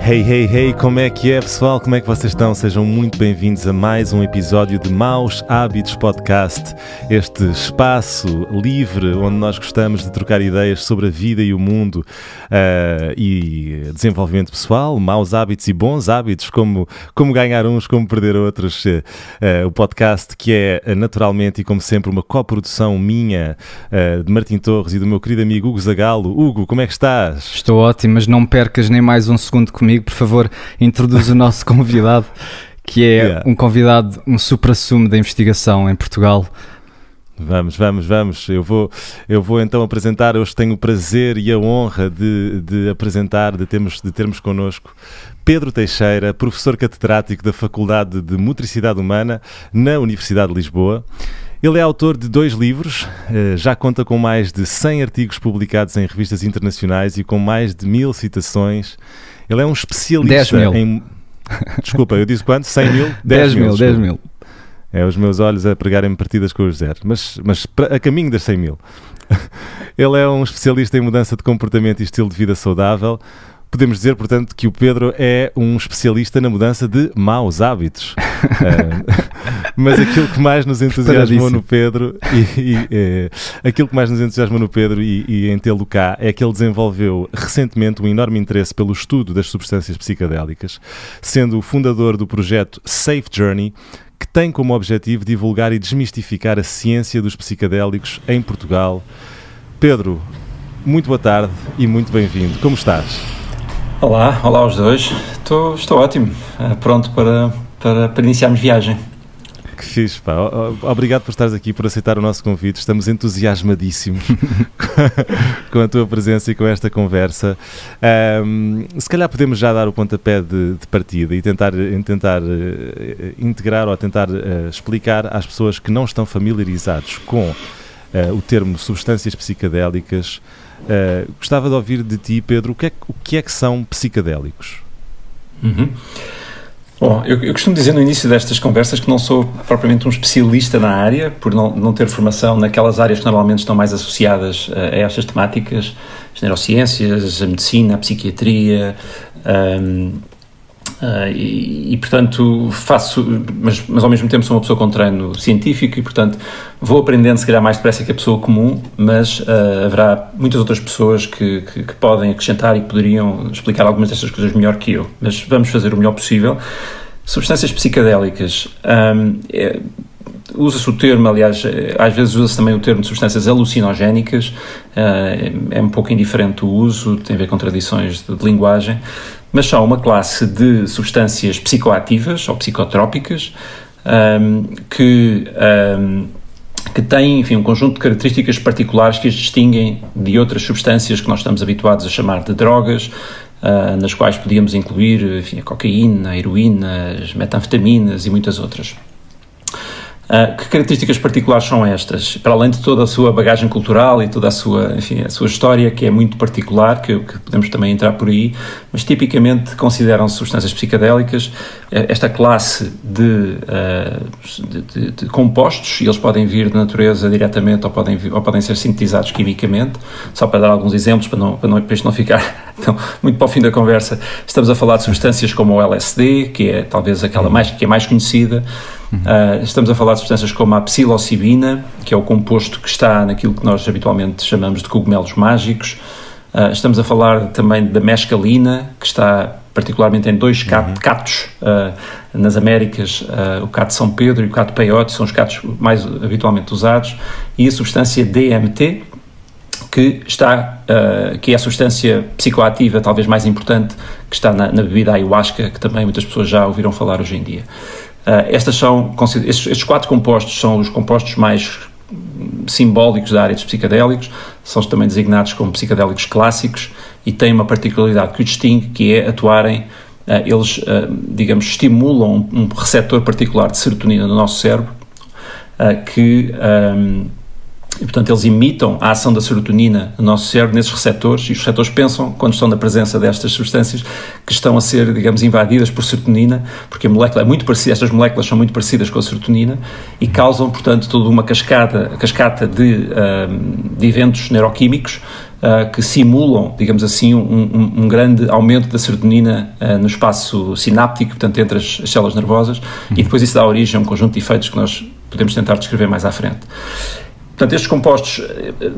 Hey, hey, hey, como é que é, pessoal? Como é que vocês estão? Sejam muito bem-vindos a mais um episódio de Maus Hábitos Podcast, este espaço livre onde nós gostamos de trocar ideias sobre a vida e o mundo e desenvolvimento pessoal, maus hábitos e bons hábitos, como ganhar uns, como perder outros. O podcast que é naturalmente e como sempre uma coprodução minha, de Martim Torres e do meu querido amigo Hugo Zagalo. Hugo, como é que estás? Estou ótimo, mas não percas nem mais um segundo comigo. Por favor, introduz o nosso convidado, que é um convidado, um supra-sumo da investigação em Portugal. Vamos. Eu vou então apresentar. Hoje tenho o prazer e a honra de apresentar, de termos connosco Pedro Teixeira, professor catedrático da Faculdade de Motricidade Humana na Universidade de Lisboa. Ele é autor de 2 livros, já conta com mais de 100 artigos publicados em revistas internacionais e com mais de 1000 citações. Ele é um especialista 10 mil. em... Desculpa, eu disse quanto? 100 mil? 10 mil. É os meus olhos a pregarem-me partidas com os zeros, mas a caminho das 100 mil. Ele é um especialista em mudança de comportamento e estilo de vida saudável. Podemos dizer, portanto, que o Pedro é um especialista na mudança de maus hábitos. Mas aquilo que mais nos entusiasmou no Pedro e em tê-lo cá é que ele desenvolveu recentemente um enorme interesse pelo estudo das substâncias psicodélicas, sendo o fundador do projeto Safe Journey, que tem como objetivo divulgar e desmistificar a ciência dos psicodélicos em Portugal. Pedro, muito boa tarde e muito bem-vindo. Como estás? Olá aos dois. Estou ótimo, pronto para iniciarmos viagem. Que fixe, pá. Obrigado por estares aqui, por aceitar o nosso convite. Estamos entusiasmadíssimos com a tua presença e com esta conversa. Se calhar podemos já dar o pontapé de partida e tentar integrar ou tentar explicar às pessoas que não estão familiarizados com o termo substâncias psicodélicas. Gostava de ouvir de ti, Pedro, o que é que são psicodélicos? Bom, eu costumo dizer no início destas conversas que não sou propriamente um especialista na área, por não ter formação naquelas áreas que normalmente estão mais associadas a estas temáticas, as neurociências, a medicina, a psiquiatria, portanto mas ao mesmo tempo sou uma pessoa com treino científico e portanto vou aprendendo se calhar mais depressa que a pessoa comum, mas haverá muitas outras pessoas que podem acrescentar e que poderiam explicar algumas destas coisas melhor que eu, mas vamos fazer o melhor possível. Substâncias psicodélicas, usa-se o termo, aliás, às vezes usa-se também o termo de substâncias alucinogénicas, é um pouco indiferente o uso, tem a ver com tradições de linguagem, mas são uma classe de substâncias psicoativas ou psicotrópicas que têm, enfim, um conjunto de características particulares que as distinguem de outras substâncias que nós estamos habituados a chamar de drogas, nas quais podíamos incluir, enfim, a cocaína, a heroína, as metanfetaminas e muitas outras. Que características particulares são estas? Para além de toda a sua bagagem cultural e toda a sua história, que é muito particular, que podemos também entrar por aí, mas tipicamente consideram-se substâncias psicodélicas esta classe de compostos, e eles podem vir de natureza diretamente ou podem ser sintetizados quimicamente. Só para dar alguns exemplos, para isto não ficar muito para o fim da conversa, estamos a falar de substâncias como o LSD, que é talvez aquela que é mais conhecida. Estamos a falar de substâncias como a psilocibina, que é o composto que está naquilo que nós habitualmente chamamos de cogumelos mágicos. Estamos a falar também da mescalina, que está particularmente em 2 catos nas Américas, o cato São Pedro e o cato Peyote, são os catos mais habitualmente usados, e a substância DMT, que é a substância psicoativa talvez mais importante, que está na bebida ayahuasca, que também muitas pessoas já ouviram falar hoje em dia. Estes 4 compostos são os compostos mais simbólicos da área dos psicodélicos, são também designados como psicodélicos clássicos e têm uma particularidade que os distingue, que é atuarem, eles, digamos, estimulam um receptor particular de serotonina no nosso cérebro, e, portanto, eles imitam a ação da serotonina no nosso cérebro, nesses receptores, e os receptores pensam, quando estão na presença destas substâncias, que estão a ser, digamos, invadidas por serotonina, porque a molécula é muito parecida, estas moléculas são muito parecidas com a serotonina, e causam, portanto, toda uma cascata de eventos neuroquímicos que simulam, digamos assim, um grande aumento da serotonina no espaço sináptico, portanto, entre as células nervosas, e depois isso dá origem a um conjunto de efeitos que nós podemos tentar descrever mais à frente. Portanto, estes compostos,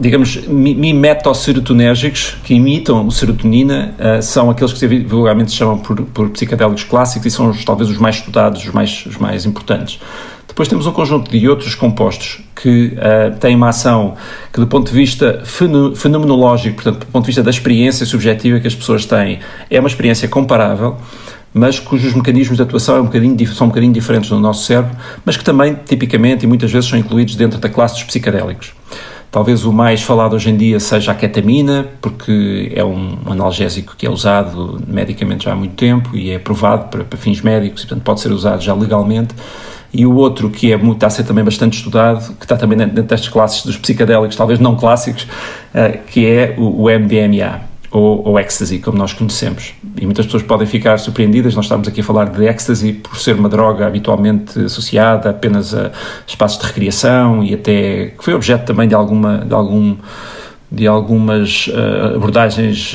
digamos, mimetosserotonérgicos, que imitam a serotonina, são aqueles que vulgarmente se chamam por psicodélicos clássicos e são talvez os mais estudados, os mais importantes. Depois temos um conjunto de outros compostos que têm uma ação que, do ponto de vista fenomenológico, portanto, do ponto de vista da experiência subjetiva que as pessoas têm, é uma experiência comparável, mas cujos mecanismos de atuação são um bocadinho diferentes no nosso cérebro, mas que também, tipicamente, e muitas vezes são incluídos dentro da classe dos psicodélicos. Talvez o mais falado hoje em dia seja a ketamina, porque é um analgésico que é usado medicamente já há muito tempo e é aprovado para fins médicos e, portanto, pode ser usado já legalmente. E o outro que está a ser também bastante estudado, que está também dentro destas classes dos psicodélicos, talvez não clássicos, que é o MDMA, ou ecstasy, como nós conhecemos. E muitas pessoas podem ficar surpreendidas, nós estamos aqui a falar de ecstasy por ser uma droga habitualmente associada apenas a espaços de recreação e até que foi objeto também de algumas abordagens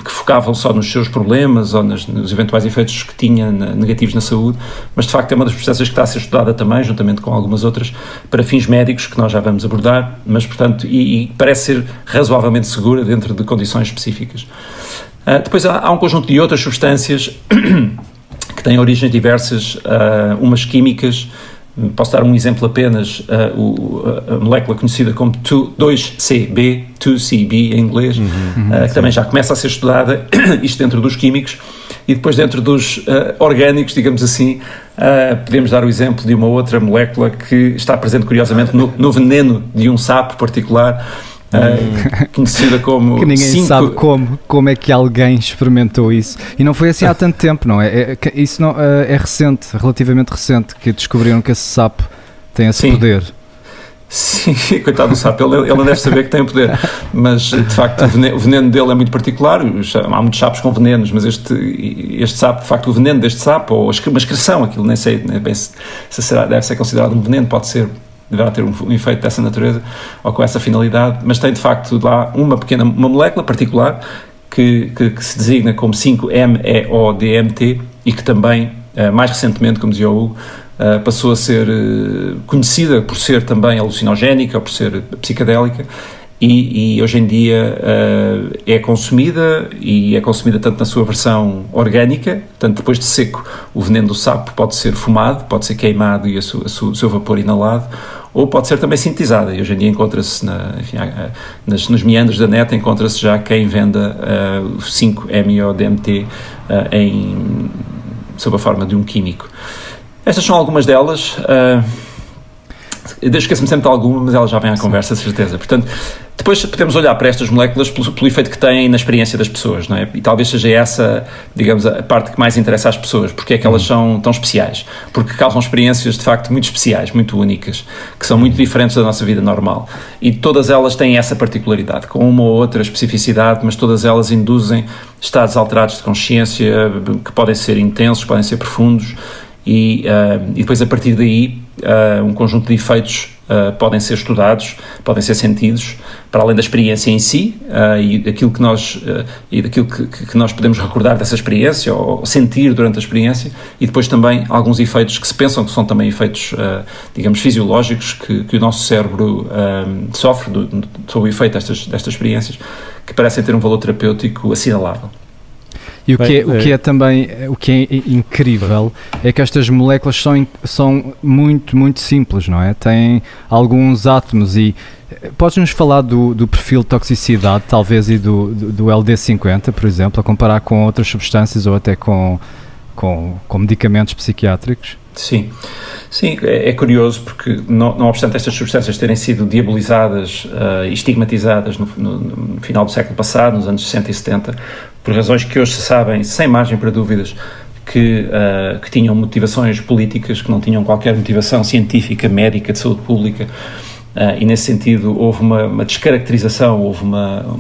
que focavam só nos seus problemas ou nos eventuais efeitos que tinha negativos na saúde, mas de facto é uma das substâncias que está a ser estudada também, juntamente com algumas outras, para fins médicos que nós já vamos abordar, mas portanto, e parece ser razoavelmente segura dentro de condições específicas. Depois há um conjunto de outras substâncias que têm origens diversas, umas químicas. Posso dar um exemplo apenas, a molécula conhecida como 2CB, 2CB em inglês, que também já começa a ser estudada, isto dentro dos químicos, e depois dentro dos orgânicos, digamos assim, podemos dar o exemplo de uma outra molécula que está presente curiosamente no veneno de um sapo particular, conhecida como... Que ninguém sabe como é que alguém experimentou isso. E não foi assim há tanto tempo, não é? Isso não, é recente, relativamente recente, que descobriram que esse sapo tem esse poder. Sim, coitado do sapo, ele não deve saber que tem poder, mas de facto o veneno dele é muito particular. Há muitos sapos com venenos, mas este sapo, de facto, o veneno deste sapo, ou uma excreção, aquilo nem sei bem se deve ser considerado um veneno, deverá ter um efeito dessa natureza ou com essa finalidade, mas tem de facto lá uma molécula particular que se designa como 5-MeO-DMT e que também, mais recentemente, como dizia o Hugo, passou a ser conhecida por ser também alucinogénica ou por ser psicodélica e hoje em dia é consumida tanto na sua versão orgânica, tanto depois de seco o veneno do sapo pode ser fumado, pode ser queimado e o seu vapor inalado, ou pode ser também sintetizada, e hoje em dia encontra-se nos meandros da net, encontra-se já quem venda 5-MeO-DMT sob a forma de um químico. Estas são algumas delas. Eu esqueço-me sempre de alguma, mas elas já vêm à conversa, de certeza. Portanto, depois podemos olhar para estas moléculas pelo efeito que têm na experiência das pessoas, não é? E talvez seja essa, digamos, a parte que mais interessa às pessoas, porque é que elas são tão especiais. Porque causam experiências, de facto, muito especiais, muito únicas, que são muito diferentes da nossa vida normal. E todas elas têm essa particularidade, com uma ou outra especificidade, mas todas elas induzem estados alterados de consciência, que podem ser intensos, podem ser profundos, e depois, a partir daí, um conjunto de efeitos podem ser estudados, podem ser sentidos, para além da experiência em si e daquilo que nós podemos recordar dessa experiência ou sentir durante a experiência, e depois também alguns efeitos que se pensam que são também efeitos, digamos, fisiológicos que o nosso cérebro sofre sob o efeito destas experiências, que parecem ter um valor terapêutico assinalável. E o que é também incrível é que estas moléculas são muito, muito simples, não é? Têm alguns átomos e podes-nos falar do perfil de toxicidade, talvez, e do LD50, por exemplo, a comparar com outras substâncias ou até com medicamentos psiquiátricos? Sim, é curioso porque, não obstante estas substâncias terem sido diabolizadas e estigmatizadas no final do século passado, nos anos 60 e 70, por razões que hoje se sabem, sem margem para dúvidas, que tinham motivações políticas, que não tinham qualquer motivação científica, médica, de saúde pública, e nesse sentido houve uma descaracterização, houve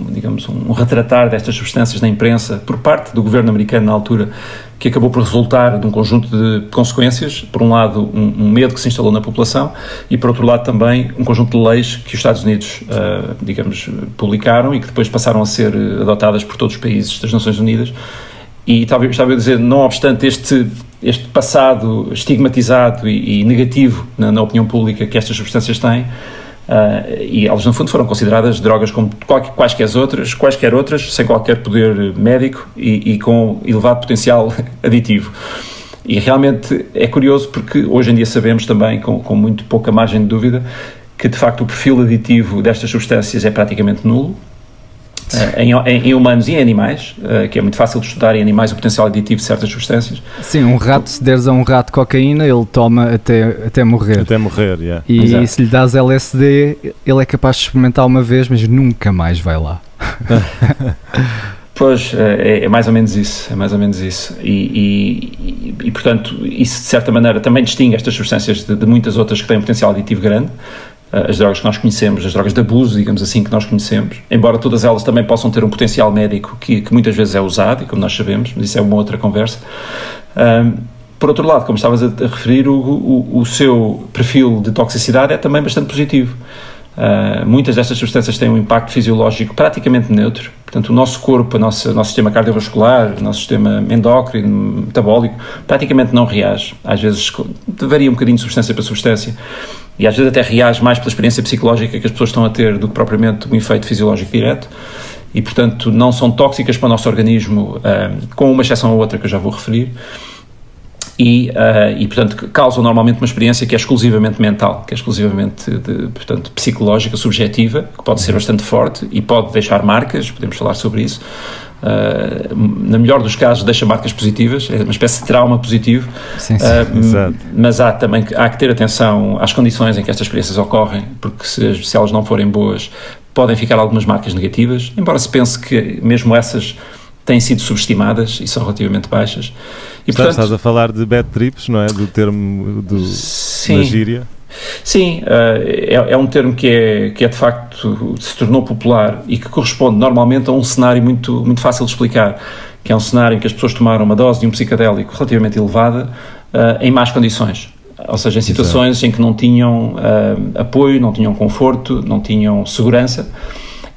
digamos, um retratar destas substâncias na imprensa por parte do governo americano na altura, que acabou por resultar de um conjunto de consequências. Por um lado, um medo que se instalou na população e, por outro lado, também um conjunto de leis que os Estados Unidos, digamos, publicaram e que depois passaram a ser adotadas por todos os países das Nações Unidas. E estava a dizer, não obstante este passado estigmatizado e negativo na opinião pública que estas substâncias têm, e elas no fundo foram consideradas drogas como quaisquer outras, sem qualquer poder médico e com elevado potencial aditivo. E realmente é curioso porque hoje em dia sabemos também, com muito pouca margem de dúvida, que de facto o perfil aditivo destas substâncias é praticamente nulo. Em humanos e em animais, que é muito fácil de estudar em animais o potencial aditivo de certas substâncias. Sim, um rato, se deres a um rato cocaína, ele toma até morrer. Até morrer, yeah. E exato. Se lhe dás LSD, ele é capaz de experimentar uma vez, mas nunca mais vai lá. Pois, é mais ou menos isso, e portanto, isso de certa maneira também distingue estas substâncias de muitas outras que têm um potencial aditivo grande. As drogas que nós conhecemos, as drogas de abuso, digamos assim, que nós conhecemos, embora todas elas também possam ter um potencial médico que muitas vezes é usado, e como nós sabemos, mas isso é uma outra conversa. Por outro lado, como estavas a referir, o seu perfil de toxicidade é também bastante positivo. Muitas destas substâncias têm um impacto fisiológico praticamente neutro, portanto o nosso corpo, o nosso sistema cardiovascular, o nosso sistema endócrino, metabólico, praticamente não reage. Às vezes varia um bocadinho de substância para substância, e às vezes até reage mais pela experiência psicológica que as pessoas estão a ter do que propriamente um efeito fisiológico direto, e portanto não são tóxicas para o nosso organismo, com uma exceção ou outra que eu já vou referir. E portanto, causam normalmente uma experiência que é exclusivamente mental, que é exclusivamente, portanto, psicológica, subjetiva, que pode ser bastante forte e pode deixar marcas, podemos falar sobre isso. Na melhor dos casos deixa marcas positivas, é uma espécie de trauma positivo. Sim, mas há que ter atenção às condições em que estas experiências ocorrem, porque se elas não forem boas, podem ficar algumas marcas negativas, embora se pense que mesmo essas têm sido subestimadas e são relativamente baixas. E, portanto, estás a falar de bad trips, não é? Do termo da gíria? Sim, é um termo que é de facto, se tornou popular e que corresponde normalmente a um cenário muito, muito fácil de explicar, que é um cenário em que as pessoas tomaram uma dose de um psicodélico relativamente elevada em más condições, ou seja, em situações em que não tinham apoio, não tinham conforto, não tinham segurança.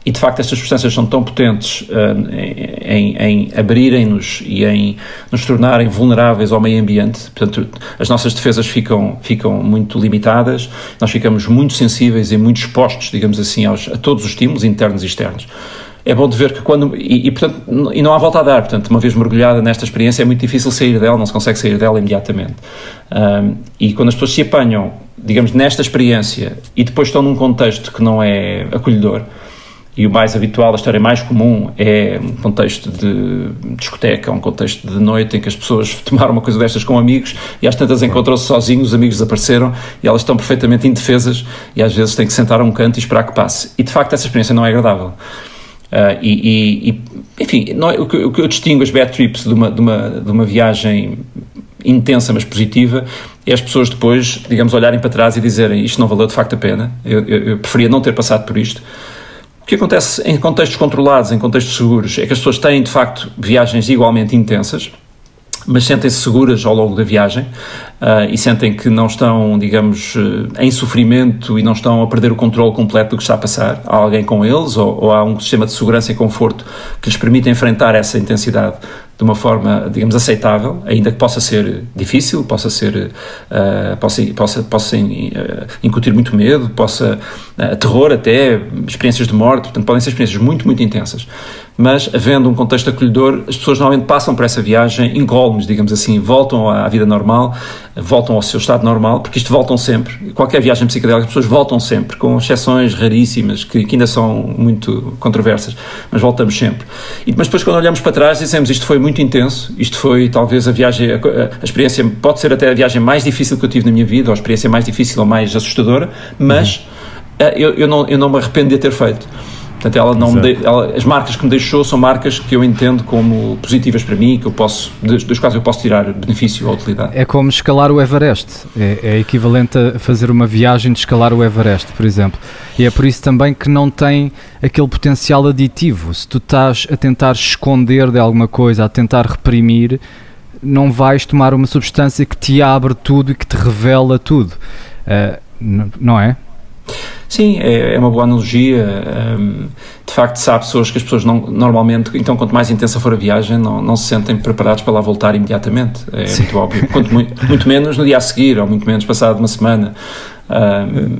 E de facto estas substâncias são tão potentes em abrirem-nos e em nos tornarem vulneráveis ao meio ambiente, portanto as nossas defesas ficam muito limitadas, nós ficamos muito sensíveis e muito expostos, digamos assim, a todos os estímulos internos e externos. É bom de ver que portanto, não há volta a dar, portanto, uma vez mergulhada nesta experiência é muito difícil sair dela, não se consegue sair dela imediatamente. E quando as pessoas se apanham, digamos, nesta experiência e depois estão num contexto que não é acolhedor, e o mais habitual, a história mais comum é um contexto de discoteca, um contexto de noite em que as pessoas tomaram uma coisa destas com amigos e às tantas encontrou-se sozinhos, os amigos desapareceram e elas estão perfeitamente indefesas e às vezes têm que sentar a um canto e esperar que passe. E de facto essa experiência não é agradável. Enfim, o que eu distingo as bad trips de uma viagem intensa mas positiva é as pessoas depois, digamos, olharem para trás e dizerem isto não valeu de facto a pena, eu preferia não ter passado por isto. O que acontece em contextos controlados, em contextos seguros, é que as pessoas têm, de facto, viagens igualmente intensas, mas sentem-se seguras ao longo da viagem e sentem que não estão, digamos, em sofrimento e não estão a perder o controle completo do que está a passar. Há alguém com eles ou há um sistema de segurança e conforto que lhes permite enfrentar essa intensidade de uma forma, digamos, aceitável, ainda que possa ser difícil, possa incutir muito medo, terror até, experiências de morte, portanto podem ser experiências muito, muito intensas. Mas, havendo um contexto acolhedor, as pessoas normalmente passam por essa viagem incólumes, digamos assim, voltam à vida normal, voltam ao seu estado normal, porque isto voltam sempre. Qualquer viagem psicodélica, as pessoas voltam sempre, com exceções raríssimas, que ainda são muito controversas, mas voltamos sempre. Mas depois, quando olhamos para trás, dizemos, isto foi muito intenso, isto foi talvez a experiência, pode ser até a viagem mais difícil que eu tive na minha vida, ou a experiência mais difícil ou mais assustadora, mas eu não me arrependo de a ter feito. Portanto, ela não as marcas que me deixou são marcas que eu entendo como positivas para mim, que eu posso, das quais eu posso tirar benefício ou utilidade. É como escalar o Everest, é equivalente a fazer uma viagem de escalar o Everest, por exemplo, e é por isso também que não tem aquele potencial aditivo. Se tu estás a tentar esconder de alguma coisa, a tentar reprimir, não vais tomar uma substância que te abre tudo e que te revela tudo, não é? Sim, é uma boa analogia. De facto, há pessoas que as pessoas não, normalmente, então quanto mais intensa for a viagem, não se sentem preparados para lá voltar imediatamente. É Sim. Muito óbvio. Muito menos no dia a seguir, ou muito menos passado uma semana.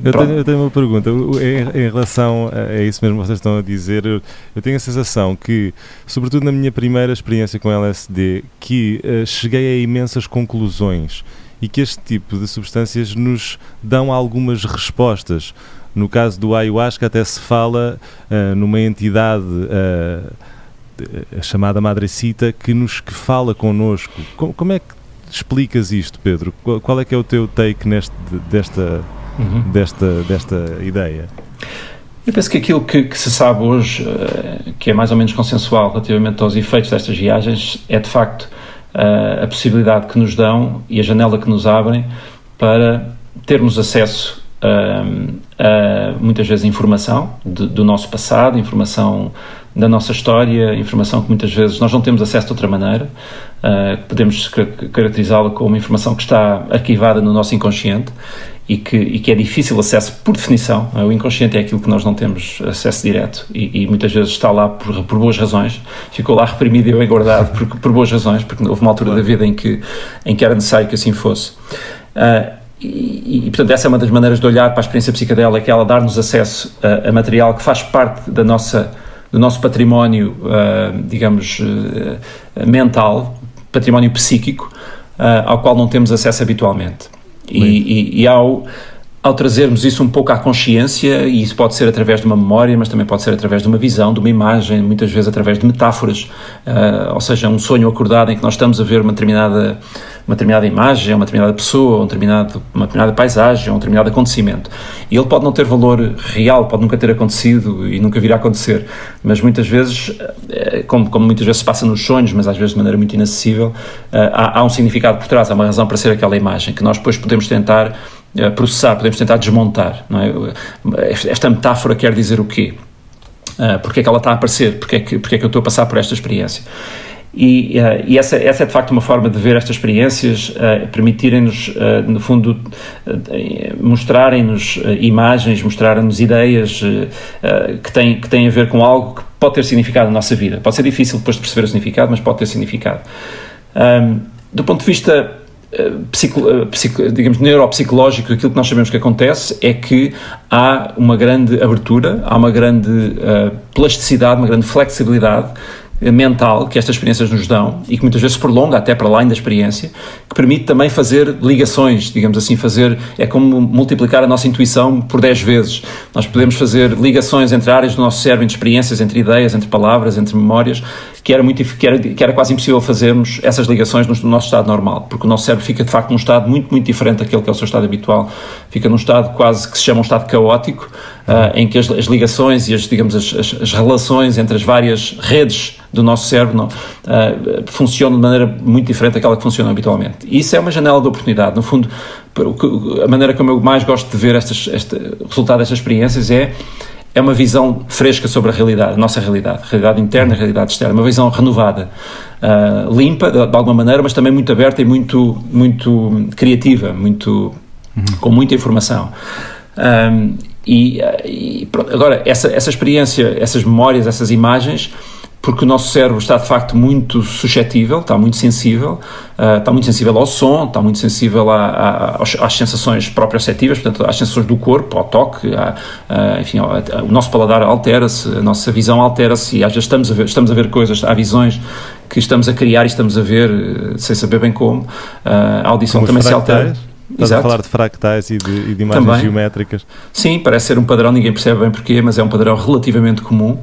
Eu tenho uma pergunta em relação a isso mesmo que vocês estão a dizer. Eu tenho a sensação que, sobretudo na minha primeira experiência com LSD, que cheguei a imensas conclusões e que este tipo de substâncias nos dão algumas respostas. No caso do ayahuasca até se fala numa entidade chamada Madrecita que fala connosco. Como é que explicas isto, Pedro? Qual é que é o teu take desta ideia? Eu penso que aquilo que se sabe hoje, que é mais ou menos consensual relativamente aos efeitos destas viagens, é de facto a possibilidade que nos dão e a janela que nos abrem para termos acesso muitas vezes informação do nosso passado, informação da nossa história, informação que muitas vezes nós não temos acesso de outra maneira, podemos caracterizá-la como informação que está arquivada no nosso inconsciente e que é difícil acesso por definição. O inconsciente é aquilo que nós não temos acesso direto e muitas vezes está lá por boas razões, ficou lá reprimido e bem guardado por boas razões, porque houve uma altura da vida em que era necessário que assim fosse. E, portanto, essa é uma das maneiras de olhar para a experiência psicadélica, que ela dar-nos acesso a material que faz parte do nosso património, digamos, mental, património psíquico, ao qual não temos acesso habitualmente. E ao trazermos isso um pouco à consciência, e isso pode ser através de uma memória, mas também pode ser através de uma visão, de uma imagem, muitas vezes através de metáforas, ou seja, um sonho acordado em que nós estamos a ver uma determinada imagem, uma determinada pessoa, uma determinada paisagem, um determinado acontecimento. E ele pode não ter valor real, pode nunca ter acontecido e nunca vir a acontecer, mas muitas vezes, como muitas vezes se passa nos sonhos, mas às vezes de maneira muito inacessível, há um significado por trás, há uma razão para ser aquela imagem, que nós depois podemos tentar processar, podemos tentar desmontar, não é? Esta metáfora quer dizer o quê? Porque é que ela está a aparecer? Porque é que eu estou a passar por esta experiência? E essa é de facto uma forma de ver estas experiências, permitirem-nos, no fundo, mostrarem-nos imagens, mostrarem-nos ideias que têm a ver com algo que pode ter significado na nossa vida. Pode ser difícil depois de perceber o significado, mas pode ter significado. Do ponto de vista digamos, neuropsicológico, aquilo que nós sabemos que acontece é que há uma grande abertura, há uma grande plasticidade, uma grande flexibilidade mental que estas experiências nos dão e que muitas vezes se prolonga até para além da experiência, que permite também fazer ligações, digamos assim, é como multiplicar a nossa intuição por 10 vezes. Nós podemos fazer ligações entre áreas do nosso cérebro, entre experiências, entre ideias, entre palavras, entre memórias, que era quase impossível fazermos essas ligações no nosso estado normal, porque o nosso cérebro fica de facto num estado muito, muito diferente daquele que é o seu estado habitual, fica num estado quase que se chama um estado caótico, em que as ligações e as relações entre as várias redes do nosso cérebro funcionam de maneira muito diferente daquela que funciona habitualmente. E isso é uma janela de oportunidade. No fundo, a maneira como eu mais gosto de ver o resultado destas experiências é uma visão fresca sobre a nossa realidade interna e a realidade externa, uma visão renovada, limpa de alguma maneira, mas também muito aberta e muito, muito criativa, com muita informação. E pronto, agora, essa experiência, essas memórias, essas imagens, porque o nosso cérebro está de facto muito suscetível, está muito sensível ao som, está muito sensível às sensações proprioceptivas, portanto às sensações do corpo, ao toque, enfim, o nosso paladar altera-se, a nossa visão altera-se e às vezes estamos a ver coisas, há visões que estamos a criar e estamos a ver sem saber bem como, a audição também se altera. Estás a falar de fractais e de imagens também geométricas. Sim, parece ser um padrão, ninguém percebe bem porquê, mas é um padrão relativamente comum.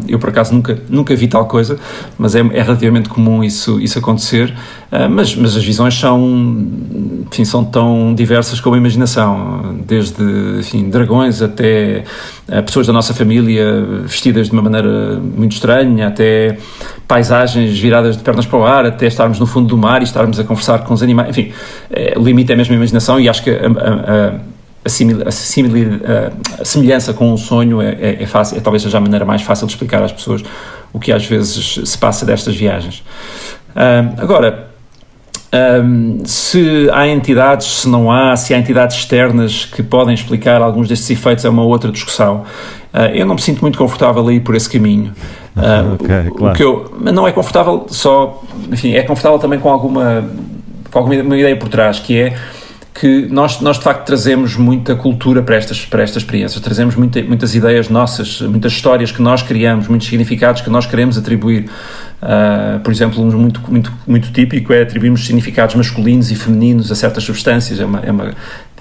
Eu, por acaso, nunca vi tal coisa, mas é relativamente comum isso acontecer. Mas as visões são tão diversas como a imaginação, desde dragões até pessoas da nossa família vestidas de uma maneira muito estranha, até paisagens viradas de pernas para o ar, até estarmos no fundo do mar e estarmos a conversar com os animais. Enfim, o limite é mesmo a imaginação, e acho que a semelhança com um sonho é fácil, talvez seja a maneira mais fácil de explicar às pessoas o que às vezes se passa destas viagens. Agora, se há entidades, se não há, se há entidades externas que podem explicar alguns destes efeitos, é uma outra discussão. Eu não me sinto muito confortável a ir por esse caminho. Claro. Não é confortável só, enfim, é confortável também com alguma ideia por trás, que é que nós de facto trazemos muita cultura para estas experiências, trazemos muitas ideias nossas, muitas histórias que nós criamos, muitos significados que nós queremos atribuir. Por exemplo, um muito típico é atribuirmos significados masculinos e femininos a certas substâncias.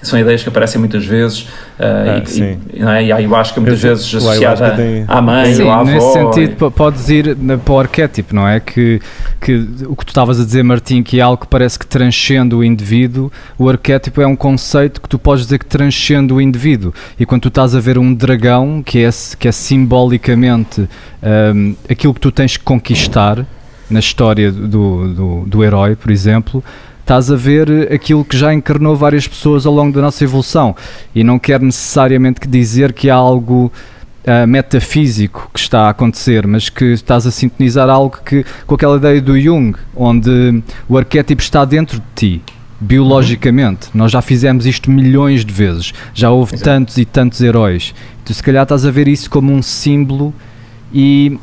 São ideias que aparecem muitas vezes e a ayahuasca muitas vezes associada à mãe ou à avó. Nesse sentido, podes ir para o arquétipo, não é? Que o que tu estavas a dizer, Martim, que é algo que parece que transcende o indivíduo. O arquétipo é um conceito que tu podes dizer que transcende o indivíduo. E quando tu estás a ver um dragão, que é simbolicamente aquilo que tu tens que conquistar na história do herói, por exemplo, estás a ver aquilo que já encarnou várias pessoas ao longo da nossa evolução, e não quer necessariamente dizer que há algo metafísico que está a acontecer, mas que estás a sintonizar algo com aquela ideia do Jung, onde o arquétipo está dentro de ti, biologicamente. Nós já fizemos isto milhões de vezes, já houve tantos e tantos heróis. Tu se calhar estás a ver isso como um símbolo e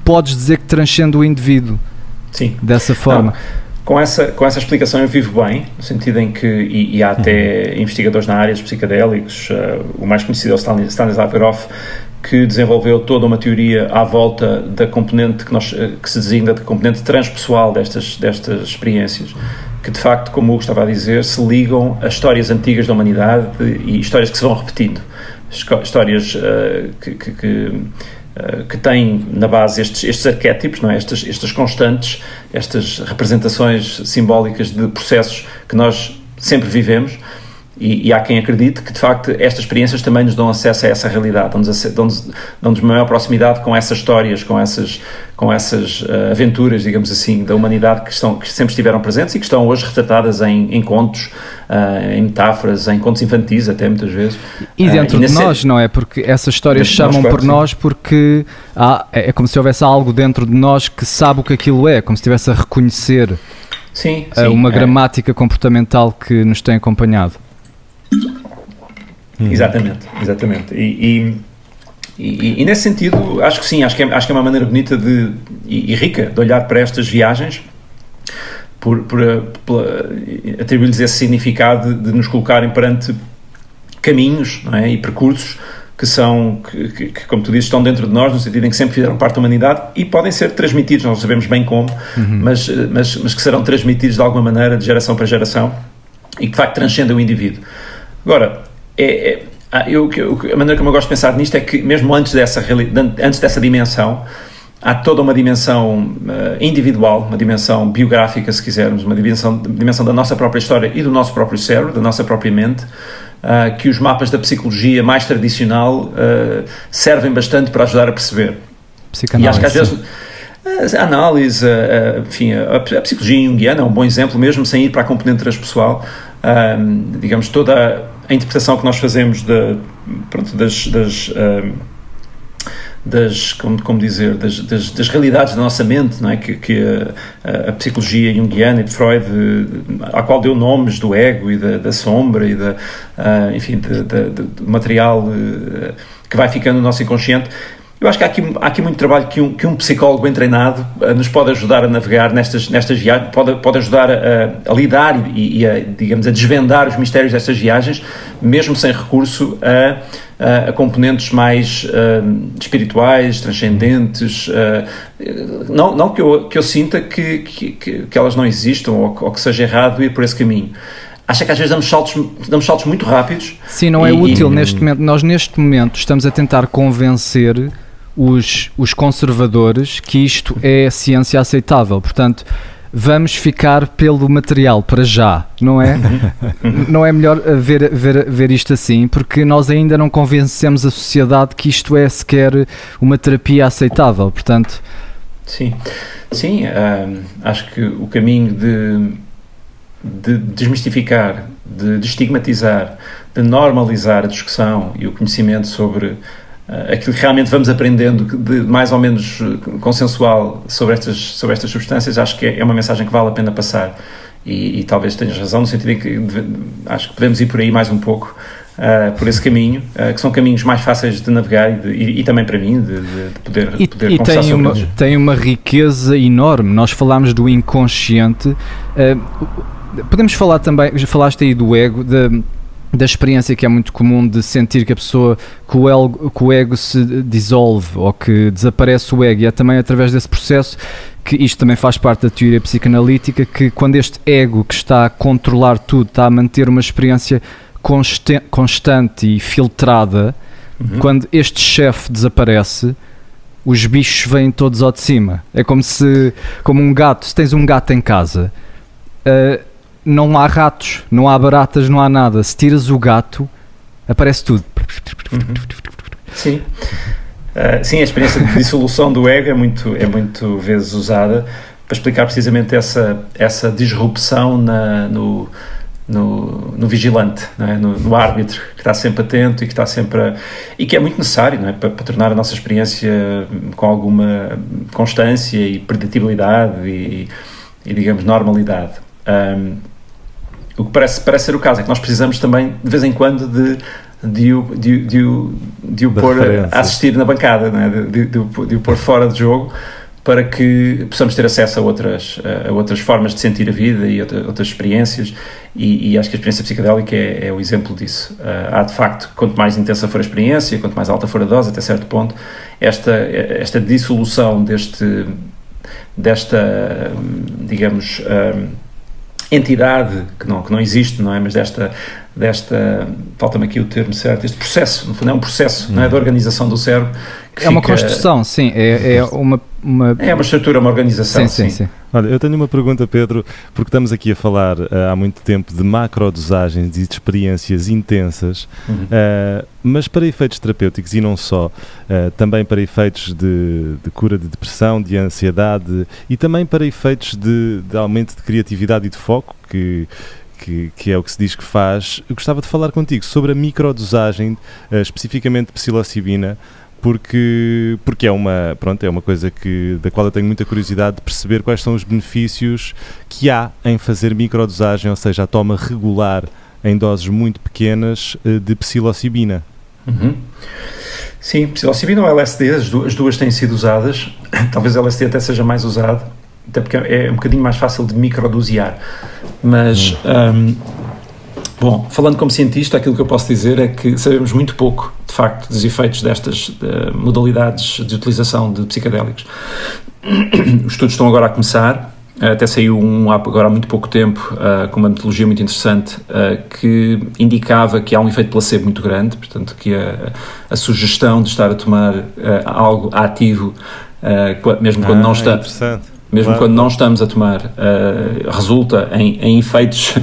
podes dizer que transcende o indivíduo. Sim. Dessa forma. Não. Com essa explicação eu vivo bem, no sentido em que, e há até investigadores na área dos psicadélicos, o mais conhecido é o Stanislav Grof, que desenvolveu toda uma teoria à volta da componente que se designa de componente transpessoal destas experiências, que de facto, como o Hugo estava a dizer, se ligam a histórias antigas da humanidade e histórias que se vão repetindo, histórias que têm na base estes arquétipos, não é? Estas constantes, estas representações simbólicas de processos que nós sempre vivemos, e há quem acredite que de facto estas experiências também nos dão acesso a essa realidade, dão-nos maior proximidade com essas histórias, com essas aventuras, digamos assim, da humanidade que sempre estiveram presentes e que estão hoje retratadas em contos, em metáforas, em contos infantis até muitas vezes. E dentro de nós, não é? Porque essas histórias chamam por nós porque é como se houvesse algo dentro de nós que sabe o que aquilo é, como se estivesse a reconhecer uma gramática comportamental que nos tem acompanhado. Exatamente. E nesse sentido, acho que sim, acho que é uma maneira bonita e rica de olhar para estas viagens, por atribuir-lhes esse significado de nos colocarem perante caminhos, não é? E percursos que, como tu dizes, estão dentro de nós, no sentido em que sempre fizeram parte da humanidade e podem ser transmitidos, não sabemos bem como, mas que serão transmitidos de alguma maneira, de geração para geração, e que de facto transcendem o indivíduo. Agora, a maneira como eu gosto de pensar nisto é que mesmo antes dessa dimensão, há toda uma dimensão individual, uma dimensão biográfica, se quisermos, uma dimensão da nossa própria história e do nosso próprio cérebro, da nossa própria mente, que os mapas da psicologia mais tradicional servem bastante para ajudar a perceber. E acho que às vezes a análise, enfim, a psicologia junguiana é um bom exemplo, mesmo sem ir para a componente transpessoal. Digamos, toda a interpretação que nós fazemos das realidades da nossa mente, não é? Que a psicologia junguiana e de Freud, à qual deu nomes do ego e da sombra e enfim, do material que vai ficando no nosso inconsciente. Eu acho que há aqui muito trabalho que um psicólogo bem treinado nos pode ajudar a navegar nestas viagens, pode ajudar a lidar e digamos, a desvendar os mistérios destas viagens, mesmo sem recurso a componentes mais espirituais, transcendentes. Não que eu sinta que elas não existam ou que seja errado ir por esse caminho. acho que às vezes damos saltos muito rápidos. Sim, não é útil neste momento. Nós neste momento estamos a tentar convencer os conservadores que isto é ciência aceitável, portanto vamos ficar pelo material para já, não é? Não é melhor ver isto assim, porque nós ainda não convencemos a sociedade que isto é sequer uma terapia aceitável, portanto... Sim, acho que o caminho de desmistificar, de estigmatizar, de normalizar a discussão e o conhecimento sobre aquilo que realmente vamos aprendendo de mais ou menos consensual sobre estas substâncias, acho que é uma mensagem que vale a pena passar e talvez tenhas razão no sentido em que acho que podemos ir por aí mais um pouco por esse caminho, que são caminhos mais fáceis de navegar e também para mim de poder conversar sobre eles. Tem uma riqueza enorme. Nós falámos do inconsciente, podemos falar também, já falaste aí do ego, da experiência que é muito comum de sentir que a pessoa, que o ego se dissolve ou que desaparece o ego, e é também através desse processo que isto também faz parte da teoria psicanalítica, que quando este ego que está a controlar tudo, está a manter uma experiência constante e filtrada, quando este chefe desaparece, os bichos vêm todos ao de cima. É como um gato, se tens um gato em casa, não há ratos, não há baratas, não há nada. Se tiras o gato, aparece tudo. Sim. Sim, a experiência de dissolução do ego é muito vezes usada para explicar precisamente essa disrupção no vigilante, não é? no árbitro, que está sempre atento e que está sempre e que é muito necessário, não é? para tornar a nossa experiência com alguma constância e preditibilidade e digamos, normalidade. O que parece ser o caso é que nós precisamos também, de vez em quando, de o pôr a assistir na bancada, não é? de o pôr fora de jogo, para que possamos ter acesso a outras formas de sentir a vida e outras experiências, e acho que a experiência psicodélica é o exemplo disso. Há, de facto, quanto mais intensa for a experiência, quanto mais alta for a dose, até certo ponto, esta dissolução desta, digamos, entidade que não existe, não é? Mas desta falta-me aqui o termo certo, este processo, no fundo é um processo, não é? Da organização do cérebro. Que uma construção, sim, é uma estrutura, uma organização. Sim. Olha, eu tenho uma pergunta, Pedro, porque estamos aqui a falar há muito tempo de macrodosagens e de experiências intensas, mas para efeitos terapêuticos e não só, também para efeitos de cura de depressão, de ansiedade e também para efeitos de aumento de criatividade e de foco, que é o que se diz que faz. Eu gostava de falar contigo sobre a microdosagem, especificamente de psilocibina, porque é uma coisa da qual eu tenho muita curiosidade de perceber quais são os benefícios que há em fazer microdosagem, ou seja, a toma regular em doses muito pequenas de psilocibina. Sim, psilocibina ou LSD, as duas têm sido usadas. Talvez o LSD até seja mais usado, até porque é um bocadinho mais fácil de microdosear. Mas, bom, falando como cientista, aquilo que eu posso dizer é que sabemos muito pouco, de facto, dos efeitos destas modalidades de utilização de psicodélicos. Os estudos estão agora a começar, até saiu agora há muito pouco tempo, com uma metodologia muito interessante, que indicava que há um efeito placebo muito grande, portanto, que a sugestão de estar a tomar algo ativo, mesmo quando não está... Mesmo quando não estamos a tomar, resulta em efeitos,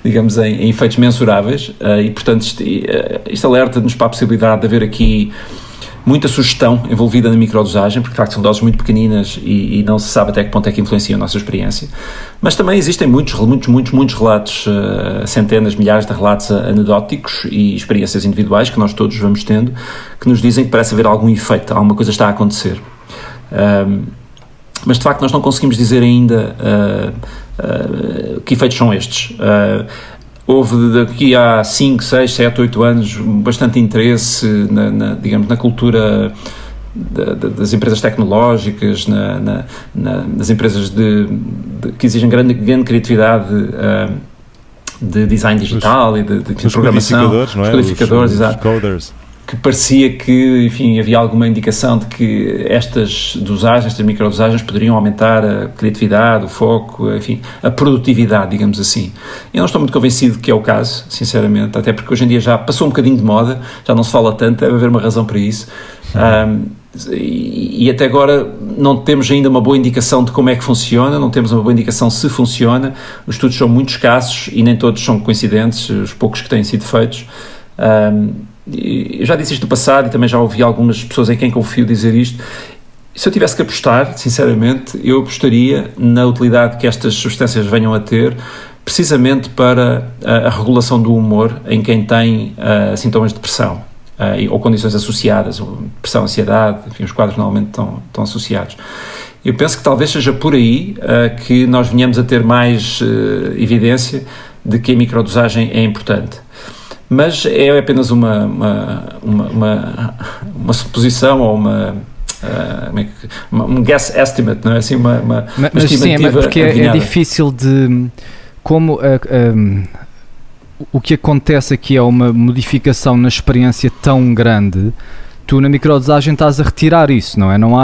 digamos, em efeitos mensuráveis, e portanto isto alerta-nos para a possibilidade de haver aqui muita sugestão envolvida na microdosagem, porque de facto são doses muito pequeninas e não se sabe até que ponto é que influenciam a nossa experiência. Mas também existem muitos relatos, centenas, milhares de relatos anedóticos e experiências individuais que nós todos vamos tendo, que nos dizem que parece haver algum efeito, alguma coisa está a acontecer. Mas de facto nós não conseguimos dizer ainda que efeitos são estes. Houve daqui a 5, 6, 7, 8 anos bastante interesse na cultura das empresas tecnológicas, nas empresas que exigem grande criatividade de design digital e de programação. Os codificadores, não é? Os codificadores, os exato. Coders. que parecia que, enfim, havia alguma indicação de que estas microdosagens poderiam aumentar a criatividade, o foco, enfim, a produtividade, digamos assim. Eu não estou muito convencido que é o caso, sinceramente, até porque hoje em dia já passou um bocadinho de moda, já não se fala tanto, deve haver uma razão para isso. E até agora não temos ainda uma boa indicação de como é que funciona, não temos uma boa indicação se funciona, os estudos são muito escassos e nem todos são coincidentes, os poucos que têm sido feitos. Eu já disse isto no passado e também já ouvi algumas pessoas em quem confio dizer isto. Se eu tivesse que apostar, sinceramente, eu apostaria na utilidade que estas substâncias venham a ter precisamente para a regulação do humor em quem tem sintomas de depressão ou condições associadas, depressão, ansiedade, enfim, os quadros normalmente estão associados. Eu penso que talvez seja por aí que nós venhamos a ter mais evidência de que a microdosagem é importante. Mas é apenas uma suposição ou um guess estimate, não é? Assim, mas sim, porque é difícil de... Como o que acontece aqui é uma modificação na experiência tão grande, tu na microdosagem estás a retirar isso, não é? Não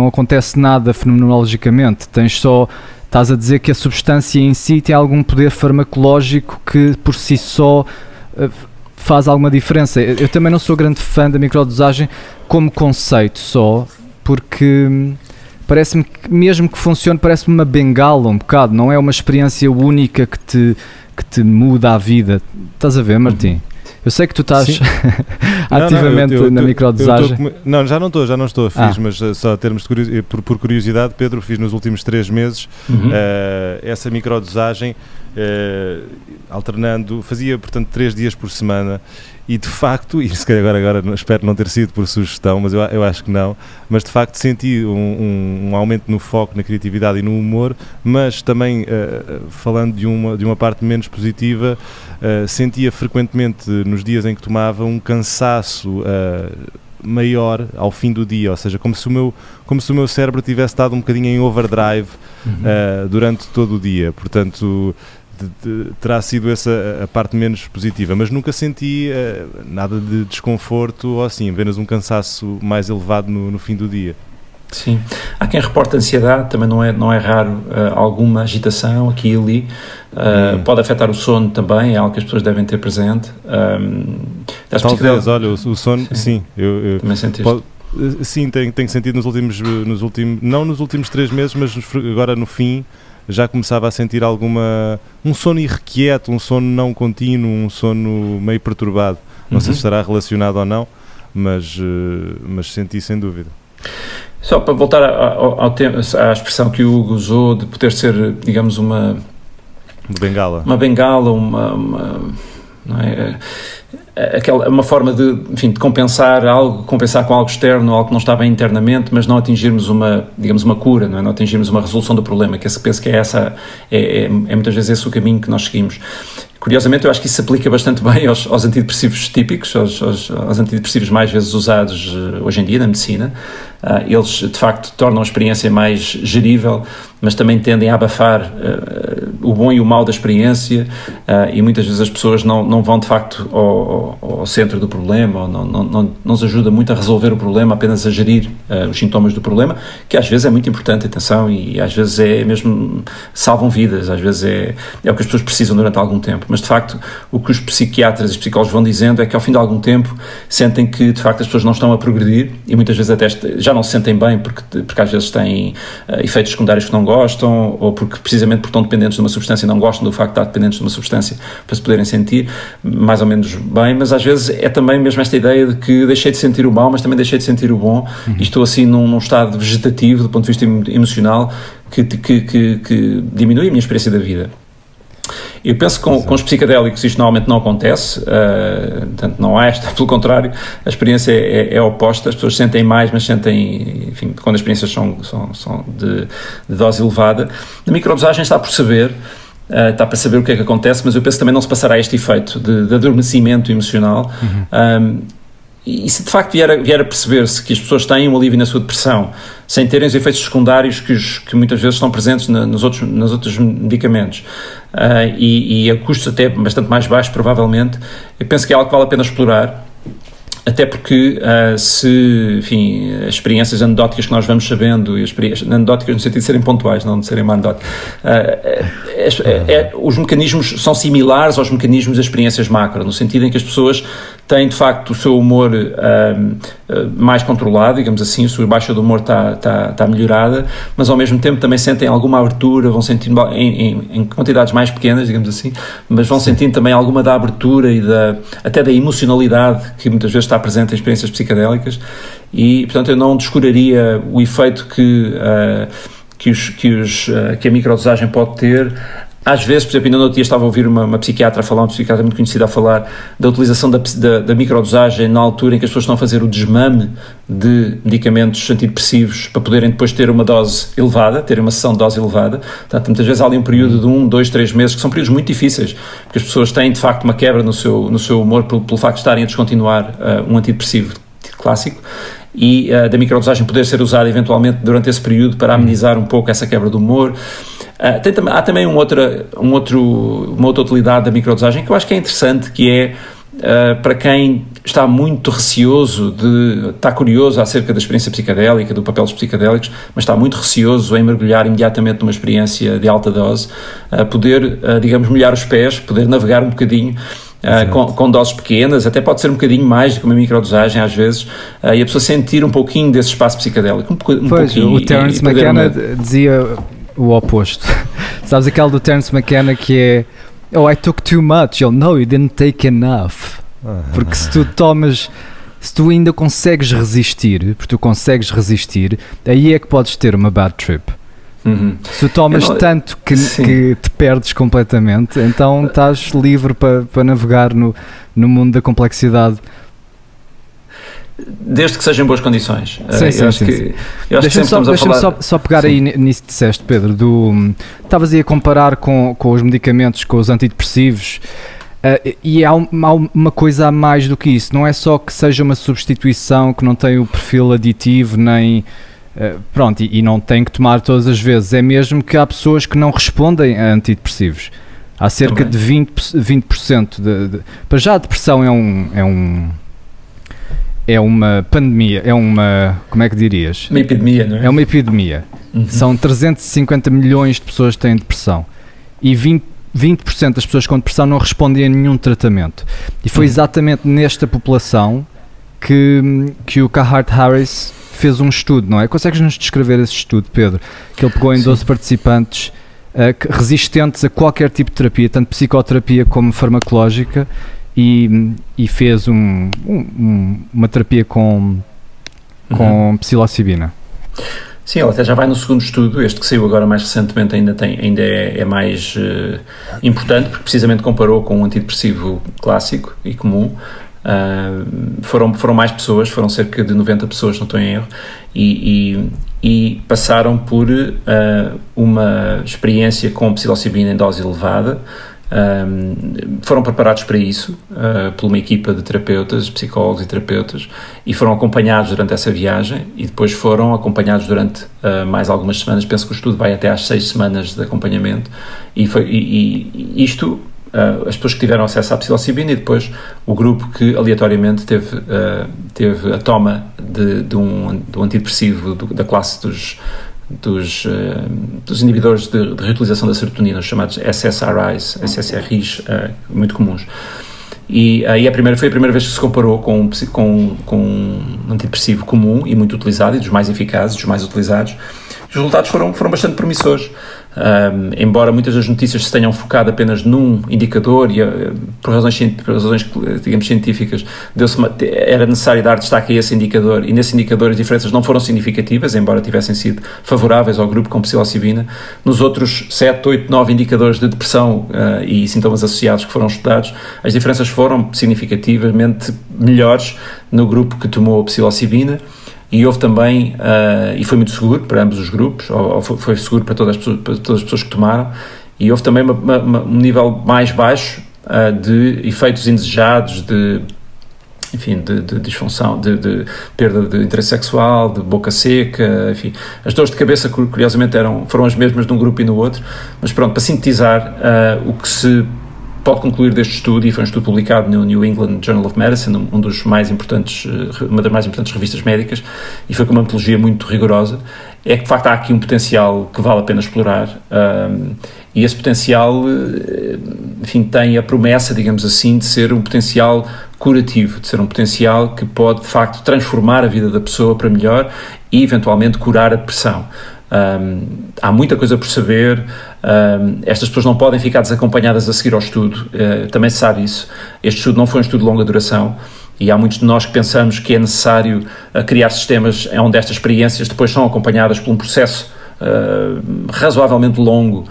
acontece nada fenomenologicamente, estás a dizer que a substância em si tem algum poder farmacológico que por si só faz alguma diferença. Eu também não sou grande fã da microdosagem como conceito só, porque parece-me que mesmo que funcione, parece-me uma bengala um bocado, não é uma experiência única que te muda a vida. Estás a ver, Martim? Eu sei que tu estás ativamente na microdosagem. Não, já não estou. Fiz, mas só a termos de por curiosidade, Pedro, fiz nos últimos 3 meses essa microdosagem, alternando, fazia, portanto, 3 dias por semana. E de facto, e se calhar agora espero não ter sido por sugestão, mas eu acho que não, mas de facto senti um aumento no foco, na criatividade e no humor, mas também, falando de uma parte menos positiva, sentia frequentemente nos dias em que tomava um cansaço maior ao fim do dia, ou seja, como se o meu cérebro tivesse estado um bocadinho em overdrive durante todo o dia, portanto... terá sido essa a parte menos positiva, mas nunca senti nada de desconforto ou assim, apenas um cansaço mais elevado no fim do dia. Sim, há quem reporte ansiedade, também não é raro alguma agitação aqui e ali, pode afetar o sono também, é algo que as pessoas devem ter presente. Talvez, olha, o sono, sim, eu também sentiste? Sim, tenho sentido não nos últimos 3 meses, mas agora no fim, já começava a sentir um sono irrequieto, um sono não contínuo, um sono meio perturbado. Não sei se estará relacionado ou não, mas senti sem dúvida. Só para voltar à expressão que o Hugo usou de poder ser, digamos, uma bengala, não é? Uma forma de compensar com algo externo, algo que não está bem internamente, mas não atingirmos uma cura, não atingirmos uma resolução do problema, que penso que é muitas vezes esse o caminho que nós seguimos. Curiosamente, eu acho que isso se aplica bastante bem aos antidepressivos típicos, aos antidepressivos mais vezes usados hoje em dia na medicina. Eles, de facto, tornam a experiência mais gerível, mas também tendem a abafar o bom e o mau da experiência, e muitas vezes as pessoas não vão, de facto, ao centro do problema, ou não nos ajuda muito a resolver o problema, apenas a gerir os sintomas do problema, que às vezes é muito importante, atenção, e às vezes é mesmo, salvam vidas, às vezes é o que as pessoas precisam durante algum tempo. Mas, de facto, o que os psiquiatras e os psicólogos vão dizendo é que, ao fim de algum tempo, sentem que, de facto, as pessoas não estão a progredir, e muitas vezes até já não se sentem bem, porque às vezes têm efeitos secundários que não gostam, ou precisamente porque estão dependentes de uma substância e não gostam do facto de estar dependentes de uma substância para se poderem sentir mais ou menos bem, mas às vezes é também mesmo esta ideia de que deixei de sentir o mal, mas também deixei de sentir o bom, e estou assim num estado vegetativo, do ponto de vista emocional, que diminui a minha experiência da vida. Eu penso que com os psicadélicos isto normalmente não acontece, portanto não há pelo contrário, a experiência é oposta, as pessoas sentem mais, mas sentem, enfim, quando as experiências são de dose elevada. Na microdosagem está para saber o que é que acontece, mas eu penso que também não se passará este efeito de adormecimento emocional. E se de facto vier a perceber-se que as pessoas têm um alívio na sua depressão, sem terem os efeitos secundários que muitas vezes estão presentes nos outros medicamentos, e a custos até bastante mais baixos, provavelmente, eu penso que é algo que vale a pena explorar. Até porque, enfim, as experiências anedóticas que nós vamos sabendo, anedóticas no sentido de serem pontuais, não de serem uma anedótica, os mecanismos são similares aos mecanismos das experiências macro, no sentido em que as pessoas têm, de facto, o seu humor mais controlado, digamos assim, a sua baixa do humor está melhorada, mas ao mesmo tempo também sentem alguma abertura, vão sentindo em quantidades mais pequenas, digamos assim, mas vão sentindo também alguma da abertura e até da emocionalidade que muitas vezes está presente em experiências psicadélicas, e portanto eu não descuraria o efeito que a microdosagem pode ter. Às vezes, por exemplo, ainda no outro dia estava a ouvir uma psiquiatra falar, uma psiquiatra muito conhecida a falar da utilização da microdosagem na altura em que as pessoas estão a fazer o desmame de medicamentos antidepressivos para poderem depois ter uma dose elevada, terem uma sessão de dose elevada. Portanto, muitas vezes há ali um período de 1, 2, 3 meses, que são períodos muito difíceis, porque as pessoas têm de facto uma quebra no seu humor pelo facto de estarem a descontinuar um antidepressivo clássico, e da microdosagem poder ser usada eventualmente durante esse período para amenizar um pouco essa quebra do humor. Há também uma outra utilidade da microdosagem que eu acho que é interessante, que é para quem está muito receoso, está curioso acerca da experiência psicadélica, do papel dos psicadélicos, mas está muito receoso em mergulhar imediatamente numa experiência de alta dose, poder, digamos, molhar os pés, poder navegar um bocadinho, com doses pequenas, até pode ser um bocadinho mais do que uma microdosagem às vezes, e a pessoa sentir um pouquinho desse espaço psicadélico. O Terence McKenna dizia o oposto. Sabes aquele do Terence McKenna que é "Oh, I took too much." Ele, "No, you didn't take enough." Porque se tu ainda consegues resistir, aí é que podes ter uma bad trip. Se tu tomas tanto que te perdes completamente, então estás livre para navegar no mundo da complexidade. Desde que sejam boas condições. Sim. Deixa-me só pegar aí nisso que disseste, Pedro. Estavas aí a comparar com os medicamentos, com os antidepressivos, e há uma coisa a mais do que isso. Não é só que seja uma substituição que não tem o perfil aditivo, nem... e não tem que tomar todas as vezes. É mesmo que há pessoas que não respondem a antidepressivos. Há cerca de 20% para já a depressão é uma pandemia, como é que dirias? Uma epidemia, não é? É uma epidemia. São 350 milhões de pessoas que têm depressão e 20% das pessoas com depressão não respondem a nenhum tratamento. E foi exatamente nesta população que o Carhart Harris fez um estudo, não é? Consegues-nos descrever esse estudo, Pedro? Que ele pegou em 12 participantes resistentes a qualquer tipo de terapia, tanto psicoterapia como farmacológica, e fez uma terapia com psilocibina. Sim, ele até já vai no segundo estudo. Este que saiu agora mais recentemente ainda é mais importante, porque precisamente comparou com um antidepressivo clássico e comum. Foram mais pessoas, foram cerca de 90 pessoas, não estou em erro, e passaram por uma experiência com psilocibina em dose elevada. Foram preparados para isso por uma equipa de terapeutas, psicólogos e terapeutas, e foram acompanhados durante essa viagem, e depois foram acompanhados durante mais algumas semanas. Penso que o estudo vai até às 6 semanas de acompanhamento, e isto, as pessoas que tiveram acesso à psilocibina, e depois o grupo que aleatoriamente teve a toma do antidepressivo da classe dos inibidores de reutilização da serotonina, os chamados SSRIs, muito comuns. E aí foi a primeira vez que se comparou com um antidepressivo comum e muito utilizado, e dos mais eficazes, dos mais utilizados. Os resultados foram bastante promissores. Embora muitas das notícias se tenham focado apenas num indicador, e por razões digamos científicas, era necessário dar destaque a esse indicador, e nesse indicador as diferenças não foram significativas, embora tivessem sido favoráveis ao grupo com psilocibina. Nos outros 7, 8, 9 indicadores de depressão e sintomas associados que foram estudados, as diferenças foram significativamente melhores no grupo que tomou a psilocibina. E houve também, e foi muito seguro para ambos os grupos, ou foi seguro para todas as pessoas que tomaram, e houve também um nível mais baixo de efeitos indesejados, de enfim, de disfunção, de perda de interesse sexual, de boca seca, enfim. As dores de cabeça, curiosamente, foram as mesmas de um grupo e no outro, mas pronto, para sintetizar, o que se pode concluir deste estudo, e foi um estudo publicado no New England Journal of Medicine, uma das mais importantes revistas médicas, e foi com uma metodologia muito rigorosa, é que de facto há aqui um potencial que vale a pena explorar, e esse potencial, enfim, tem a promessa, digamos assim, de ser um potencial curativo, de ser um potencial que pode de facto transformar a vida da pessoa para melhor e eventualmente curar a depressão. Há muita coisa por saber, estas pessoas não podem ficar desacompanhadas a seguir ao estudo, também se sabe isso. Este estudo não foi um estudo de longa duração e há muitos de nós que pensamos que é necessário criar sistemas onde estas experiências depois são acompanhadas por um processo razoavelmente longo,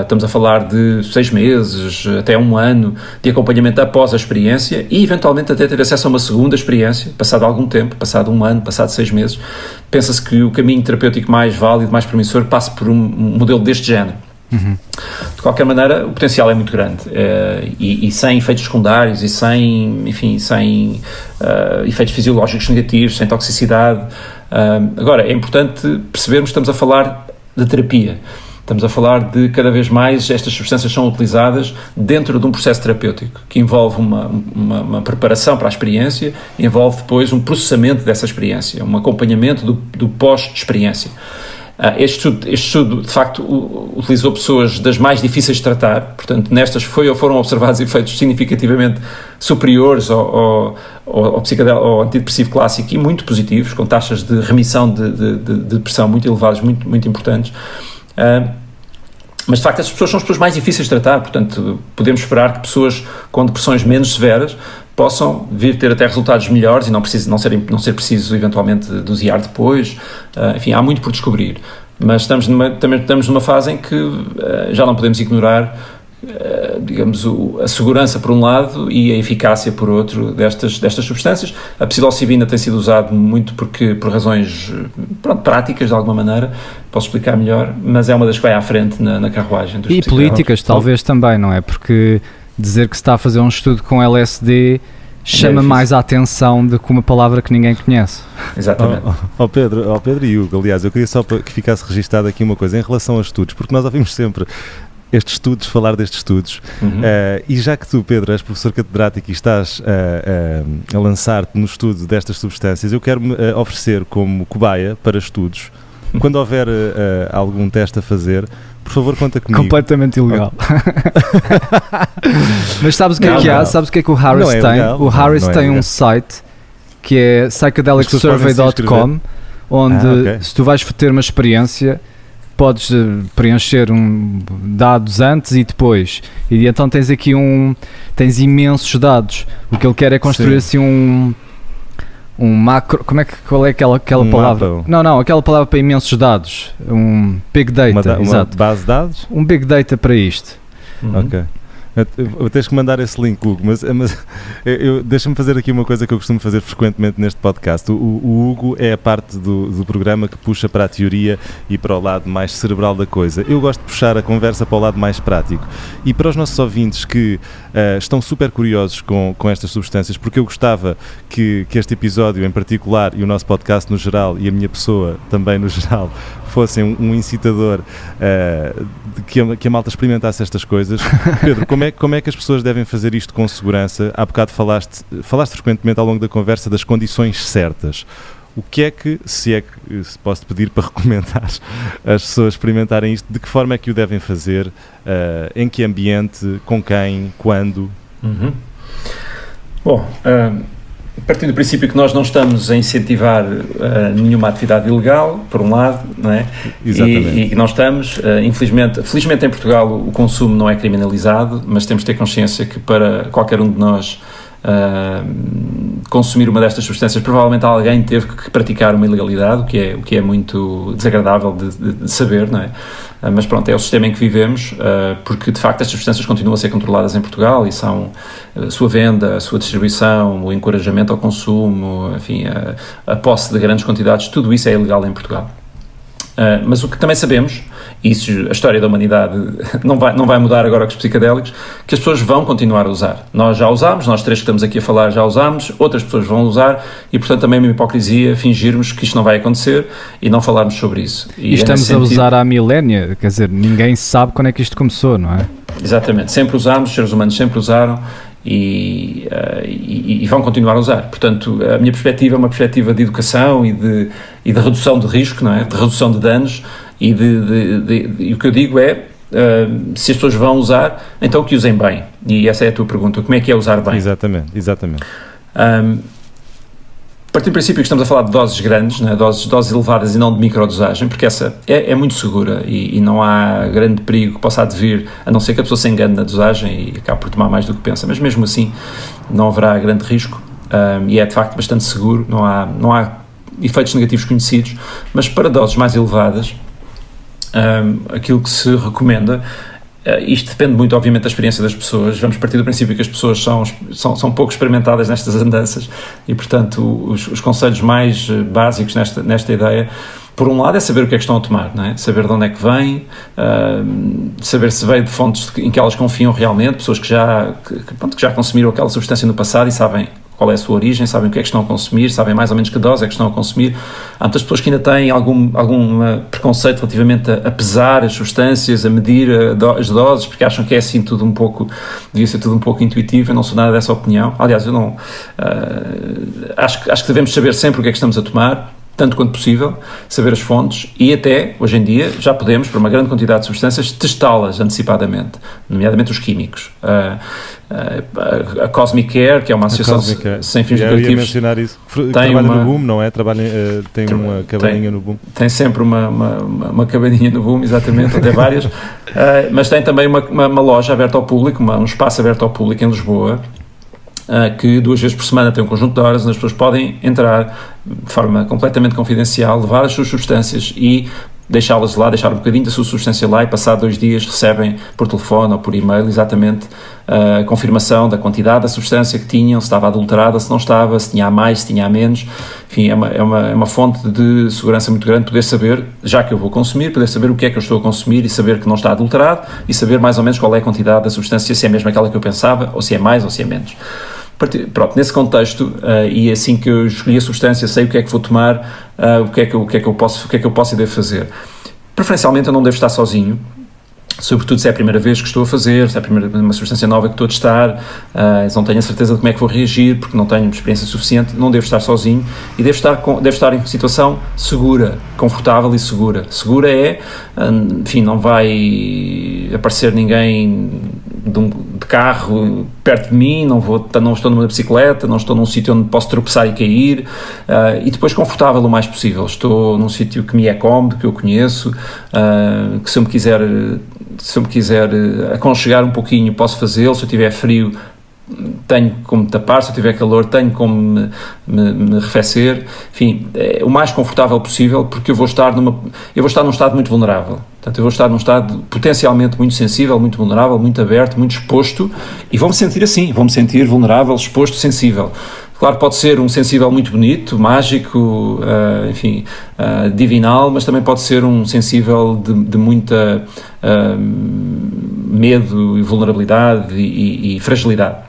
estamos a falar de 6 meses até 1 ano de acompanhamento após a experiência e eventualmente até ter acesso a uma segunda experiência, passado algum tempo, passado 1 ano, passado 6 meses. Pensa-se que o caminho terapêutico mais válido, mais promissor, passa por um modelo deste género. De qualquer maneira, o potencial é muito grande, e sem efeitos secundários e sem efeitos fisiológicos negativos, sem toxicidade. Agora, é importante percebermos que estamos a falar de terapia, estamos a falar de cada vez mais estas substâncias são utilizadas dentro de um processo terapêutico que envolve uma preparação para a experiência, envolve depois um processamento dessa experiência, um acompanhamento do pós-experiência. Este estudo, de facto, utilizou pessoas das mais difíceis de tratar, portanto, nestas foram observados efeitos significativamente superiores ao antidepressivo clássico e muito positivos, com taxas de remissão de depressão muito elevadas, muito, muito importantes. Mas, de facto, essas pessoas são as pessoas mais difíceis de tratar, portanto, podemos esperar que pessoas com depressões menos severas possam vir ter até resultados melhores e não ser preciso, eventualmente, dosear depois. Enfim, há muito por descobrir. Mas também estamos numa fase em que já não podemos ignorar, digamos, a segurança por um lado e a eficácia por outro destas substâncias. A psilocibina tem sido usado muito por razões práticas, de alguma maneira, posso explicar melhor, mas é uma das que vai à frente na carruagem dos psicólogos. E políticas, talvez também, não é? Porque dizer que se está a fazer um estudo com LSD chama mais a atenção do que uma palavra que ninguém conhece. Exatamente. Pedro e Hugo, aliás, eu queria só que ficasse registado aqui uma coisa em relação aos estudos, porque nós ouvimos sempre estes estudos, falar destes estudos, e já que tu, Pedro, és professor catedrático e estás a lançar-te no estudo destas substâncias, eu quero-me oferecer como cobaia para estudos. Quando houver algum teste a fazer, por favor, conta comigo. Completamente ilegal. Mas sabes o que é que há? Sabes o que é que o Harris tem? Legal. O Harris tem um site que é psychedelicsurvey.com, onde se tu vais ter uma experiência, podes preencher dados antes e depois. E então tens aqui tens imensos dados. O que ele quer é construir assim um macro, qual é aquela palavra? Mapa. Não, aquela palavra para imensos dados, um big data, exato. Uma base de dados? Um big data para isto. Ok. Tens que mandar esse link, Hugo, mas deixa-me fazer aqui uma coisa que eu costumo fazer frequentemente neste podcast. O Hugo é a parte do programa que puxa para a teoria e para o lado mais cerebral da coisa. Eu gosto de puxar a conversa para o lado mais prático. E para os nossos ouvintes que estão super curiosos com estas substâncias, porque eu gostava que este episódio em particular e o nosso podcast no geral e a minha pessoa também no geral fossem um incitador de que a malta experimentasse estas coisas. Pedro, como é que as pessoas devem fazer isto com segurança? Há bocado falaste frequentemente ao longo da conversa das condições certas. O que é que, se posso pedir para recomendar as pessoas experimentarem isto, de que forma é que o devem fazer, em que ambiente, com quem, quando? Bom, partindo do princípio que nós não estamos a incentivar nenhuma atividade ilegal, por um lado, não é? Exatamente. E não estamos, felizmente em Portugal o consumo não é criminalizado, mas temos de ter consciência que para qualquer um de nós consumir uma destas substâncias, provavelmente alguém teve que praticar uma ilegalidade, o que é muito desagradável de saber, não é? Mas pronto, é o sistema em que vivemos, porque de facto estas substâncias continuam a ser controladas em Portugal e são a sua venda, a sua distribuição, o encorajamento ao consumo, enfim, a posse de grandes quantidades, tudo isso é ilegal em Portugal. Mas o que também sabemos, e isso a história da humanidade não vai mudar agora com os psicadélicos, que as pessoas vão continuar a usar. Nós já usámos, nós 3 que estamos aqui a falar já usámos, outras pessoas vão usar, e portanto também é uma hipocrisia fingirmos que isto não vai acontecer e não falarmos sobre isso. E estamos a usar há milénia, quer dizer, ninguém sabe quando é que isto começou, não é? Exatamente, sempre usámos, os seres humanos sempre usaram, e vão continuar a usar. Portanto, a minha perspectiva é uma perspectiva de educação e de redução de risco, não é? De redução de danos, e o que eu digo é, se as pessoas vão usar, então que usem bem. E essa é a tua pergunta, como é que é usar bem? Exatamente. Partindo do princípio que estamos a falar de doses grandes, né? doses elevadas e não de microdosagem, porque essa é muito segura e não há grande perigo que possa advir, a não ser que a pessoa se engane na dosagem e acabe por tomar mais do que pensa, mas mesmo assim não haverá grande risco, e é de facto bastante seguro, não há efeitos negativos conhecidos, mas para doses mais elevadas, aquilo que se recomenda, isto depende muito obviamente da experiência das pessoas, vamos partir do princípio que as pessoas são pouco experimentadas nestas andanças e portanto os conselhos mais básicos nesta ideia, por um lado é saber o que é que estão a tomar, não é? Saber de onde é que vem, saber se veio de fontes em que elas confiam realmente, pessoas que já consumiram aquela substância no passado e sabem qual é a sua origem, sabem o que é que estão a consumir, sabem mais ou menos que dose é que estão a consumir. Há muitas pessoas que ainda têm algum preconceito relativamente a pesar as substâncias, a medir as doses, porque acham que é assim tudo devia ser tudo um pouco intuitivo. Eu não sou nada dessa opinião. Aliás, eu não... acho que devemos saber sempre o que é que estamos a tomar, tanto quanto possível, saber as fontes e até, hoje em dia, já podemos, para uma grande quantidade de substâncias, testá-las antecipadamente, nomeadamente os químicos. A Cosmic Care, que é uma associação sem fins lucrativos... Eu ia mencionar isso. Trabalha no Boom, não é? Tem uma cabaninha no Boom. Tem sempre uma cabaninha no Boom, exatamente, até várias. Mas tem também uma loja aberta ao público, um espaço aberto ao público em Lisboa, que 2 vezes por semana tem um conjunto de horas onde as pessoas podem entrar de forma completamente confidencial, levar as suas substâncias e deixá-las lá, deixar um bocadinho da sua substância lá, e passado 2 dias recebem por telefone ou por e-mail exatamente a confirmação da quantidade da substância que tinham, se estava adulterada, se não estava, se tinha a mais, se tinha a menos. Enfim, é uma fonte de segurança muito grande poder saber, já que eu vou consumir, poder saber o que é que eu estou a consumir e saber que não está adulterado e saber mais ou menos qual é a quantidade da substância, se é mesmo aquela que eu pensava, ou se é mais ou se é menos. Pronto, nesse contexto, e assim que eu escolhi a substância, sei o que é que vou tomar, o que é que eu posso e devo fazer. Preferencialmente eu não devo estar sozinho, sobretudo se é a primeira vez que estou a fazer, se é uma substância nova que estou a testar, não tenho a certeza de como é que vou reagir, porque não tenho experiência suficiente, não devo estar sozinho e devo estar em situação segura, confortável e segura. Segura é, enfim, não vai aparecer ninguém de carro perto de mim, não estou numa bicicleta, não estou num sítio onde posso tropeçar e cair, e depois confortável o mais possível. Estou num sítio que me é cómodo, que eu conheço, que se eu me quiser aconchegar um pouquinho posso fazê-lo, se eu tiver frio tenho como me tapar, se eu tiver calor tenho como me arrefecer, enfim, o mais confortável possível, porque eu vou estar num estado muito vulnerável. Portanto, eu vou estar num estado potencialmente muito sensível, muito vulnerável, muito aberto, muito exposto, e vou-me sentir assim, vou-me sentir vulnerável, exposto, sensível. Claro, pode ser um sensível muito bonito, mágico, enfim, divinal, mas também pode ser um sensível de muita medo e vulnerabilidade e fragilidade.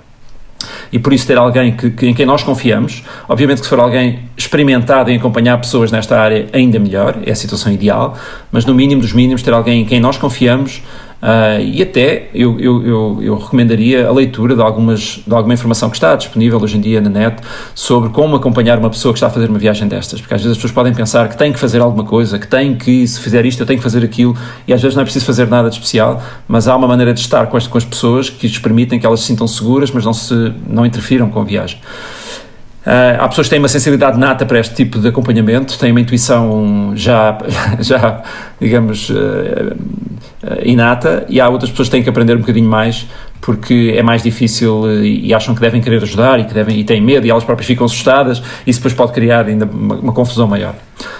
E por isso ter alguém em quem nós confiamos, obviamente que se for alguém experimentado em acompanhar pessoas nesta área, ainda melhor, é a situação ideal, mas no mínimo dos mínimos ter alguém em quem nós confiamos, e até eu recomendaria a leitura de alguma informação que está disponível hoje em dia na net sobre como acompanhar uma pessoa que está a fazer uma viagem destas, porque às vezes as pessoas podem pensar que têm que fazer alguma coisa, se fizer isto eu tenho que fazer aquilo, e às vezes não é preciso fazer nada de especial, mas há uma maneira de estar com as pessoas que lhes permitem que elas se sintam seguras, mas não interfiram com a viagem. Há pessoas que têm uma sensibilidade nata para este tipo de acompanhamento, têm uma intuição já digamos, inata, e há outras pessoas que têm que aprender um bocadinho mais porque é mais difícil e acham que devem querer ajudar e têm medo e elas próprias ficam assustadas, e isso depois pode criar ainda uma confusão maior.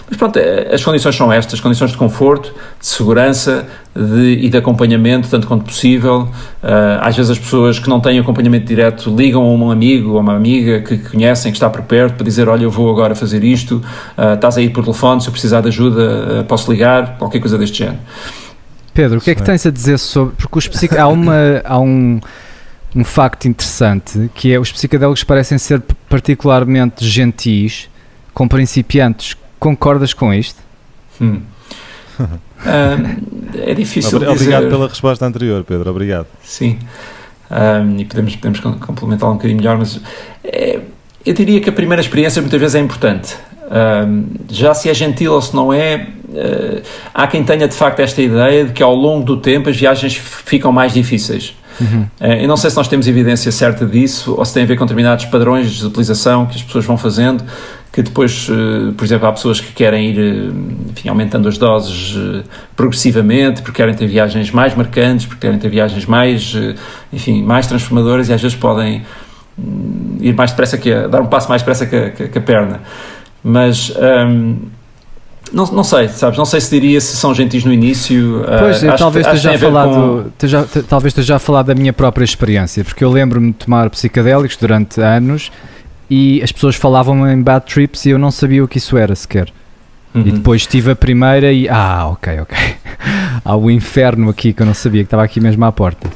Mas pronto, as condições são estas, condições de conforto, de segurança e de acompanhamento, tanto quanto possível. Às vezes as pessoas que não têm acompanhamento direto ligam a um amigo ou uma amiga que conhecem, que está por perto, para dizer, olha, eu vou agora fazer isto, estás aí por telefone, se eu precisar de ajuda posso ligar, qualquer coisa deste género. Pedro, o que é que tens a dizer sobre... Porque há um facto interessante, que é os psicodélicos parecem ser particularmente gentis com principiantes. Concordas com isto? É difícil dizer. Obrigado pela resposta anterior, Pedro, obrigado. Sim, e podemos complementá-la um bocadinho melhor, mas eu diria que a primeira experiência muitas vezes é importante. Já se é gentil ou se não é, há quem tenha de facto esta ideia de que ao longo do tempo as viagens ficam mais difíceis. Eu não sei se nós temos evidência certa disso ou se tem a ver com determinados padrões de utilização que as pessoas vão fazendo, que depois, por exemplo, há pessoas que querem ir, enfim, aumentando as doses progressivamente, porque querem ter viagens mais marcantes, porque querem ter viagens mais, enfim, mais transformadoras, e às vezes podem ir mais depressa, dar um passo mais depressa que a perna. Mas não sei, sabes? Não sei se diria se são gentis no início. Pois, talvez esteja já a falar da minha própria experiência, porque eu lembro-me de tomar psicodélicos durante anos e as pessoas falavam em bad trips e eu não sabia o que isso era sequer. E depois tive a primeira e... ok. Há o inferno aqui que eu não sabia, que estava aqui mesmo à porta.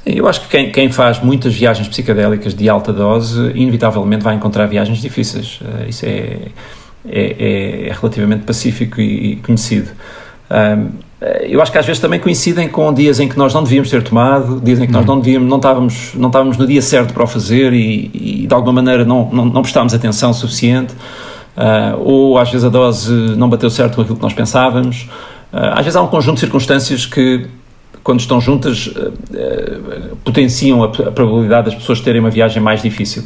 Eu acho que quem faz muitas viagens psicodélicas de alta dose, inevitavelmente vai encontrar viagens difíceis. Isso é relativamente pacífico e conhecido. Eu acho que às vezes também coincidem com dias em que nós não devíamos ter tomado, dias em que nós não estávamos no dia certo para o fazer e de alguma maneira não prestámos atenção suficiente, ou às vezes a dose não bateu certo com aquilo que nós pensávamos. Às vezes há um conjunto de circunstâncias que, quando estão juntas, potenciam a probabilidade das pessoas terem uma viagem mais difícil.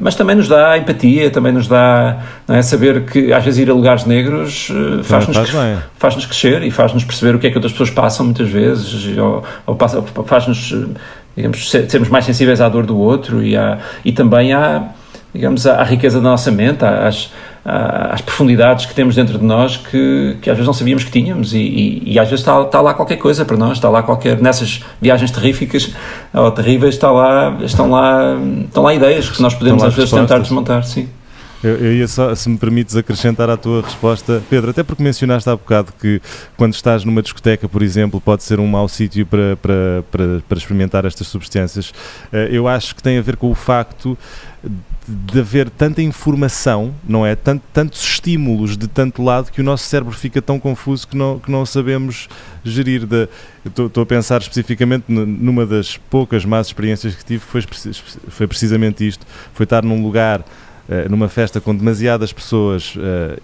Mas também nos dá empatia, também nos dá, não é, saber que às vezes ir a lugares negros faz-nos crescer e faz-nos perceber o que é que outras pessoas passam muitas vezes, ou faz-nos, digamos, sermos mais sensíveis à dor do outro e também à riqueza da nossa mente, às profundidades que temos dentro de nós que às vezes não sabíamos que tínhamos e às vezes está lá qualquer coisa para nós, está lá nessas viagens terríficas ou terríveis, estão lá ideias que nós podemos às vezes tentar desmontar, sim. Eu ia só, se me permites, acrescentar à tua resposta, Pedro, até porque mencionaste há bocado que quando estás numa discoteca, por exemplo, pode ser um mau sítio para experimentar estas substâncias. Eu acho que tem a ver com o facto de haver tanta informação, não é? Tantos estímulos de tanto lado que o nosso cérebro fica tão confuso que não sabemos gerir. Estou a pensar especificamente numa das poucas más experiências que tive, foi precisamente isto, foi estar num lugar, numa festa com demasiadas pessoas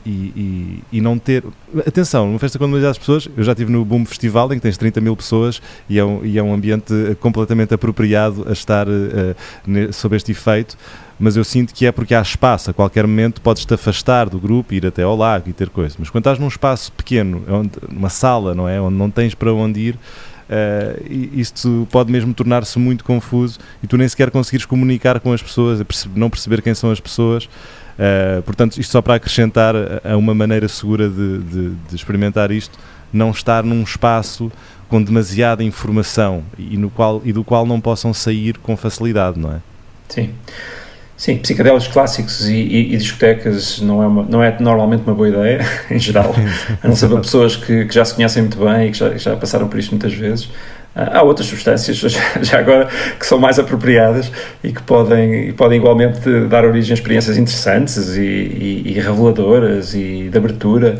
e não ter... Atenção, numa festa com demasiadas pessoas, eu já estive no Boom Festival, em que tens 30 mil pessoas e é um ambiente completamente apropriado a estar sob este efeito, mas eu sinto que é porque há espaço, a qualquer momento podes-te afastar do grupo, ir até ao lago e ter coisas, mas quando estás num espaço pequeno, numa sala, não é? Onde não tens para onde ir, isto pode mesmo tornar-se muito confuso e tu nem sequer conseguires comunicar com as pessoas, não perceber quem são as pessoas. Portanto, isto só para acrescentar a uma maneira segura de experimentar isto, não estar num espaço com demasiada informação e do qual não possam sair com facilidade, não é? Sim, psicodélicos clássicos e discotecas não é normalmente uma boa ideia, em geral, a não ser para pessoas que já se conhecem muito bem e que já passaram por isto muitas vezes. Há outras substâncias, já agora, que são mais apropriadas e que podem igualmente dar origem a experiências interessantes e reveladoras e de abertura.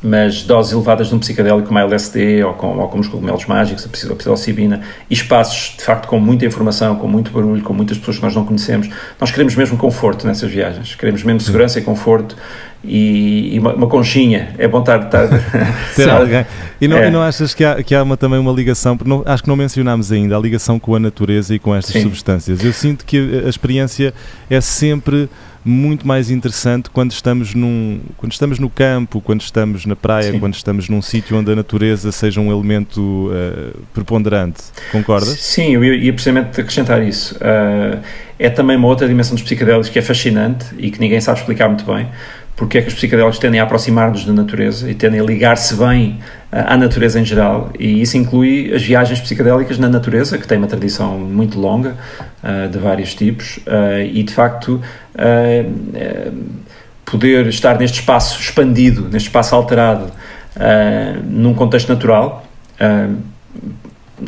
Mas doses elevadas de um psicodélico como a LSD ou como os cogumelos mágicos, a psilocibina, e espaços de facto com muita informação, com muito barulho, com muitas pessoas que nós não conhecemos, nós queremos mesmo conforto nessas viagens, queremos mesmo segurança e conforto e uma conchinha, é bom estar ter alguém. E não achas que há também uma ligação, acho que não mencionámos ainda, a ligação com a natureza e com estas substâncias. Eu sinto que a experiência é sempre muito mais interessante quando estamos no campo, quando estamos na praia, Sim. quando estamos num sítio onde a natureza seja um elemento preponderante. Concordas? Sim, eu ia precisamente acrescentar isso. É também uma outra dimensão dos psicodélicos que é fascinante e que ninguém sabe explicar muito bem, porque é que os psicodélicos tendem a aproximar-nos da natureza e tendem a ligar-se bem à natureza em geral, e isso inclui as viagens psicodélicas na natureza, que tem uma tradição muito longa, de vários tipos, e de facto poder estar neste espaço expandido, neste espaço alterado, num contexto natural,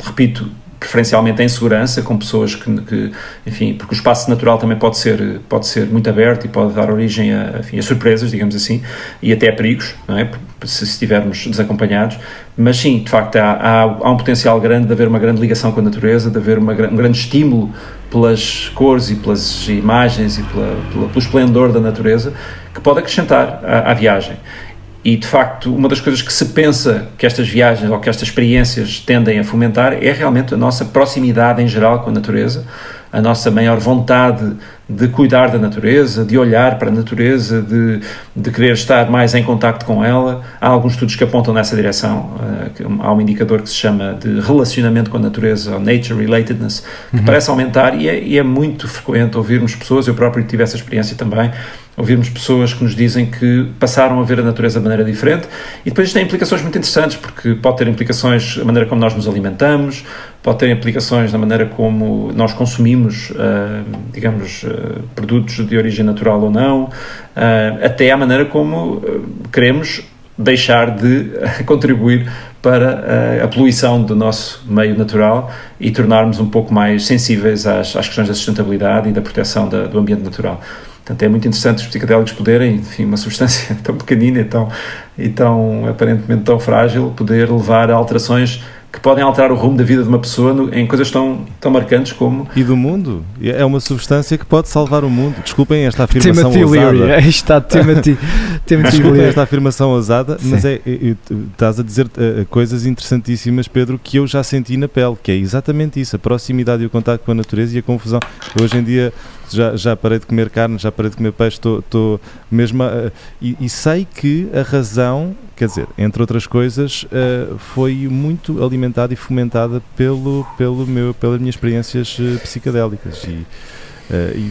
repito, preferencialmente em segurança, com pessoas que enfim, porque o espaço natural também pode ser muito aberto e pode dar origem a surpresas, digamos assim, e até a perigos, não é? Se estivermos desacompanhados, mas sim, de facto há um potencial grande de haver uma grande ligação com a natureza, de haver um grande estímulo pelas cores e pelas imagens e pelo esplendor da natureza, que pode acrescentar à viagem. E, de facto, uma das coisas que se pensa que estas viagens ou que estas experiências tendem a fomentar é realmente a nossa proximidade em geral com a natureza, a nossa maior vontade de cuidar da natureza, de olhar para a natureza, de querer estar mais em contacto com ela. Há alguns estudos que apontam nessa direção. Há um indicador que se chama de relacionamento com a natureza, ou nature relatedness, que parece aumentar, e é muito frequente ouvirmos pessoas, eu próprio tive essa experiência também, ouvirmos pessoas que nos dizem que passaram a ver a natureza de maneira diferente, e depois isto tem implicações muito interessantes, porque pode ter implicações na maneira como nós nos alimentamos, pode ter implicações na maneira como nós consumimos, digamos, produtos de origem natural ou não, até a maneira como queremos deixar de contribuir para a poluição do nosso meio natural e tornarmos um pouco mais sensíveis às questões da sustentabilidade e da proteção do ambiente natural. Portanto, é muito interessante os psicodélicos poderem, enfim, uma substância tão pequenina e tão aparentemente tão frágil, poder levar a alterações que podem alterar o rumo da vida de uma pessoa em coisas tão marcantes como... E do mundo. É uma substância que pode salvar o mundo. Desculpem esta afirmação Timothy ousada. Leary. Aí está Timothy Desculpem esta afirmação ousada, mas estás a dizer coisas interessantíssimas, Pedro, que eu já senti na pele, que é exatamente isso, a proximidade e o contacto com a natureza e a confusão. Eu hoje em dia já parei de comer carne, já parei de comer peixe, estou mesmo e sei que a razão, quer dizer, entre outras coisas, foi muito alimentada e fomentada pelas minhas experiências psicodélicas e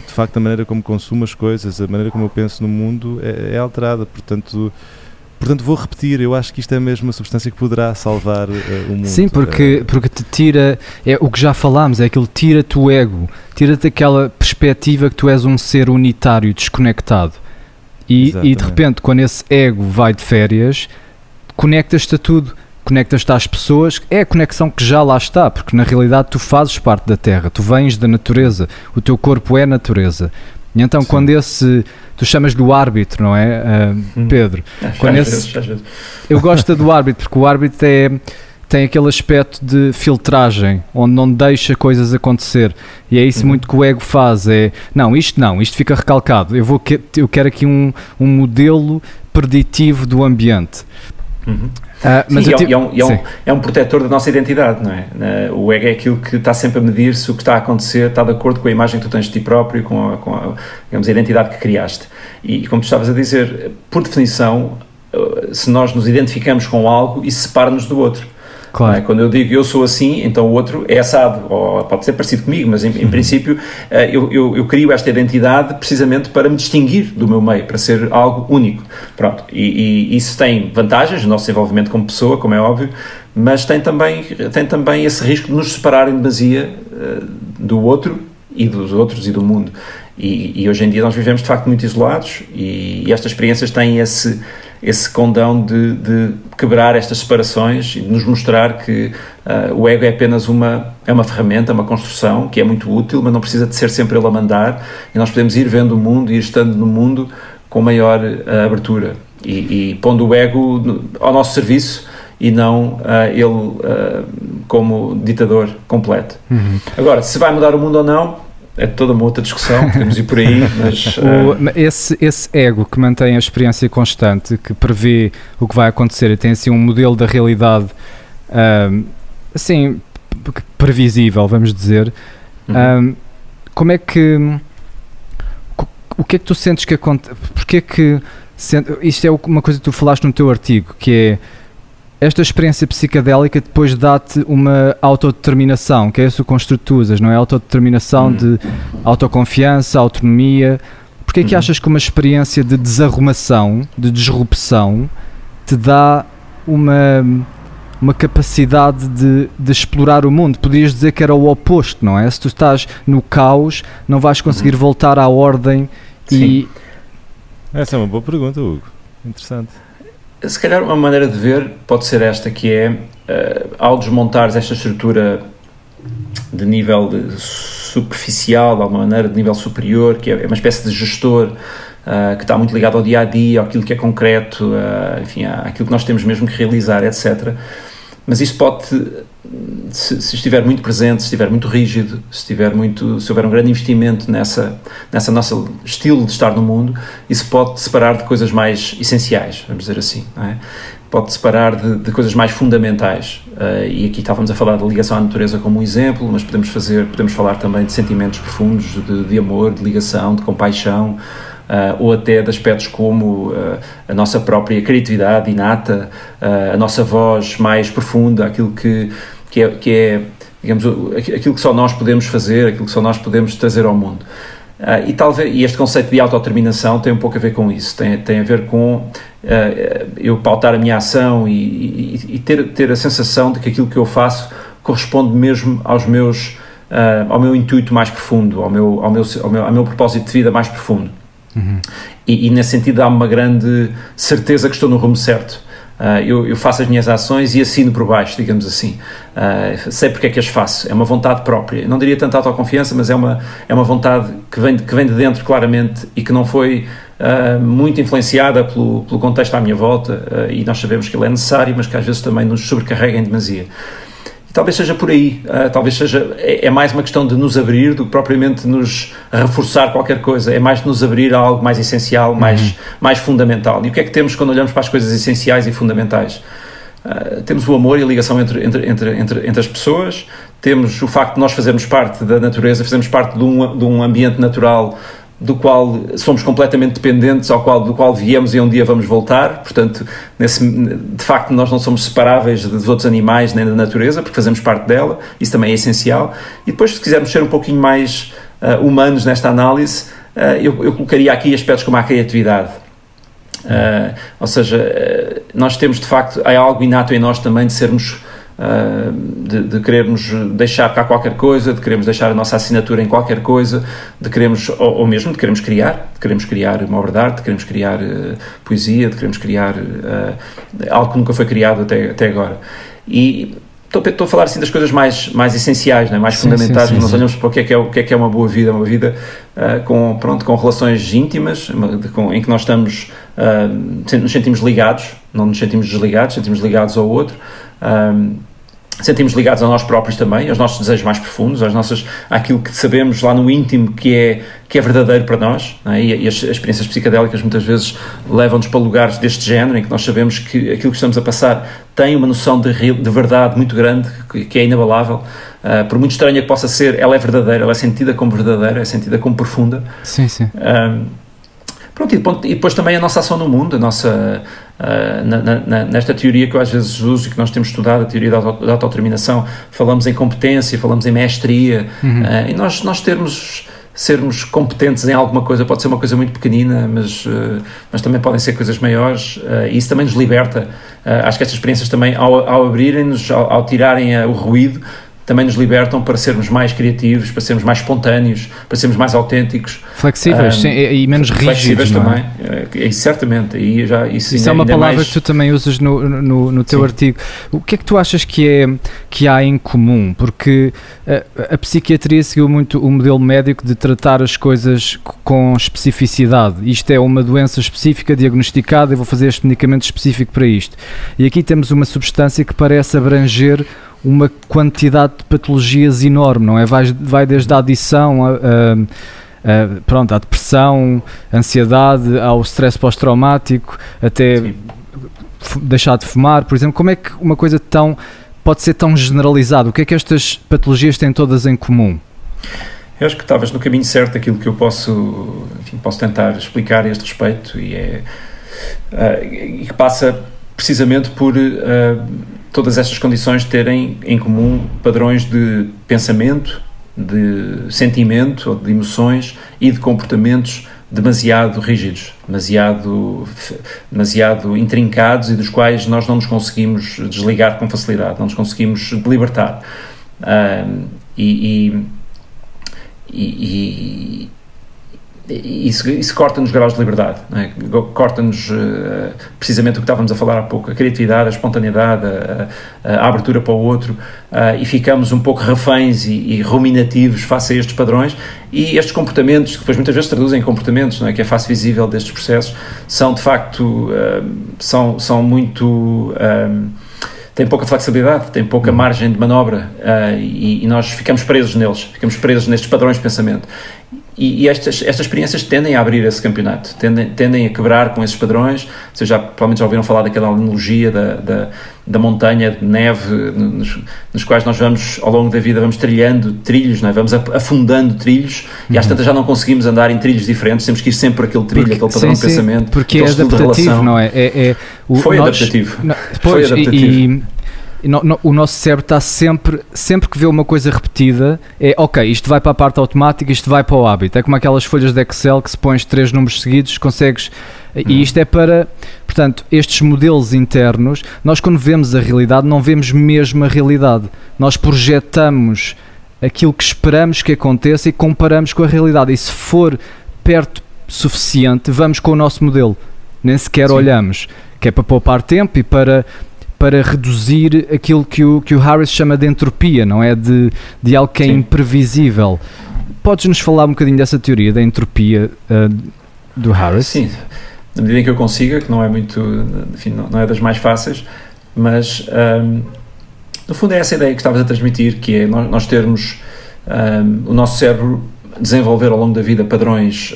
de facto a maneira como consumo as coisas, a maneira como eu penso no mundo é alterada, portanto vou repetir, eu acho que isto é mesmo uma substância que poderá salvar o mundo. Sim, porque te tira, é o que já falámos, é aquilo, tira-te o ego, tira-te aquela perspectiva que tu és um ser unitário, desconectado. E de repente, quando esse ego vai de férias, conectas-te a tudo, conectas-te às pessoas, é a conexão que já lá está, porque na realidade tu fazes parte da Terra, tu vens da natureza, o teu corpo é natureza. E então Sim. Quando tu chamas do árbitro, não é, Pedro? Às vezes. Eu gosto do árbitro, porque o árbitro tem aquele aspecto de filtragem, onde não deixa coisas acontecer, e é isso muito que o ego faz, isto fica recalcado, eu quero aqui um modelo preditivo do ambiente. Mas sim, é um protetor da nossa identidade, não é? O ego é aquilo que está sempre a medir se o que está a acontecer está de acordo com a imagem que tu tens de ti próprio, com a identidade que criaste. E como tu estavas a dizer, por definição, se nós nos identificamos com algo, isso separa-nos do outro. Claro. Quando eu digo eu sou assim, então o outro é assado, ou pode ser parecido comigo, mas em princípio eu crio esta identidade precisamente para me distinguir do meu meio, para ser algo único. Pronto. E isso tem vantagens no nosso desenvolvimento como pessoa, como é óbvio, mas tem também esse risco de nos separar em demasia do outro e dos outros e do mundo. E hoje em dia nós vivemos de facto muito isolados e estas experiências têm esse condão de quebrar estas separações e de nos mostrar que o ego é apenas uma ferramenta, uma construção que é muito útil, mas não precisa de ser sempre ele a mandar, e nós podemos ir vendo o mundo e ir estando no mundo com maior abertura e pondo o ego ao nosso serviço e não ele como ditador completo. Agora, se vai mudar o mundo ou não, é toda uma outra discussão, podemos ir por aí, mas... Esse ego que mantém a experiência constante, que prevê o que vai acontecer e tem assim um modelo da realidade assim, previsível, vamos dizer, como é que... o que é que tu sentes que acontece? Porque é que isto é uma coisa que tu falaste no teu artigo, que é esta experiência psicadélica depois dá-te uma autodeterminação, que é isso que tu usas, não é? Autodeterminação de autoconfiança, autonomia. Porque é que achas que uma experiência de desarrumação, de disrupção, te dá uma capacidade de explorar o mundo? Podias dizer que era o oposto, não é? Se tu estás no caos, não vais conseguir voltar à ordem. Sim. Essa é uma boa pergunta, Hugo. Interessante. Se calhar uma maneira de ver pode ser esta, que é, ao desmontares esta estrutura de nível superficial, de alguma maneira, de nível superior, que é uma espécie de gestor que está muito ligado ao dia-a-dia, àquilo que é concreto, enfim, àquilo que nós temos mesmo que realizar, etc. Mas isso pode, se estiver muito presente, se estiver muito rígido, se houver um grande investimento nessa nossa estilo de estar no mundo, isso pode separar de coisas mais essenciais, vamos dizer assim, não é? Pode separar de coisas mais fundamentais, e aqui estávamos a falar da ligação à natureza como um exemplo, mas podemos falar também de sentimentos profundos, de amor, de ligação, de compaixão, ou até de aspectos como a nossa própria criatividade inata, a nossa voz mais profunda, aquilo que é, digamos, aquilo que só nós podemos fazer, aquilo que só nós podemos trazer ao mundo. E este conceito de autodeterminação tem um pouco a ver com isso, tem a ver com eu pautar a minha ação e ter a sensação de que aquilo que eu faço corresponde mesmo ao meu intuito mais profundo, ao meu propósito de vida mais profundo. E nesse sentido há uma grande certeza que estou no rumo certo. Eu faço as minhas ações e assino por baixo, digamos assim. Sei porque é que as faço, é uma vontade própria. Não diria tanto autoconfiança, mas é uma vontade que vem de dentro claramente e que não foi muito influenciada pelo contexto à minha volta, e nós sabemos que ele é necessário, mas que às vezes também nos sobrecarrega em demasia. Talvez seja por aí, é mais uma questão de nos abrir do que propriamente nos reforçar qualquer coisa, é mais de nos abrir a algo mais essencial, mais fundamental. E o que é que temos quando olhamos para as coisas essenciais e fundamentais? Temos o amor e a ligação entre as pessoas, temos o facto de nós fazermos parte da natureza, fazermos parte de um ambiente natural do qual somos completamente dependentes, do qual viemos e um dia vamos voltar. Portanto, de facto nós não somos separáveis dos outros animais nem da natureza, porque fazemos parte dela, isso também é essencial. E depois, se quisermos ser um pouquinho mais humanos nesta análise, eu colocaria aqui aspectos como a criatividade. Ou seja, nós temos de facto, há algo inato em nós também de sermos, de querermos deixar cá qualquer coisa, de queremos deixar a nossa assinatura em qualquer coisa, de queremos, ou mesmo de queremos criar uma obra de arte, de queremos criar poesia, de queremos criar algo que nunca foi criado até agora. E estou a falar assim das coisas mais essenciais, né? Mais fundamentais, que nós olhamos para o que é uma boa vida, com relações íntimas, em que nós estamos, nos sentimos ligados, não nos sentimos desligados, sentimos ligados ao outro, sentimos ligados a nós próprios também, aos nossos desejos mais profundos, àquilo que sabemos lá no íntimo que é verdadeiro para nós, não é? E as experiências psicadélicas muitas vezes levam-nos para lugares deste género, em que nós sabemos que aquilo que estamos a passar tem uma noção de verdade muito grande, que é inabalável. Por muito estranha que possa ser, ela é verdadeira, ela é sentida como verdadeira, é sentida como profunda. Sim. Pronto, e depois também a nossa ação no mundo, nesta teoria que eu às vezes uso e que nós temos estudado, a teoria da autodeterminação, falamos em competência, falamos em mestria, e nós sermos competentes em alguma coisa pode ser uma coisa muito pequenina, mas também podem ser coisas maiores, e isso também nos liberta. Acho que estas experiências também, ao abrirem-nos, ao tirarem o ruído, também nos libertam para sermos mais criativos, para sermos mais espontâneos, para sermos mais autênticos. Flexíveis e menos rígidos, não é? Também, certamente. Isso é uma palavra que tu também usas no teu artigo. O que é que tu achas que há em comum? Porque a psiquiatria seguiu muito o modelo médico de tratar as coisas com especificidade. Isto é uma doença específica, diagnosticada, e vou fazer este medicamento específico para isto. E aqui temos uma substância que parece abranger uma quantidade de patologias enorme, não é? Vai desde a adição à depressão, ansiedade, ao stress pós-traumático, até deixar de fumar, por exemplo. Como é que uma coisa pode ser tão generalizada? O que é que estas patologias têm todas em comum? Eu acho que estavas no caminho certo daquilo que eu posso tentar explicar a este respeito, e que passa precisamente por todas estas condições terem em comum padrões de pensamento, de sentimento ou de emoções e de comportamentos demasiado rígidos, demasiado intrincados, e dos quais nós não nos conseguimos desligar com facilidade, não nos conseguimos libertar. Isso corta-nos graus de liberdade, não é? Corta-nos precisamente o que estávamos a falar há pouco, a criatividade, a espontaneidade, a abertura para o outro, e ficamos um pouco reféns e ruminativos face a estes padrões, e estes comportamentos, que depois muitas vezes traduzem em comportamentos, não é? Que é a face visível destes processos, são de facto são muito... têm pouca flexibilidade, têm pouca margem de manobra, e nós ficamos presos neles, ficamos presos nestes padrões de pensamento. E estas experiências tendem a abrir esse campeonato, tendem a quebrar com esses padrões. Vocês provavelmente já ouviram falar daquela analogia da montanha de neve, nos quais nós vamos, ao longo da vida, vamos trilhando trilhos, não é? Vamos afundando trilhos, e às tantas já não conseguimos andar em trilhos diferentes, temos que ir sempre por aquele trilho, aquele padrão de pensamento. Porque é adaptativo, não é? Foi adaptativo. Foi adaptativo. O nosso cérebro está sempre que vê uma coisa repetida, ok, isto vai para a parte automática, isto vai para o hábito. É como aquelas folhas de Excel que se pões 3 números seguidos, consegues, e isto é para, portanto, estes modelos internos. Nós, quando vemos a realidade, não vemos mesmo a realidade, nós projetamos aquilo que esperamos que aconteça e comparamos com a realidade, e se for perto suficiente, vamos com o nosso modelo, nem sequer olhamos, que é para poupar tempo e para reduzir aquilo que o Harris chama de entropia, não é? De algo que é imprevisível. Podes-nos falar um bocadinho dessa teoria da entropia do Harris? Sim, na medida em que eu consiga, que não é muito, enfim, não é das mais fáceis, mas no fundo é essa ideia que estavas a transmitir, que é nós termos o nosso cérebro desenvolver ao longo da vida padrões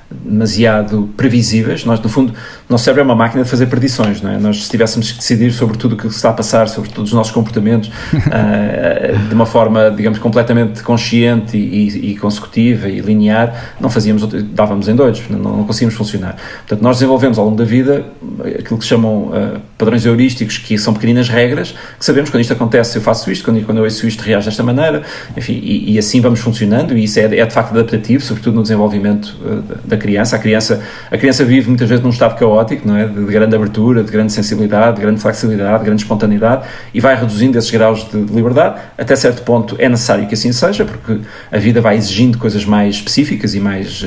demasiado previsíveis. Nós, no fundo, o nosso cérebro é uma máquina de fazer predições, não é? Nós, se tivéssemos que decidir sobre tudo o que se está a passar, sobre todos os nossos comportamentos, de uma forma, digamos, completamente consciente e consecutiva e linear, não fazíamos, dávamos em doidos, não conseguimos funcionar. Portanto, nós desenvolvemos ao longo da vida aquilo que se chamam padrões heurísticos, que são pequeninas regras, que sabemos quando isto acontece eu faço isto, quando eu ouço isto reajo desta maneira, enfim, e assim vamos funcionando, e isso é de facto adaptativo, sobretudo no desenvolvimento da criança. A criança vive muitas vezes num estado caótico, não é? De grande abertura, de grande sensibilidade, de grande flexibilidade, de grande espontaneidade, e vai reduzindo esses graus de liberdade. Até certo ponto é necessário que assim seja, porque a vida vai exigindo coisas mais específicas e mais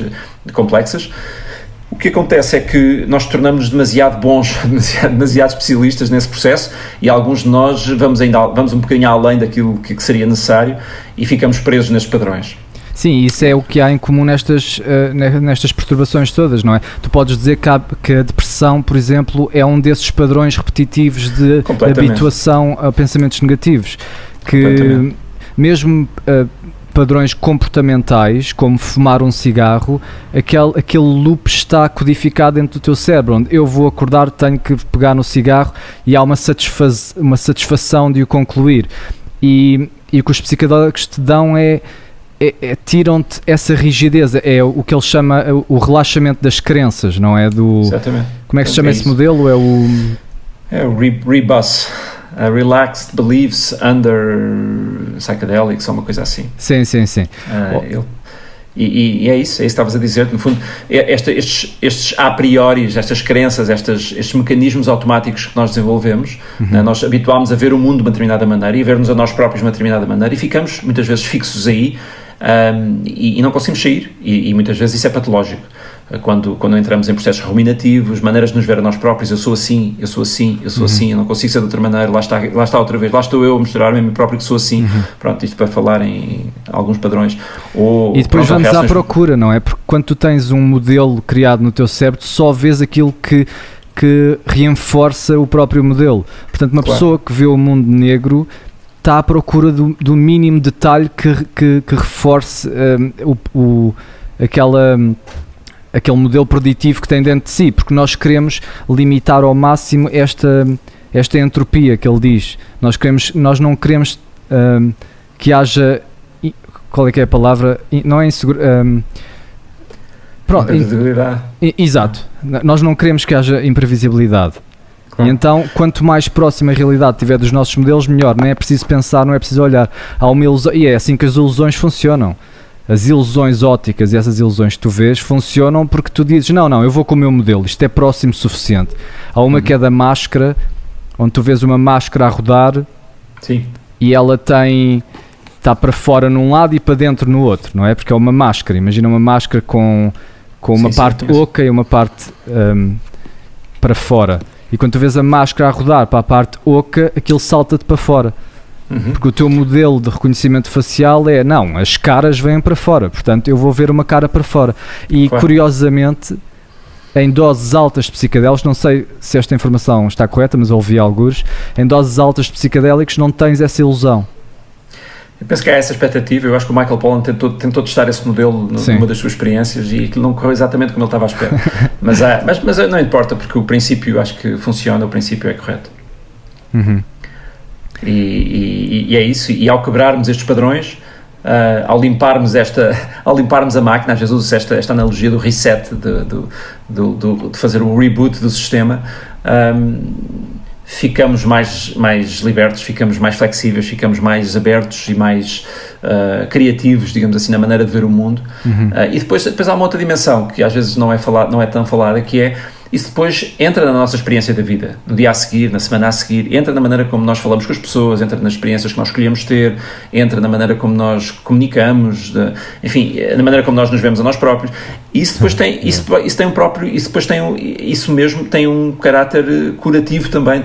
complexas. O que acontece é que nós tornamos-nos demasiado bons, demasiado especialistas nesse processo, e alguns de nós vamos um bocadinho além daquilo que seria necessário, e ficamos presos nestes padrões. Sim, isso é o que há em comum nestas perturbações todas, não é? Tu podes dizer que a depressão, por exemplo, é um desses padrões repetitivos de habituação a pensamentos negativos, que mesmo padrões comportamentais, como fumar um cigarro, aquele loop está codificado dentro do teu cérebro, onde eu vou acordar, tenho que pegar no cigarro, e há uma satisfação de o concluir, e o que os psicodélicos te dão tiram-te essa rigidez, é o que ele chama o relaxamento das crenças, não é? Exatamente. Como é que se chama esse modelo? É o Rebus, Relaxed Beliefs Under Psychedelics, ou uma coisa assim. Sim. E é isso que estavas a dizer, no fundo, estes a priori, estas crenças, estes mecanismos automáticos que nós desenvolvemos, né, nós habituámos a ver o mundo de uma determinada maneira e a ver-nos a nós próprios de uma determinada maneira, e ficamos muitas vezes fixos aí, e não conseguimos sair, e muitas vezes isso é patológico. Quando entramos em processos ruminativos, maneiras de nos ver a nós próprios, eu sou assim, eu não consigo ser de outra maneira, lá está outra vez, lá estou eu a mostrar-me a mim próprio que sou assim. Pronto, isto para falar em alguns padrões. E depois vamos à procura, não é? Porque quando tu tens um modelo criado no teu cérebro, tu só vês aquilo que reforça o próprio modelo. Portanto, uma pessoa que vê o mundo negro está à procura do mínimo detalhe que reforce aquele modelo preditivo que tem dentro de si, porque nós queremos limitar ao máximo esta entropia que ele diz. Nós não queremos que haja qual é que é a palavra? Não é insegura... pronto, exato. Nós não queremos que haja imprevisibilidade. Claro. E então, quanto mais próxima a realidade tiver dos nossos modelos, melhor. Não é preciso pensar, não é preciso olhar. Há uma ilusão, e é assim que as ilusões funcionam. As ilusões ópticas e essas ilusões que tu vês funcionam porque tu dizes, não, eu vou com o meu modelo, isto é próximo o suficiente. Há uma que é da máscara, onde tu vês uma máscara a rodar. Sim. E ela está para fora num lado e para dentro no outro, não é? Porque é uma máscara. Imagina uma máscara com uma parte oca e uma parte para fora. E quando tu vês a máscara a rodar para a parte oca, aquilo salta-te para fora. Porque o teu modelo de reconhecimento facial não, as caras vêm para fora. Portanto, eu vou ver uma cara para fora. E, curiosamente, em doses altas de psicodélicos, não sei se esta informação está correta, mas ouvi alguns, em doses altas de psicodélicos não tens essa ilusão. Eu penso que há essa expectativa. Eu acho que o Michael Pollan tentou testar esse modelo numa das suas experiências e aquilo não correu exatamente como ele estava à espera. mas não importa, porque o princípio acho que funciona, o princípio é correto. E é isso. E ao quebrarmos estes padrões, ao limparmos a máquina, às vezes uso esta analogia do reset, de fazer o reboot do sistema, ficamos mais libertos, ficamos mais flexíveis, ficamos mais abertos e mais criativos, digamos assim, na maneira de ver o mundo. E depois há uma outra dimensão que às vezes não é tão falada, que é isso depois entra na nossa experiência da vida, no dia a seguir, na semana a seguir, entra na maneira como nós falamos com as pessoas, entra nas experiências que nós escolhemos ter, entra na maneira como nós comunicamos, enfim, na maneira como nós nos vemos a nós próprios. Isso depois isso mesmo tem um caráter curativo também,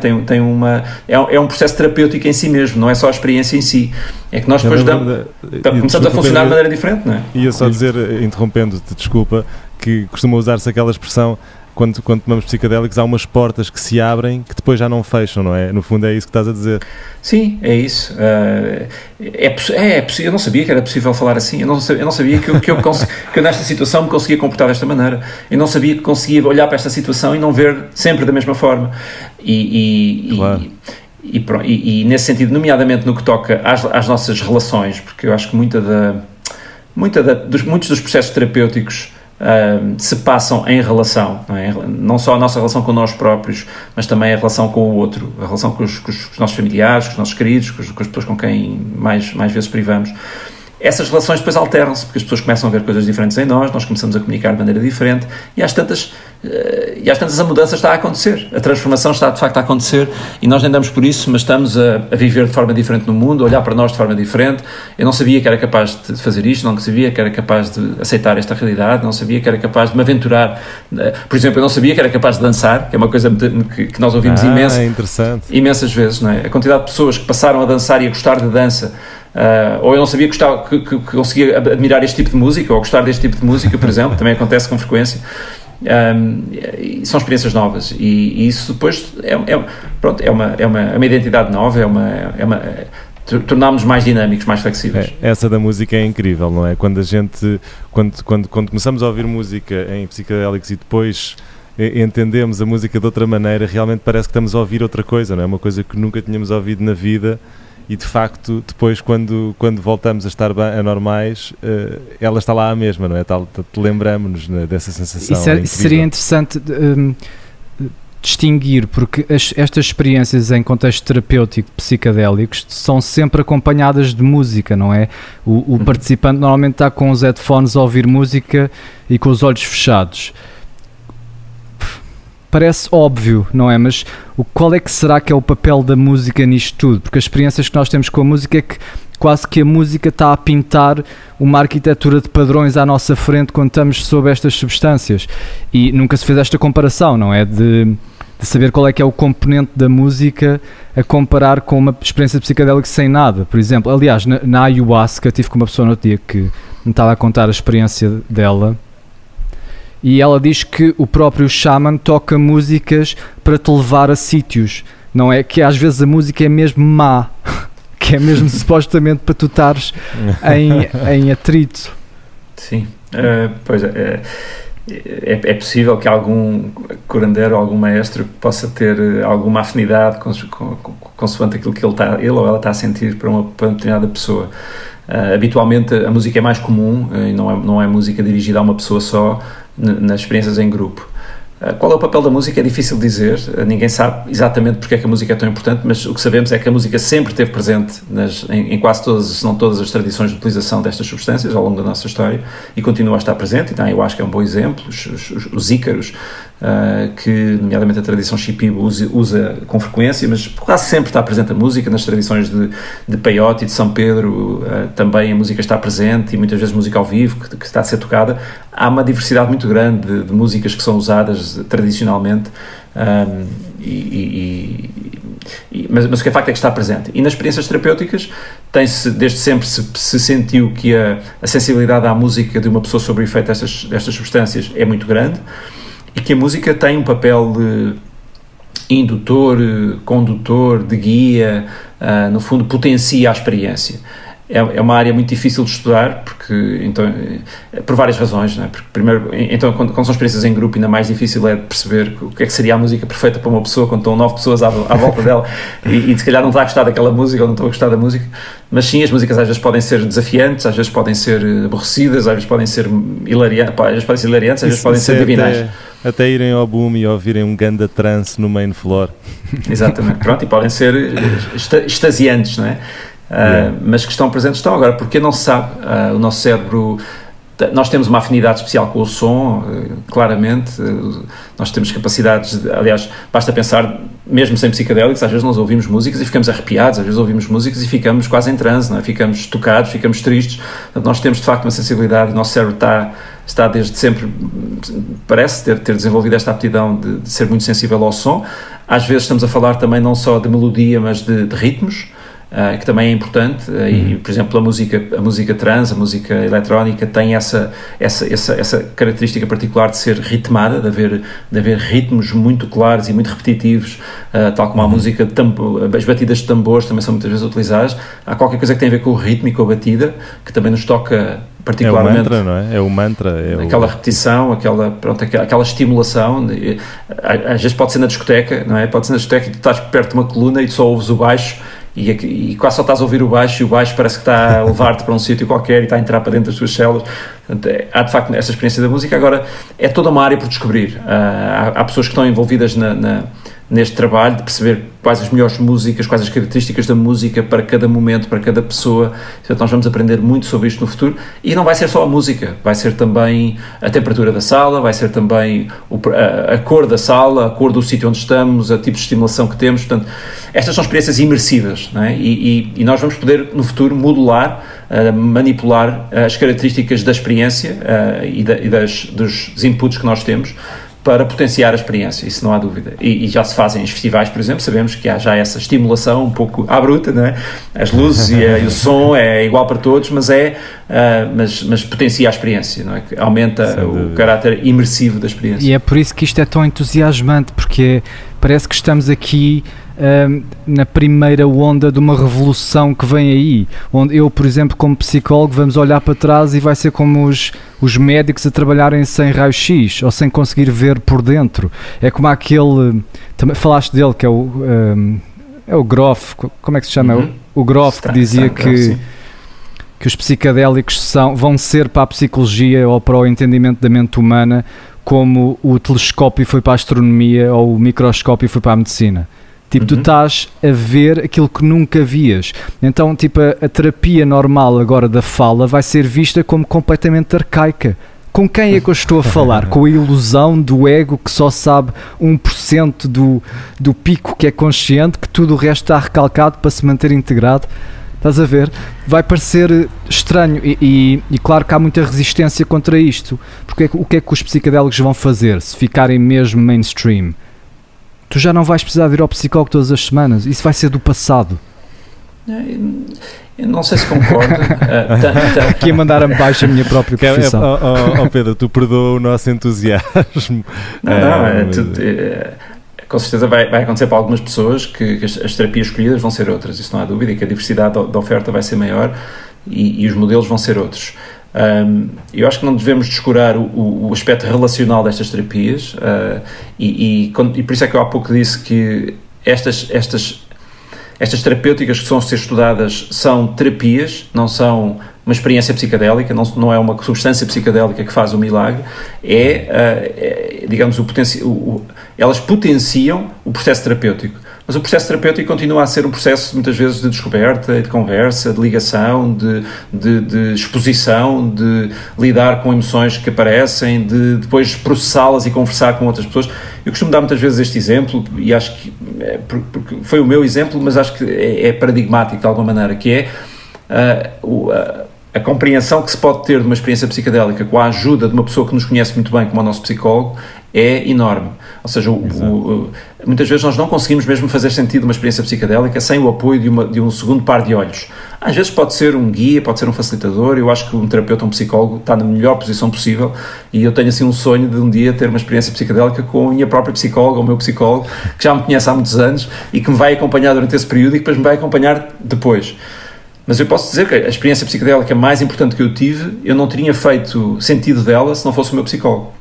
é um processo terapêutico em si mesmo, não é só a experiência em si. É que nós depois começamos a funcionar de maneira diferente, não é? Ia só dizer, interrompendo-te, desculpa, que costuma usar-se aquela expressão, quando tomamos psicodélicos, há umas portas que se abrem que depois já não fecham, não é? No fundo é isso que estás a dizer. Sim, é isso. Eu não sabia que era possível falar assim. Eu não sabia que eu nesta situação me conseguia comportar desta maneira. Eu não sabia que conseguia olhar para esta situação e não ver sempre da mesma forma. Claro. E nesse sentido, nomeadamente no que toca às nossas relações, porque eu acho que muitos dos processos terapêuticos se passam em relação, não só a nossa relação com nós próprios, mas também a relação com o outro, a relação com os nossos familiares, com os nossos queridos, com as pessoas com quem mais vezes privamos. Essas relações depois alteram-se, porque as pessoas começam a ver coisas diferentes em nós começamos a comunicar de maneira diferente e às tantas a mudança está a acontecer, a transformação está de facto a acontecer e nós nem damos por isso, mas estamos a viver de forma diferente no mundo, a olhar para nós de forma diferente. Eu não sabia que era capaz de fazer isto, não sabia que era capaz de aceitar esta realidade, não sabia que era capaz de me aventurar. Por exemplo, eu não sabia que era capaz de dançar, que é uma coisa que nós ouvimos imensas vezes, não é? A quantidade de pessoas que passaram a dançar e a gostar de dança, ou eu não sabia que conseguia admirar este tipo de música ou gostar deste tipo de música, por exemplo, também acontece com frequência. São experiências novas e isso depois é uma identidade nova, tornámos-nos mais dinâmicos, mais flexíveis. Essa da música é incrível, não é? Quando começamos a ouvir música em psicodélicos e depois entendemos a música de outra maneira, realmente parece que estamos a ouvir outra coisa, não é? Uma coisa que nunca tínhamos ouvido na vida. E de facto, depois quando voltamos a estar anormais, ela está lá a mesma, não é? Lembramos-nos dessa sensação. Seria interessante distinguir, porque estas experiências em contexto terapêutico psicodélicos são sempre acompanhadas de música, não é? O participante normalmente está com os headphones a ouvir música e com os olhos fechados. Parece óbvio, não é? Mas qual é que será que é o papel da música nisto tudo? Porque as experiências que nós temos com a música é que quase que a música está a pintar uma arquitetura de padrões à nossa frente quando estamos sob estas substâncias. E nunca se fez esta comparação, não é? De saber qual é que é o componente da música a comparar com uma experiência psicodélica sem nada. Por exemplo, aliás, na ayahuasca, tive com uma pessoa no outro dia que me estava a contar a experiência dela. E ela diz que o próprio xamã toca músicas para te levar a sítios, não é? Que às vezes a música é mesmo má, que é mesmo supostamente para tu estares em atrito. Sim, pois é possível que algum curandeiro ou algum maestro possa ter alguma afinidade consoante aquilo que ele ou ela está a sentir para uma determinada pessoa. Habitualmente a música é mais comum e não é música dirigida a uma pessoa só nas experiências em grupo. Qual é o papel da música? É difícil dizer, ninguém sabe exatamente porque é que a música é tão importante, mas o que sabemos é que a música sempre esteve presente em quase todas, se não todas as tradições de utilização destas substâncias ao longo da nossa história, e continua a estar presente. Então eu acho que é um bom exemplo, os ícaros, que nomeadamente a tradição Shipibo usa com frequência, mas quase sempre está presente a música. Nas tradições de Peyote e de São Pedro também a música está presente, e muitas vezes música ao vivo que está a ser tocada. Há uma diversidade muito grande de músicas que são usadas tradicionalmente, mas o que é facto é que está presente. E nas experiências terapêuticas tem-se, desde sempre se sentiu que a sensibilidade à música de uma pessoa sobre o efeito destas substâncias é muito grande, e que a música tem um papel de indutor, condutor, de guia, no fundo potencia a experiência. É uma área muito difícil de estudar, por várias razões, não é? Porque primeiro, então, quando são experiências em grupo, ainda mais difícil é de perceber o que é que seria a música perfeita para uma pessoa quando estão 9 pessoas à volta dela e se calhar não está a gostar daquela música ou não estão a gostar da música. Mas sim, as músicas às vezes podem ser desafiantes, às vezes podem ser aborrecidas, às vezes podem ser hilariantes, às vezes podem ser divinais. Até irem ao boom e ouvirem um ganda trance no main floor. Exatamente, pronto, e podem ser extasiantes, não é? Mas que estão presentes estão. Agora, porque não se sabe, o nosso cérebro, nós temos uma afinidade especial com o som, claramente, nós temos capacidades, aliás, basta pensar, mesmo sem psicadélicos, às vezes nós ouvimos músicas e ficamos arrepiados, às vezes ouvimos músicas e ficamos quase em transe, não é? Ficamos tocados, ficamos tristes. Portanto, nós temos de facto uma sensibilidade, o nosso cérebro está desde sempre, parece ter desenvolvido esta aptidão de ser muito sensível ao som. Às vezes estamos a falar também não só de melodia, mas de ritmos, que também é importante. E, por exemplo, a música trance, a música eletrónica tem essa característica particular de ser ritmada, de haver ritmos muito claros e muito repetitivos, tal como a música as batidas de tambores também são muitas vezes utilizadas. Há qualquer coisa que tem a ver com o ritmo e com a batida que também nos toca particularmente. É o mantra, não é? É o mantra. Aquela repetição, aquela estimulação. Às vezes pode ser na discoteca, não é? Pode ser na discoteca e tu estás perto de uma coluna e tu só ouves o baixo e quase só estás a ouvir o baixo, e o baixo parece que está a levar-te para um sítio qualquer e está a entrar para dentro das tuas células. Portanto, há de facto essa experiência da música. Agora, é toda uma área por descobrir. Há pessoas que estão envolvidas neste trabalho de perceber quais as melhores músicas, quais as características da música para cada momento, para cada pessoa. Portanto, nós vamos aprender muito sobre isto no futuro, e não vai ser só a música, vai ser também a temperatura da sala, vai ser também a cor da sala, a cor do sítio onde estamos, o tipo de estimulação que temos. Portanto, estas são experiências imersivas, não é? E nós vamos poder no futuro modular, manipular as características da experiência e dos inputs que nós temos para potenciar a experiência, isso não há dúvida. E já se fazem em festivais, por exemplo, sabemos que há já essa estimulação um pouco à bruta, não é? As luzes e o som é igual para todos, mas potencia a experiência, não é? Que aumenta o caráter imersivo da experiência. E é por isso que isto é tão entusiasmante, porque parece que estamos aqui na primeira onda de uma revolução que vem aí, onde eu, por exemplo, como psicólogo, vamos olhar para trás e vai ser como os médicos a trabalharem sem raio-x ou sem conseguir ver por dentro. É como aquele, também falaste dele, que é o Grof, como é que se chama? O Grof, que dizia que os psicadélicos vão ser para a psicologia ou para o entendimento da mente humana como o telescópio foi para a astronomia ou o microscópio foi para a medicina. Tipo, tu estás a ver aquilo que nunca vias. Então, tipo, a terapia normal agora da fala vai ser vista como completamente arcaica. Com quem é que eu estou a falar? Com a ilusão do ego que só sabe 1% do pico que é consciente, que tudo o resto está recalcado para se manter integrado. Estás a ver? Vai parecer estranho e claro que há muita resistência contra isto. Porque o que é que os psicadélicos vão fazer se ficarem mesmo mainstream? Tu já não vais precisar de ir ao psicólogo todas as semanas. Isso vai ser do passado. Eu não sei se concordo. Aqui a mandar-me baixo a minha própria profissão. Pedro, tu perdoa o nosso entusiasmo. Com certeza vai acontecer para algumas pessoas que as terapias escolhidas vão ser outras, isso não há dúvida, e que a diversidade da oferta vai ser maior e os modelos vão ser outros. Eu acho que não devemos descurar o aspecto relacional destas terapias, e por isso é que eu há pouco disse que estas terapêuticas que estão a ser estudadas são terapias, não são uma experiência psicadélica, não é uma substância psicadélica que faz o milagre, digamos, elas potenciam o processo terapêutico. Mas o processo terapêutico continua a ser um processo, muitas vezes, de descoberta, de conversa, de ligação, de exposição, de lidar com emoções que aparecem, de depois processá-las e conversar com outras pessoas. Eu costumo dar muitas vezes este exemplo, e acho que porque foi o meu exemplo, mas acho que é paradigmático de alguma maneira, que é a compreensão que se pode ter de uma experiência psicadélica com a ajuda de uma pessoa que nos conhece muito bem, como o nosso psicólogo, é enorme. Ou seja, muitas vezes nós não conseguimos mesmo fazer sentido uma experiência psicadélica sem o apoio de um segundo par de olhos. Às vezes pode ser um guia, pode ser um facilitador. Eu acho que um terapeuta, um psicólogo, está na melhor posição possível, e eu tenho assim um sonho de um dia ter uma experiência psicadélica com a minha própria psicóloga, ou o meu psicólogo, que já me conhece há muitos anos e que me vai acompanhar durante esse período e que depois me vai acompanhar depois. Mas eu posso dizer que a experiência psicadélica mais importante que eu tive, eu não teria feito sentido dela se não fosse o meu psicólogo.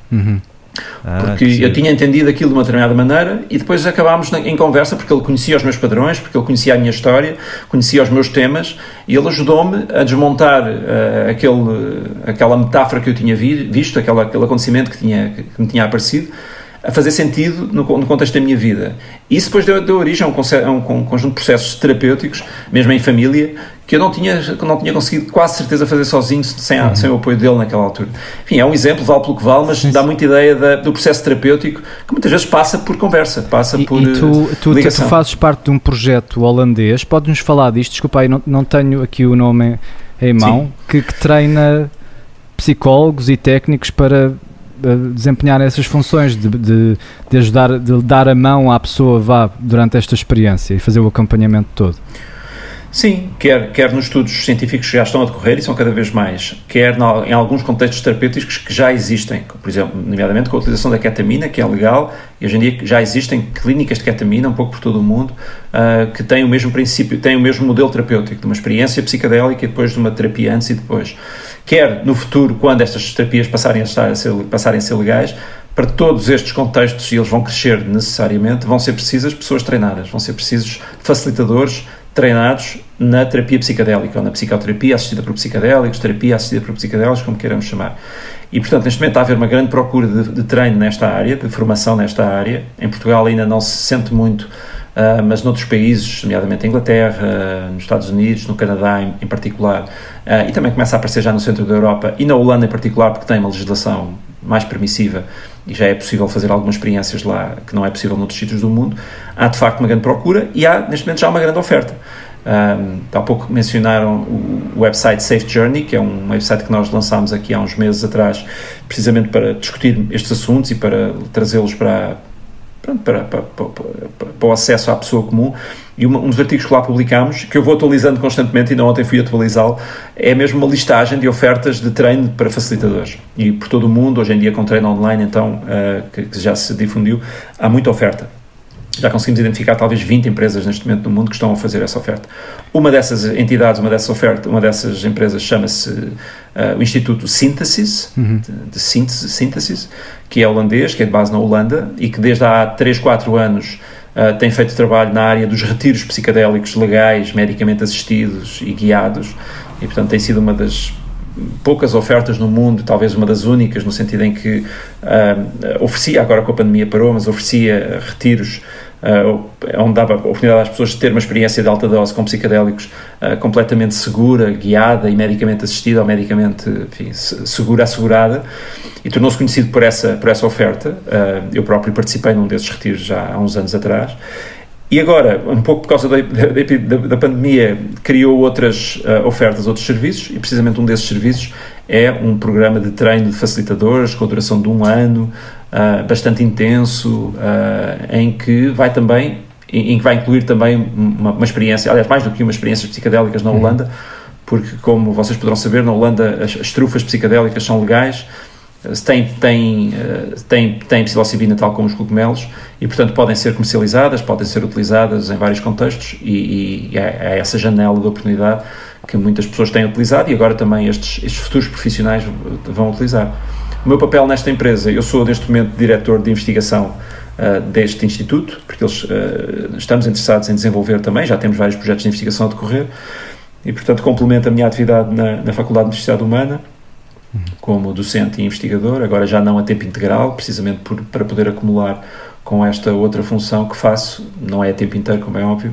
Porque eu tinha entendido aquilo de uma determinada maneira e depois acabámos em conversa, porque ele conhecia os meus padrões, porque ele conhecia a minha história, conhecia os meus temas, e ele ajudou-me a desmontar aquela metáfora que eu tinha visto, aquele acontecimento que me tinha aparecido, a fazer sentido no contexto da minha vida. Isso depois deu origem a um conjunto de processos terapêuticos, mesmo em família, que eu não tinha conseguido quase certeza fazer sozinho, sem o apoio dele naquela altura. Enfim, é um exemplo, vale pelo que vale, mas dá muita ideia do processo terapêutico, que muitas vezes passa por conversa, passa por ligação. Tu fazes parte de um projeto holandês, podes-nos falar disto? Desculpa aí, não tenho aqui o nome em mão, que treina psicólogos e técnicos para desempenhar essas funções de ajudar, de dar a mão à pessoa durante esta experiência e fazer o acompanhamento todo. Sim, quer nos estudos científicos que já estão a decorrer e são cada vez mais, quer em alguns contextos terapêuticos que já existem, por exemplo, nomeadamente com a utilização da ketamina, que é legal, e hoje em dia já existem clínicas de ketamina um pouco por todo o mundo, que têm o mesmo princípio, têm o mesmo modelo terapêutico, de uma experiência psicadélica e depois de uma terapia antes e depois. Quer no futuro, quando estas terapias passarem a ser legais, para todos estes contextos, e eles vão crescer necessariamente, vão ser precisas pessoas treinadas, vão ser precisos facilitadores treinados na terapia psicadélica, ou na psicoterapia assistida por psicadélicos, terapia assistida por psicadélicos, como queiramos chamar. E, portanto, neste momento está a haver uma grande procura de treino nesta área, de formação nesta área. Em Portugal ainda não se sente muito, mas noutros países, nomeadamente a Inglaterra, nos Estados Unidos, no Canadá em particular, e também começa a aparecer já no centro da Europa, e na Holanda em particular, porque tem uma legislação mais permissiva e já é possível fazer algumas experiências lá que não é possível noutros sítios do mundo. Há de facto uma grande procura e neste momento já uma grande oferta. Há pouco mencionaram o website Safe Journey, que é um website que nós lançámos aqui há uns meses atrás, precisamente para discutir estes assuntos e para trazê-los para o acesso à pessoa comum. E um dos artigos que lá publicámos, que eu vou atualizando constantemente, ainda ontem fui atualizá-lo, é mesmo uma listagem de ofertas de treino para facilitadores. E por todo o mundo, hoje em dia com treino online, então, que já se difundiu, há muita oferta. Já conseguimos identificar talvez 20 empresas neste momento no mundo que estão a fazer essa oferta. Uma dessas entidades, uma dessas empresas chama-se o Instituto Synthesis, de Synthesis, que é holandês, que é de base na Holanda, e que desde há 3, 4 anos tem feito trabalho na área dos retiros psicadélicos legais, medicamente assistidos e guiados, e portanto tem sido uma das poucas ofertas no mundo, talvez uma das únicas, no sentido em que oferecia, agora com a pandemia parou, mas oferecia retiros onde dava a oportunidade às pessoas de ter uma experiência de alta dose com psicadélicos completamente segura, guiada e medicamente assistida, ou medicamente, enfim, segura, assegurada, e tornou-se conhecido por essa oferta. Eu próprio participei num desses retiros já há uns anos atrás. E agora, um pouco por causa da pandemia, criou outras ofertas, outros serviços, e precisamente um desses serviços é um programa de treino de facilitadores com a duração de 1 ano, bastante intenso, em que vai incluir também uma experiência, aliás, mais do que uma experiência psicadélicas na Holanda, porque, como vocês poderão saber, na Holanda as trufas psicadélicas são legais, têm psilocibina tal como os cogumelos e, portanto, podem ser comercializadas, podem ser utilizadas em vários contextos e é essa janela de oportunidade que muitas pessoas têm utilizado e agora também estes futuros profissionais vão utilizar. O meu papel nesta empresa, eu sou neste momento diretor de investigação deste Instituto, porque estamos interessados em desenvolver também, já temos vários projetos de investigação a decorrer, e portanto complemento a minha atividade na Faculdade de Diversidade Humana, como docente e investigador, agora já não a tempo integral, precisamente para poder acumular com esta outra função que faço, não é a tempo inteiro, como é óbvio,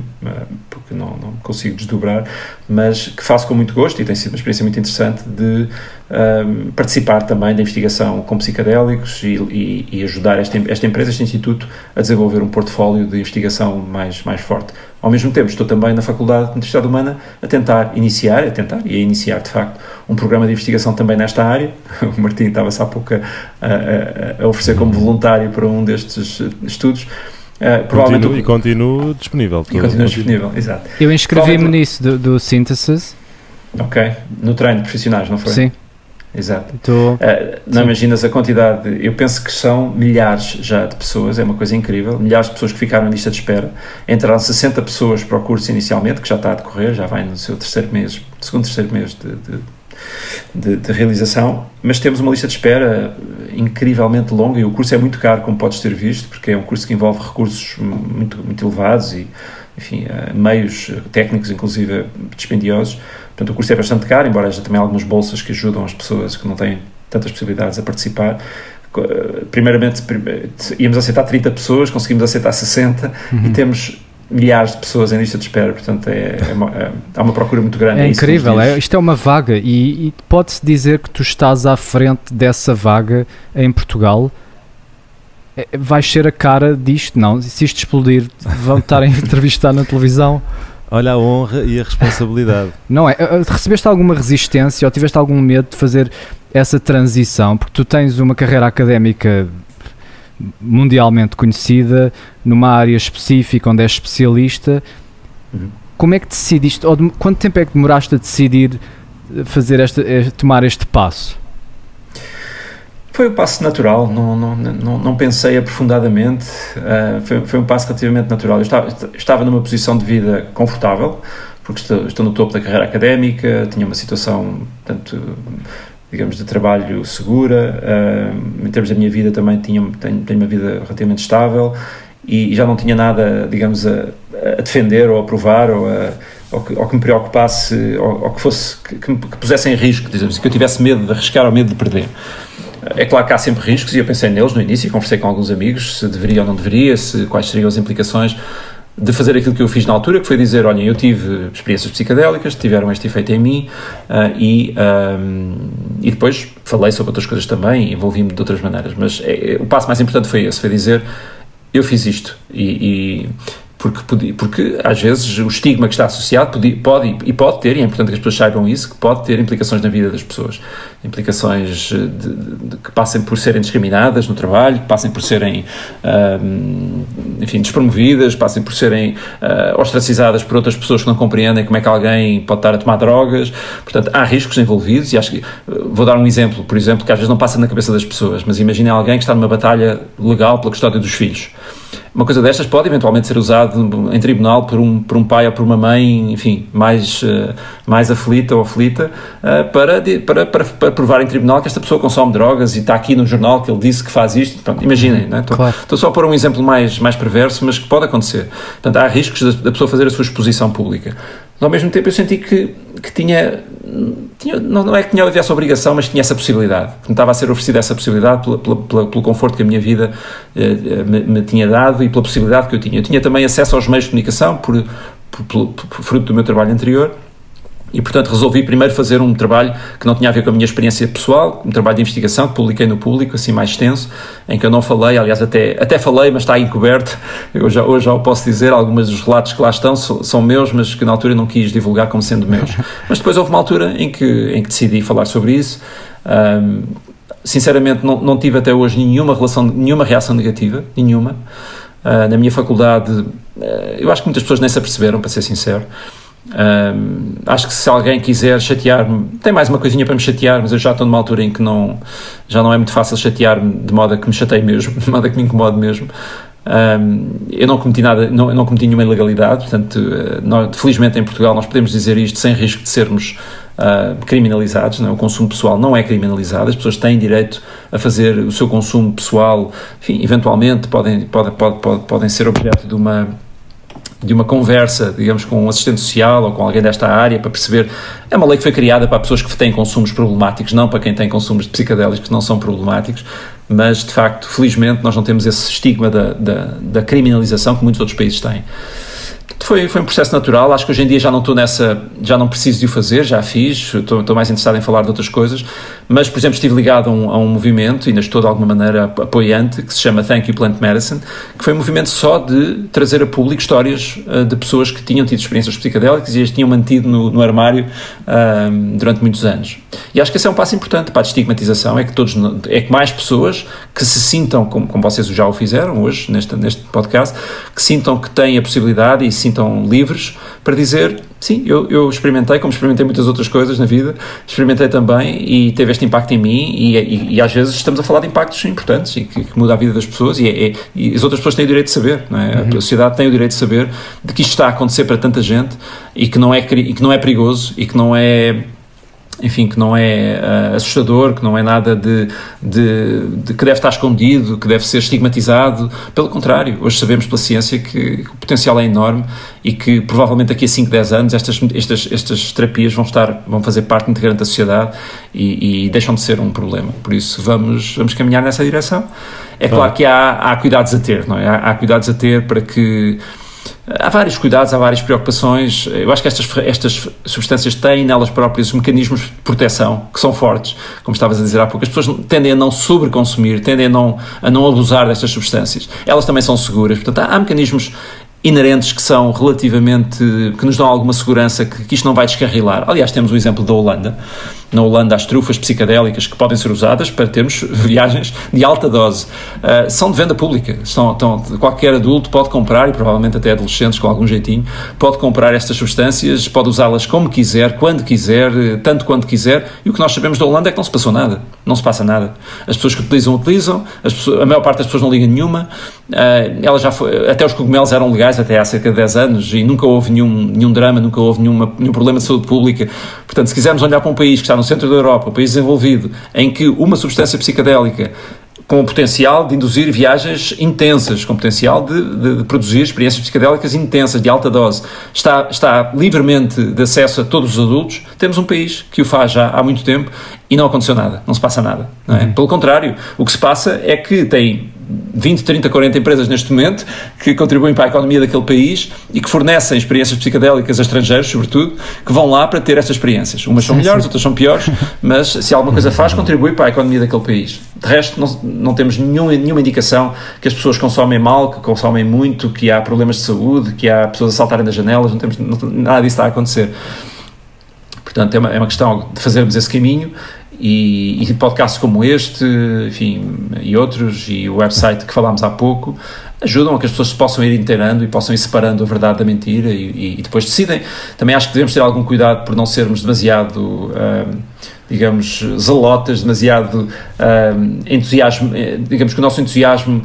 porque não consigo desdobrar, mas que faço com muito gosto, e tem sido uma experiência muito interessante de participar também da investigação com psicadélicos e ajudar esta empresa, este instituto, a desenvolver um portfólio de investigação mais forte. Ao mesmo tempo, estou também na Faculdade de Diversidade Humana a iniciar de facto um programa de investigação também nesta área. O Martim estava-se há pouco a oferecer como voluntário para um destes estudos. Continuo disponível. Continua disponível, exato. Eu inscrevi-me nisso do Synthesis. Ok, no treino de profissionais, não foi? Sim. Exato. Não imaginas a quantidade, eu penso que são milhares já de pessoas, é uma coisa incrível, milhares de pessoas que ficaram na lista de espera. Entraram 60 pessoas para o curso inicialmente, que já está a decorrer, já vai no seu terceiro mês de realização, mas temos uma lista de espera incrivelmente longa, e o curso é muito caro, como podes ter visto, porque é um curso que envolve recursos muito, muito elevados e, enfim, meios técnicos, inclusive, dispendiosos. Portanto, o curso é bastante caro, embora haja também algumas bolsas que ajudam as pessoas que não têm tantas possibilidades a participar. Primeiramente, íamos aceitar 30 pessoas, conseguimos aceitar 60, e temos milhares de pessoas em lista de espera, portanto há uma procura muito grande. É incrível, isto é uma vaga, e pode-se dizer que tu estás à frente dessa vaga em Portugal. Vais ser a cara disto, não? Se isto explodir, vão estar a entrevistar na televisão. Olha a honra e a responsabilidade. Não é? Recebeste alguma resistência ou tiveste algum medo de fazer essa transição? Porque tu tens uma carreira académica mundialmente conhecida, numa área específica onde és especialista. Como é que decidiste, ou quanto tempo é que demoraste a decidir tomar este passo? Foi um passo natural, não pensei aprofundadamente, foi um passo relativamente natural. Eu estava numa posição de vida confortável, porque estou no topo da carreira académica, tinha uma situação, portanto, digamos, de trabalho segura, em termos da minha vida também tenho uma vida relativamente estável, e já não tinha nada, digamos, a defender ou a provar, ou que me preocupasse, ou que me pusesse em risco, digamos, que eu tivesse medo de arriscar ou medo de perder. É claro que há sempre riscos, e eu pensei neles no início, e conversei com alguns amigos se deveria ou não deveria, quais seriam as implicações de fazer aquilo que eu fiz na altura, que foi dizer, olha, eu tive experiências psicadélicas, tiveram este efeito em mim, e depois falei sobre outras coisas também, e envolvi-me de outras maneiras, mas o passo mais importante foi esse, foi dizer, eu fiz isto, porque às vezes o estigma que está associado pode ter, e é importante que as pessoas saibam isso, que pode ter implicações na vida das pessoas, implicações que passem por serem discriminadas no trabalho, que passem por serem, enfim, despromovidas, passem por serem ostracizadas por outras pessoas que não compreendem como é que alguém pode estar a tomar drogas. Portanto, há riscos envolvidos, e acho que, vou dar um exemplo, por exemplo, que às vezes não passa na cabeça das pessoas, mas imaginem alguém que está numa batalha legal pela custódia dos filhos. Uma coisa destas pode eventualmente ser usada em tribunal por um pai ou por uma mãe, enfim, mais aflita ou aflita, para provar em tribunal que esta pessoa consome drogas, e está aqui no jornal que ele disse que faz isto. Pronto, imaginem, não é? Estou só a pôr um exemplo mais perverso, mas que pode acontecer. Portanto, há riscos da pessoa fazer a sua exposição pública. Mas, ao mesmo tempo, eu senti que não é que tinha essa obrigação, mas tinha essa possibilidade. Me estava a ser oferecida essa possibilidade pelo conforto que a minha vida me tinha dado, e pela possibilidade que eu tinha. Eu tinha também acesso aos meios de comunicação por fruto do meu trabalho anterior, e, portanto, resolvi primeiro fazer um trabalho que não tinha a ver com a minha experiência pessoal, um trabalho de investigação que publiquei no Público, assim mais extenso, em que eu não falei, aliás, até falei, mas está encoberto. Eu já o posso dizer, alguns dos relatos que lá estão são meus, mas que na altura não quis divulgar como sendo meus. Mas depois houve uma altura em que decidi falar sobre isso. Sinceramente, não tive até hoje nenhuma reação negativa, nenhuma. Na minha faculdade, eu acho que muitas pessoas nem se aperceberam, para ser sincero. Acho que se alguém quiser chatear-me, tem mais uma coisinha para me chatear, mas eu já estou numa altura em que já não é muito fácil chatear-me, de modo a que me chateie mesmo, de modo a que me incomode mesmo. Eu não cometi nada, não cometi nenhuma ilegalidade, portanto, felizmente em Portugal nós podemos dizer isto sem risco de sermos criminalizados, não é? O consumo pessoal não é criminalizado, as pessoas têm direito a fazer o seu consumo pessoal, enfim, eventualmente podem ser objeto de uma conversa, digamos, com um assistente social ou com alguém desta área para perceber. É uma lei que foi criada para pessoas que têm consumos problemáticos, não para quem tem consumos de psicodélicos que não são problemáticos, mas de facto, felizmente, nós não temos esse estigma da criminalização que muitos outros países têm. Foi um processo natural. Acho que hoje em dia já não estou já não preciso de o fazer, já fiz, estou mais interessado em falar de outras coisas, mas, por exemplo, estive ligado a um movimento, e ainda estou de alguma maneira apoiante, que se chama Thank You Plant Medicine, que foi um movimento só de trazer a público histórias de pessoas que tinham tido experiências psicodélicas e as tinham mantido no armário durante muitos anos. E acho que esse é um passo importante para a destigmatização, é que mais pessoas que se sintam, como vocês já o fizeram hoje, neste podcast, que sintam que têm a possibilidade e se sintam livres para dizer, sim, eu experimentei, como experimentei muitas outras coisas na vida, experimentei também e teve este impacto em mim e às vezes estamos a falar de impactos importantes e que muda a vida das pessoas e as outras pessoas têm o direito de saber, não é? A sociedade tem o direito de saber de que isto está a acontecer para tanta gente e que não é perigoso e que não é... enfim, que não é assustador, que não é nada de que deve estar escondido, que deve ser estigmatizado. Pelo contrário, hoje sabemos pela ciência que o potencial é enorme e que provavelmente daqui a 5, 10 anos estas terapias vão fazer parte integrante da sociedade e deixam de ser um problema. Por isso vamos caminhar nessa direção. É claro que há cuidados a ter, não é? Há cuidados a ter para que... Há vários cuidados, há várias preocupações. Eu acho que estas substâncias têm nelas próprias mecanismos de proteção que são fortes, como estavas a dizer há pouco. As pessoas tendem a não sobreconsumir, tendem a não abusar destas substâncias. Elas também são seguras, portanto há mecanismos inerentes que são relativamente, que nos dão alguma segurança que isto não vai descarrilar. Aliás, temos o exemplo da Holanda. Na Holanda, as trufas psicadélicas que podem ser usadas para termos viagens de alta dose são de venda pública. Qualquer adulto pode comprar, e provavelmente até adolescentes com algum jeitinho, pode comprar estas substâncias, pode usá-las como quiser, quando quiser, tanto quanto quiser, e o que nós sabemos da Holanda é que não se passou nada. Não se passa nada. As pessoas que utilizam, a maior parte das pessoas não liga nenhuma, até os cogumelos eram legais até há cerca de 10 anos e nunca houve nenhum drama, nunca houve nenhum problema de saúde pública. Portanto, se quisermos olhar para um país que está no centro da Europa, um país desenvolvido, em que uma substância psicadélica com o potencial de induzir viagens intensas, com o potencial de produzir experiências psicadélicas intensas, de alta dose, está livremente de acesso a todos os adultos, temos um país que o faz já há muito tempo e não aconteceu nada, não se passa nada. Não é? Pelo contrário, o que se passa é que tem 20, 30, 40 empresas neste momento que contribuem para a economia daquele país e que fornecem experiências psicadélicas a estrangeiros, sobretudo, que vão lá para ter estas experiências. Umas são melhores, outras são piores, mas se alguma coisa faz, contribui para a economia daquele país. De resto, não temos nenhuma indicação que as pessoas consomem mal, que consomem muito, que há problemas de saúde, que há pessoas a saltarem das janelas, nada disso está a acontecer. Portanto, é uma questão de fazermos esse caminho. E podcasts como este, enfim, e outros, e o website que falámos há pouco, ajudam a que as pessoas se possam ir inteirando e possam ir separando a verdade da mentira e depois decidem. Também acho que devemos ter algum cuidado por não sermos demasiado, digamos, zelotas, demasiado entusiasmo, digamos que o nosso entusiasmo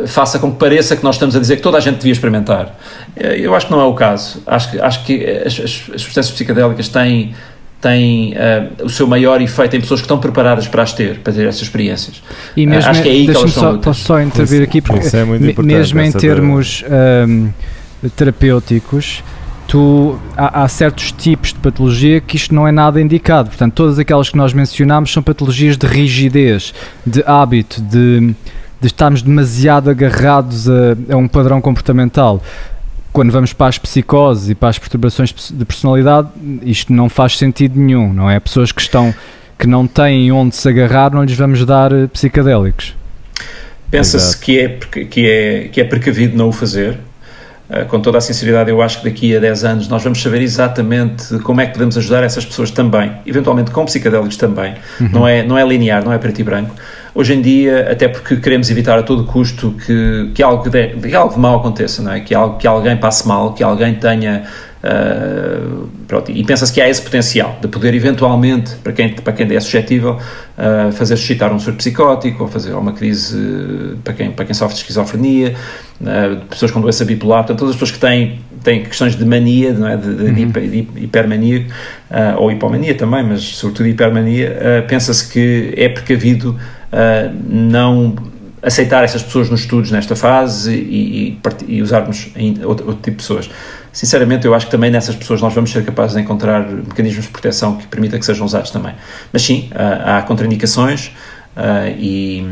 faça com que pareça que nós estamos a dizer que toda a gente devia experimentar. Eu acho que não é o caso. Acho que as substâncias psicadélicas têm o seu maior efeito em pessoas que estão preparadas para ter essas experiências. E mesmo acho que é aí que elas são úteis. Posso só intervir aqui, porque mesmo em termos terapêuticos, há certos tipos de patologia que isto não é nada indicado. Portanto, todas aquelas que nós mencionámos são patologias de rigidez, de hábito, de estarmos demasiado agarrados a um padrão comportamental. Quando vamos para as psicoses e para as perturbações de personalidade, isto não faz sentido nenhum, não é? Pessoas que não têm onde se agarrar, não lhes vamos dar psicadélicos. Pensa-se que é precavido não o fazer. Com toda a sinceridade, eu acho que daqui a 10 anos nós vamos saber exatamente como é que podemos ajudar essas pessoas também, eventualmente com psicadélicos também. Não é linear, não é preto e branco. Hoje em dia, até porque queremos evitar a todo custo que algo de mal aconteça, não é? Que alguém passe mal, que alguém tenha... pronto, e pensa-se que há esse potencial de poder eventualmente, para quem é suscetível, fazer suscitar um surto psicótico ou fazer uma crise para quem sofre de esquizofrenia, pessoas com doença bipolar, portanto todas as pessoas que têm questões de mania, não é? de hipermania ou hipomania também, mas sobretudo hipermania, pensa-se que é precavido não aceitar essas pessoas nos estudos nesta fase e usarmos outro tipo de pessoas. Sinceramente, eu acho que também nessas pessoas nós vamos ser capazes de encontrar mecanismos de proteção que permita que sejam usados também. Mas sim, há contraindicações e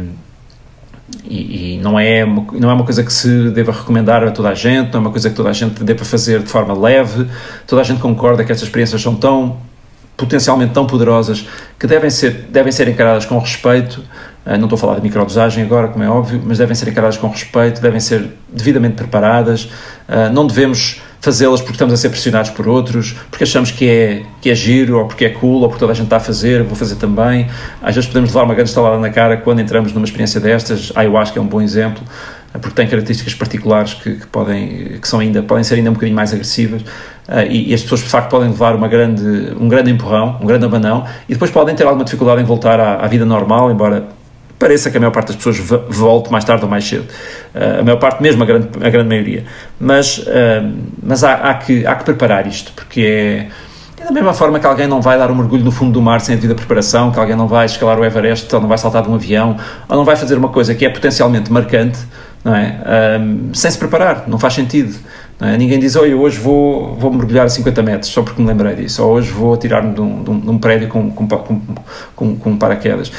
não é uma coisa que se deva recomendar a toda a gente, não é uma coisa que toda a gente deva fazer de forma leve. Toda a gente concorda que estas experiências são potencialmente tão poderosas que devem ser encaradas com respeito. Não estou a falar de microdosagem agora, como é óbvio, mas devem ser encaradas com respeito, devem ser devidamente preparadas. Não devemos fazê-las porque estamos a ser pressionados por outros, porque achamos que é giro, ou porque é cool, ou porque toda a gente está a fazer, vou fazer também. Às vezes podemos levar uma grande estalada na cara quando entramos numa experiência destas. A ayahuasca é um bom exemplo, porque tem características particulares que podem ser ainda um bocadinho mais agressivas, e as pessoas de facto podem levar um grande empurrão, um grande abanão, e depois podem ter alguma dificuldade em voltar à vida normal, embora pareça que a maior parte das pessoas volte mais tarde ou mais cedo. A maior parte, mesmo a grande maioria. Mas há que preparar isto, porque é da mesma forma que alguém não vai dar um mergulho no fundo do mar sem a devida preparação, que alguém não vai escalar o Everest, ou não vai saltar de um avião, ou não vai fazer uma coisa que é potencialmente marcante, não é? Sem se preparar, não faz sentido. Não é? Ninguém diz, olha, hoje vou mergulhar a 50 metros, só porque me lembrei disso, ou hoje vou atirar-me de um prédio com paraquedas.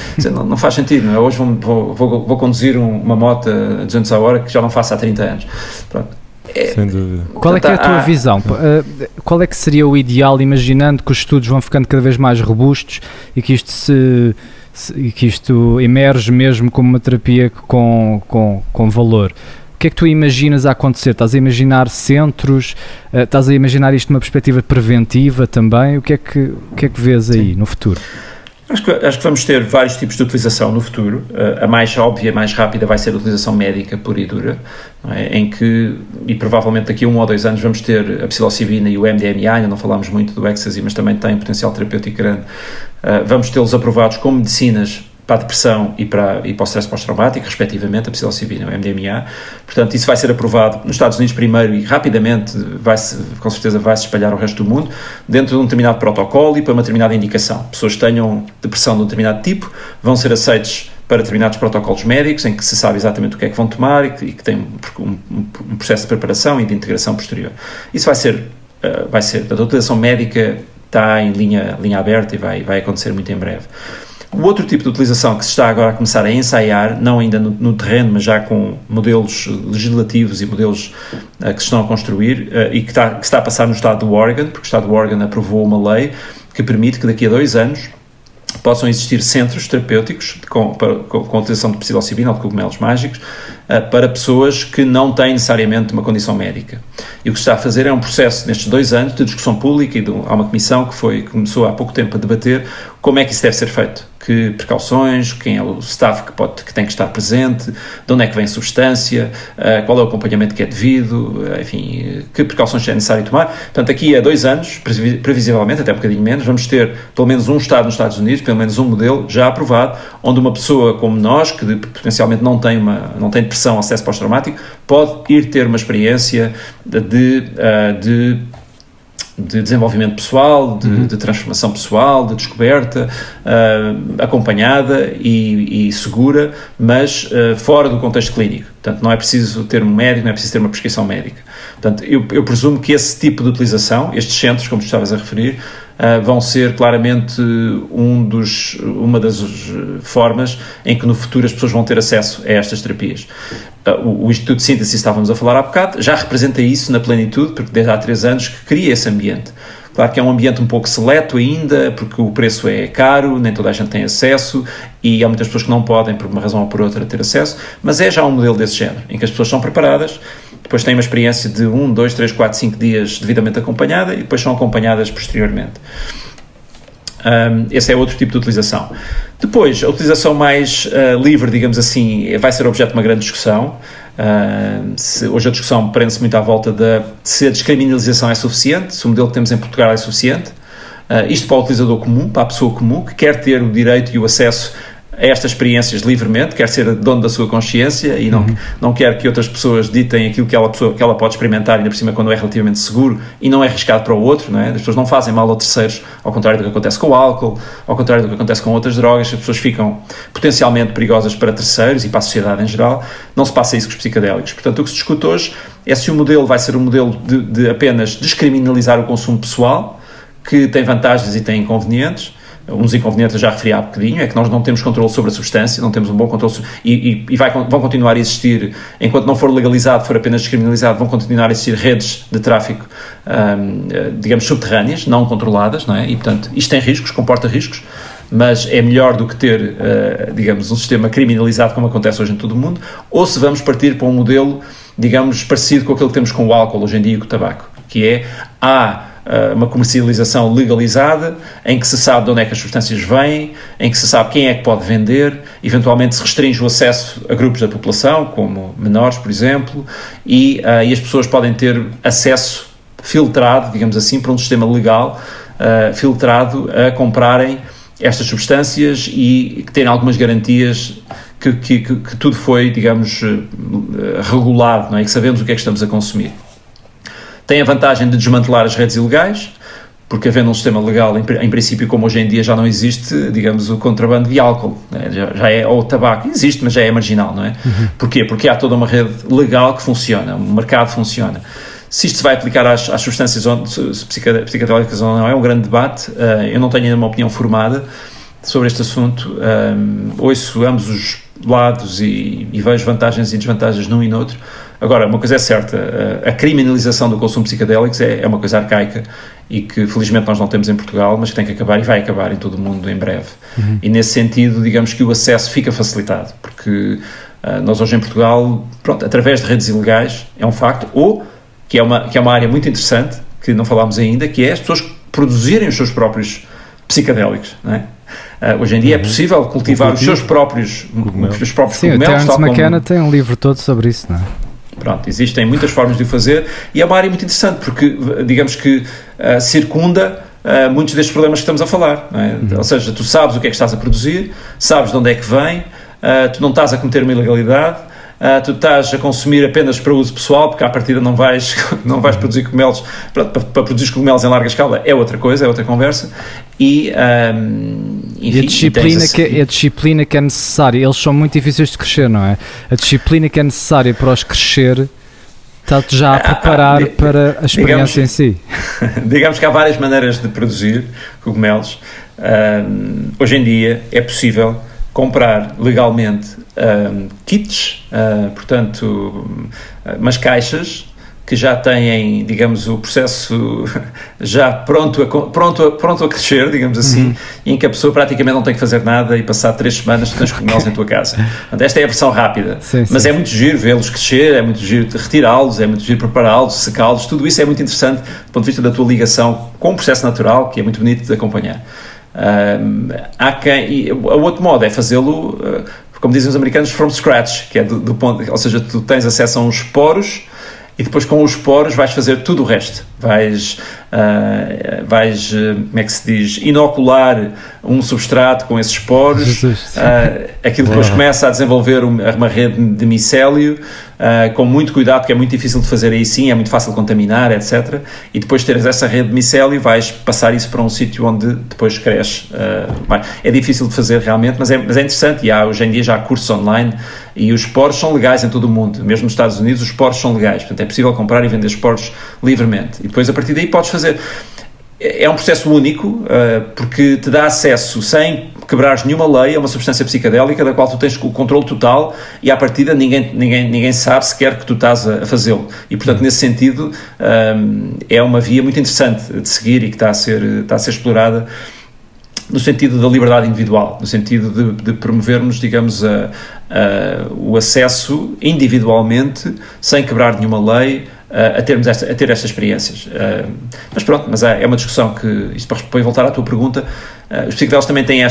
Não faz sentido, não é? Hoje vou conduzir uma moto a 200 a hora que já não faço há 30 anos. Pronto. Sem dúvida. Qual é que é a tua visão? Qual é que seria o ideal, imaginando que os estudos vão ficando cada vez mais robustos e que isto emerge mesmo como uma terapia com valor? O que é que tu imaginas a acontecer? Estás a imaginar centros? Estás a imaginar isto numa perspectiva preventiva também? O que é que vês aí no futuro? Acho que vamos ter vários tipos de utilização no futuro. A mais óbvia, mais rápida vai ser a utilização médica pura e dura, não é? Em que, e provavelmente daqui a 1 ou 2 anos, vamos ter a psilocibina e o MDMA, ainda não falámos muito do ecstasy, mas também tem potencial terapêutico grande. Vamos tê-los aprovados como medicinas para a depressão e para o stress pós-traumático, respectivamente, a psilocibina e o MDMA. Portanto, isso vai ser aprovado nos Estados Unidos primeiro e rapidamente, com certeza vai se espalhar ao resto do mundo, dentro de um determinado protocolo e para uma determinada indicação. Pessoas que tenham depressão de um determinado tipo vão ser aceitos para determinados protocolos médicos, em que se sabe exatamente o que é que vão tomar e que tem um processo de preparação e de integração posterior. Isso vai ser a utilização médica está em linha aberta e vai acontecer muito em breve. O outro tipo de utilização que se está agora a começar a ensaiar, não ainda no terreno, mas já com modelos legislativos e modelos que se estão a construir e que está a passar no estado do Oregon, porque o estado do Oregon aprovou uma lei que permite que daqui a 2 anos possam existir centros terapêuticos com a utilização de psilocibina ou de cogumelos mágicos para pessoas que não têm necessariamente uma condição médica. E o que se está a fazer é um processo, nestes 2 anos, de discussão pública, e há uma comissão que começou há pouco tempo a debater como é que isso deve ser feito, que precauções, quem é o staff que tem que estar presente, de onde é que vem a substância, qual é o acompanhamento que é devido, enfim, que precauções é necessário tomar. Portanto, aqui a 2 anos, previsivelmente, até um bocadinho menos, vamos ter pelo menos um estado nos Estados Unidos, pelo menos um modelo já aprovado, onde uma pessoa como nós, que potencialmente não tem depressão ou stress pós-traumático, pode ir ter uma experiência de desenvolvimento pessoal, de transformação pessoal, de descoberta, acompanhada e segura, mas fora do contexto clínico. Portanto, não é preciso ter um médico, não é preciso ter uma prescrição médica. Portanto, eu presumo que esse tipo de utilização, estes centros, como tu estavas a referir, vão ser claramente uma das formas em que no futuro as pessoas vão ter acesso a estas terapias. O Instituto de Síntese, estávamos a falar há bocado, já representa isso na plenitude, porque desde há 3 anos que cria esse ambiente. Claro que é um ambiente um pouco seleto ainda, porque o preço é caro, nem toda a gente tem acesso e há muitas pessoas que não podem, por uma razão ou por outra, ter acesso, mas é já um modelo desse género, em que as pessoas são preparadas, depois têm uma experiência de 1, 2, 3, 4, 5 dias devidamente acompanhada e depois são acompanhadas posteriormente. Esse é outro tipo de utilização. Depois, a utilização mais livre, digamos assim, vai ser objeto de uma grande discussão. Hoje a discussão prende-se muito à volta de se a descriminalização é suficiente, se o modelo que temos em Portugal é suficiente. Isto para o utilizador comum, para a pessoa comum, que quer ter o direito e o acesso a estas experiências livremente, quer ser dono da sua consciência e não quer que outras pessoas ditem aquilo que ela pode experimentar, ainda por cima quando é relativamente seguro e não é arriscado para o outro, não é? As pessoas não fazem mal a terceiros, ao contrário do que acontece com o álcool, ao contrário do que acontece com outras drogas, as pessoas ficam potencialmente perigosas para terceiros e para a sociedade em geral. Não se passa isso com os psicodélicos. Portanto, o que se discute hoje é se o modelo vai ser um modelo de apenas descriminalizar o consumo pessoal, que tem vantagens e tem inconvenientes. Um dos inconvenientes eu já referi há bocadinho, é que nós não temos controle sobre a substância, não temos um bom controle e vão continuar a existir, enquanto não for legalizado, for apenas descriminalizado, vão continuar a existir redes de tráfico, digamos, subterrâneas, não controladas, não é? E, portanto, isto tem riscos, comporta riscos, mas é melhor do que ter, digamos, um sistema criminalizado como acontece hoje em todo o mundo, ou se vamos partir para um modelo, digamos, parecido com aquele que temos com o álcool hoje em dia e com o tabaco, que é uma comercialização legalizada, em que se sabe de onde é que as substâncias vêm, em que se sabe quem é que pode vender, eventualmente se restringe o acesso a grupos da população, como menores, por exemplo, e as pessoas podem ter acesso filtrado, digamos assim, para um sistema legal filtrado a comprarem estas substâncias e que terem algumas garantias que tudo foi, digamos, regulado, não é? Que sabemos o que é que estamos a consumir. Tem a vantagem de desmantelar as redes ilegais, porque havendo um sistema legal, em princípio, como hoje em dia já não existe, digamos, o contrabando de álcool, né? Já é, ou tabaco, existe, mas já é marginal, não é? Porquê? Porque há toda uma rede legal que funciona, o mercado funciona. Se isto se vai aplicar às substâncias psicodélicas ou não, é um grande debate. Eu não tenho ainda uma opinião formada sobre este assunto. Ouço ambos os lados e vejo vantagens e desvantagens num e noutro. Agora, uma coisa é certa, a criminalização do consumo de psicodélicos é uma coisa arcaica e que felizmente nós não temos em Portugal, mas que tem que acabar e vai acabar em todo o mundo em breve. E nesse sentido, digamos que o acesso fica facilitado, porque nós hoje em Portugal, pronto, através de redes ilegais, é um facto, ou que é uma área muito interessante, que não falámos ainda, que é as pessoas produzirem os seus próprios psicodélicos, não é? Hoje em dia é possível cultivar os seus próprios cogumelos. Sim, o Terence McKenna tem um livro todo sobre isso, não é? Pronto, existem muitas formas de o fazer e é uma área muito interessante porque, digamos que, circunda muitos destes problemas que estamos a falar, não é? Ou seja, tu sabes o que é que estás a produzir, sabes de onde é que vem, tu não estás a cometer uma ilegalidade, tu estás a consumir apenas para uso pessoal, porque à partida não vais produzir cogumelos, para produzir cogumelos em larga escala é outra coisa, é outra conversa, e enfim, a disciplina que é necessária, eles são muito difíceis de crescer, não é? A disciplina que é necessária para os crescer está-te já a preparar para a experiência em si. Digamos que há várias maneiras de produzir cogumelos. Hoje em dia é possível comprar legalmente kits, portanto, umas caixas que já têm, digamos, o processo já pronto a crescer, digamos assim, em que a pessoa praticamente não tem que fazer nada e passar 3 semanas tu tens cogumelos em tua casa. Portanto, esta é a versão rápida, mas é muito giro vê-los crescer, é muito giro retirá-los, é muito giro prepará-los, secá-los, tudo isso é muito interessante do ponto de vista da tua ligação com o processo natural, que é muito bonito de acompanhar. O outro modo é fazê-lo, como dizem os americanos, from scratch, que é do ponto, ou seja, tu tens acesso a uns esporos e depois com os esporos vais fazer tudo o resto. Vais, como é que se diz, inocular um substrato com esses esporos, aquilo depois começa a desenvolver uma rede de micélio, com muito cuidado, porque é muito difícil de fazer aí sim, é muito fácil de contaminar, etc. E depois teres essa rede de micélio, vais passar isso para um sítio onde depois cresce. É difícil de fazer realmente, mas é interessante, e hoje em dia já há cursos online, e os esporos são legais em todo o mundo, mesmo nos Estados Unidos os esporos são legais, portanto é possível comprar e vender esporos livremente, e depois a partir daí podes fazer. É um processo único, porque te dá acesso, sem quebrares nenhuma lei, a uma substância psicodélica da qual tu tens o controle total e à partida ninguém sabe sequer que tu estás a fazê-lo. E portanto, nesse sentido, é uma via muito interessante de seguir e que está a ser explorada no sentido da liberdade individual, no sentido de promovermos, digamos, o acesso individualmente, sem quebrar nenhuma lei, a ter estas experiências. Mas pronto, mas é uma discussão que, isto para voltar à tua pergunta, os psicodélicos também têm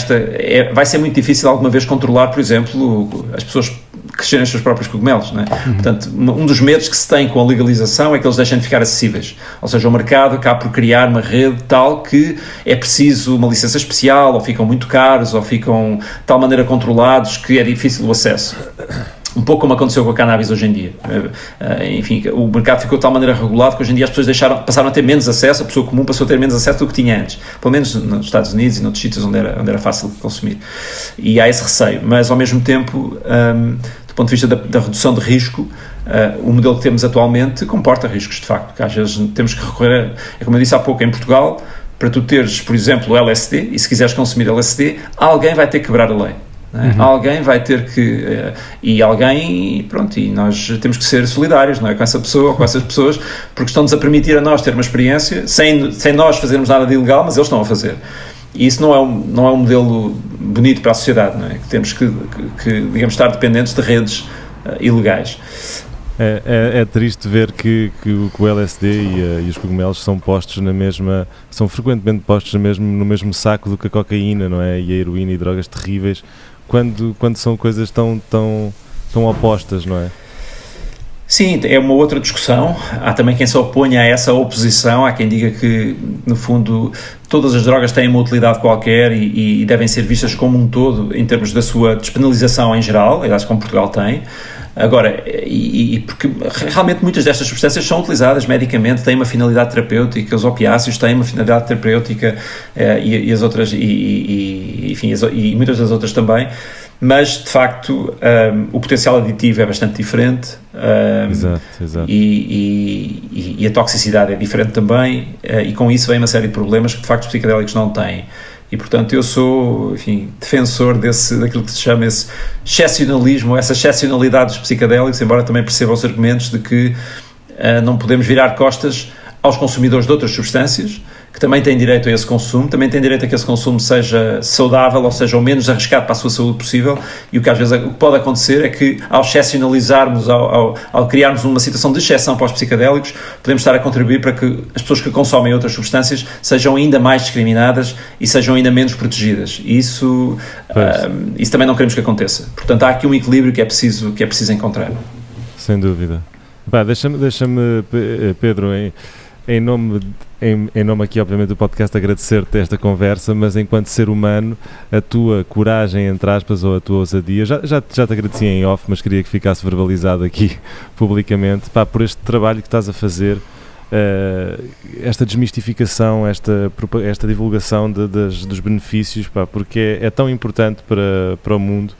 vai ser muito difícil alguma vez controlar, por exemplo, as pessoas crescerem os seus próprios cogumelos, não é? Portanto, um dos medos que se tem com a legalização é que eles deixem de ficar acessíveis, ou seja, o mercado acaba por criar uma rede tal que é preciso uma licença especial, ou ficam muito caros, ou ficam de tal maneira controlados que é difícil o acesso. Um pouco como aconteceu com a cannabis hoje em dia. Enfim, o mercado ficou de tal maneira regulado que hoje em dia as pessoas passaram a ter menos acesso, a pessoa comum passou a ter menos acesso do que tinha antes, pelo menos nos Estados Unidos e noutros sítios onde era fácil de consumir. E há esse receio, mas ao mesmo tempo, do ponto de vista da redução de risco, o modelo que temos atualmente comporta riscos, de facto, porque às vezes temos que recorrer, é como eu disse há pouco, em Portugal, para tu teres, por exemplo, o LSD, e se quiseres consumir LSD, alguém vai ter que quebrar a lei. Alguém vai ter que e nós temos que ser solidários, não é, com essa pessoa ou com essas pessoas, porque estão-nos a permitir a nós ter uma experiência sem nós fazermos nada de ilegal, mas eles estão a fazer, e isso não é um modelo bonito para a sociedade, não é? Que temos que digamos, estar dependentes de redes ilegais. É triste ver que o LSD e os cogumelos são frequentemente postos no mesmo saco do que a cocaína, não é? E a heroína e drogas terríveis, quando são coisas tão opostas, não é? Sim, é uma outra discussão. Há também quem se oponha a essa oposição, há quem diga que, no fundo, todas as drogas têm uma utilidade qualquer e devem ser vistas como um todo em termos da sua despenalização em geral, aliás, como Portugal tem. Agora, porque realmente muitas destas substâncias são utilizadas medicamente, têm uma finalidade terapêutica, os opiáceos têm uma finalidade terapêutica e as outras, enfim, e muitas das outras também, mas de facto o potencial aditivo é bastante diferente. Exato. E a toxicidade é diferente também, e com isso vem uma série de problemas que de facto os psicodélicos não têm. E, portanto, eu sou, enfim, defensor daquilo que se chama esse excepcionalismo, essa excepcionalidade dos psicodélicos, embora também perceba os argumentos de que não podemos virar costas aos consumidores de outras substâncias, que também têm direito a esse consumo, também têm direito a que esse consumo seja saudável, ou seja, o menos arriscado para a sua saúde possível, e o que às vezes o que pode acontecer é que, ao excepcionalizarmos, ao criarmos uma situação de exceção para os psicodélicos, podemos estar a contribuir para que as pessoas que consomem outras substâncias sejam ainda mais discriminadas e sejam ainda menos protegidas. E isso também não queremos que aconteça. Portanto, há aqui um equilíbrio que é preciso encontrar. Sem dúvida. Deixa-me, Pedro, em nome aqui, obviamente, do podcast, agradecer-te esta conversa, mas enquanto ser humano, a tua coragem, entre aspas, ou a tua ousadia, já te agradeci em off, mas queria que ficasse verbalizado aqui publicamente, por este trabalho que estás a fazer, esta desmistificação, esta divulgação dos benefícios, porque é tão importante para o mundo.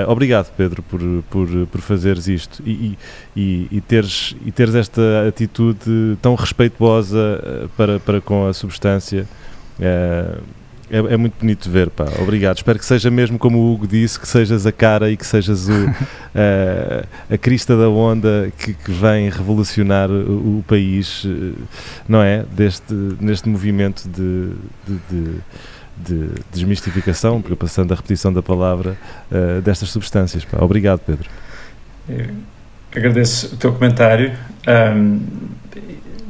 Obrigado, Pedro, por fazeres isto e teres esta atitude tão respeituosa para com a substância. É muito bonito ver, Obrigado. Espero que seja mesmo como o Hugo disse, que sejas a cara e que sejas a crista da onda que vem revolucionar o país, não é? Neste movimento de desmistificação, passando a repetição da palavra, destas substâncias. Obrigado, Pedro. Agradeço o teu comentário.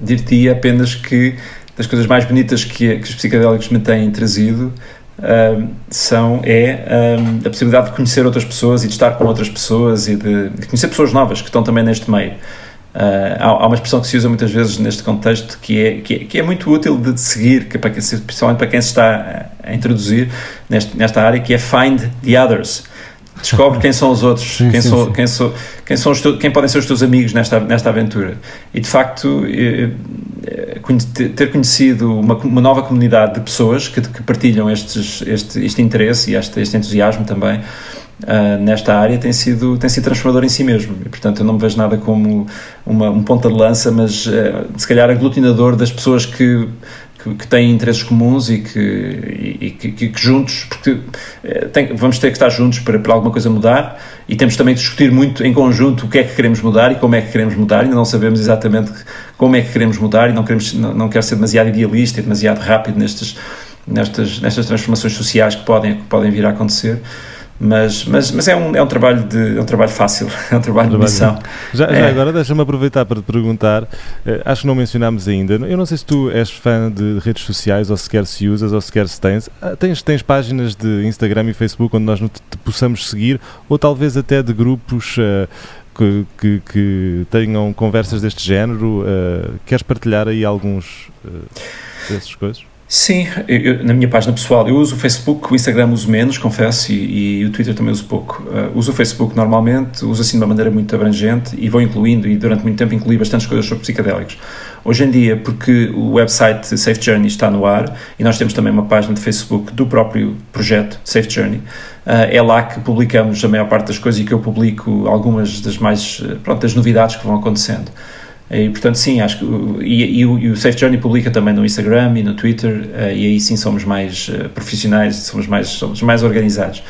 Dir-te apenas que das coisas mais bonitas que os psicodélicos me têm trazido a possibilidade de conhecer outras pessoas e de estar com outras pessoas e de conhecer pessoas novas que estão também neste meio. Há uma expressão que se usa muitas vezes neste contexto que é muito útil de seguir, principalmente para quem se está a introduzir nesta área, que é find the others. Descobre quem são os outros, quem podem ser os teus amigos nesta aventura. E de facto ter conhecido uma nova comunidade de pessoas que partilham este interesse e este entusiasmo também nesta área tem sido transformador em si mesmo, e portanto eu não me vejo nada como um ponta de lança, mas se calhar aglutinador das pessoas que têm interesses comuns e que juntos, porque vamos ter que estar juntos para alguma coisa mudar, e temos também que discutir muito em conjunto o que é que queremos mudar e como é que queremos mudar. Ainda não sabemos exatamente como é que queremos mudar e não quero ser demasiado idealista e demasiado rápido nestas transformações sociais que podem vir a acontecer. mas é um trabalho fácil, é um trabalho de missão. Já agora deixa-me aproveitar para te perguntar, acho que não mencionámos ainda, eu não sei se tu és fã de redes sociais, ou sequer se usas, ou sequer se tens páginas de Instagram e Facebook onde nós te possamos seguir, ou talvez até de grupos que tenham conversas deste género. Queres partilhar aí alguns dessas coisas? Sim, na minha página pessoal eu uso o Facebook, o Instagram uso menos, confesso, e o Twitter também uso pouco. Uso o Facebook normalmente, uso assim de uma maneira muito abrangente e vou incluindo, e durante muito tempo incluí bastantes coisas sobre psicodélicos. Hoje em dia, porque o website Safe Journey está no ar e nós temos também uma página de Facebook do próprio projeto Safe Journey, é lá que publicamos a maior parte das coisas e que eu publico algumas das das novidades que vão acontecendo. E, portanto, sim, acho que o Safe Journey publica também no Instagram e no Twitter, e aí sim somos mais profissionais, somos mais organizados.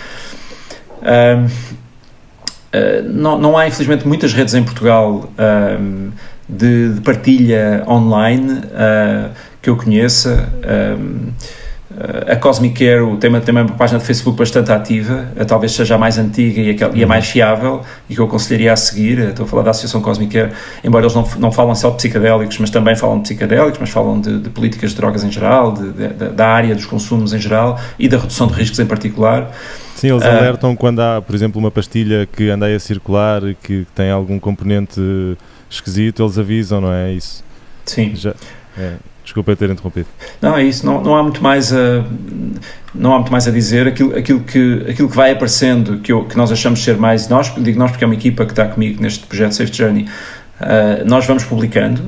Não há, infelizmente, muitas redes em Portugal de partilha online que eu conheça. A Cosmic Care tem uma página de Facebook bastante ativa, talvez seja a mais antiga e a mais fiável, e que eu aconselharia a seguir. Estou a falar da Associação Cosmic Care, embora eles não falam só de psicodélicos, mas também falam de psicodélicos, mas falam de políticas de drogas em geral, da área dos consumos em geral e da redução de riscos em particular. Sim, eles alertam quando há, por exemplo, uma pastilha que anda aí a circular e que tem algum componente esquisito, eles avisam, não é isso? Sim. Desculpa ter interrompido. Não, é isso, não há muito mais a dizer. Aquilo que vai aparecendo, que nós achamos ser mais, digo nós porque é uma equipa que está comigo neste projeto Safe Journey, nós vamos publicando,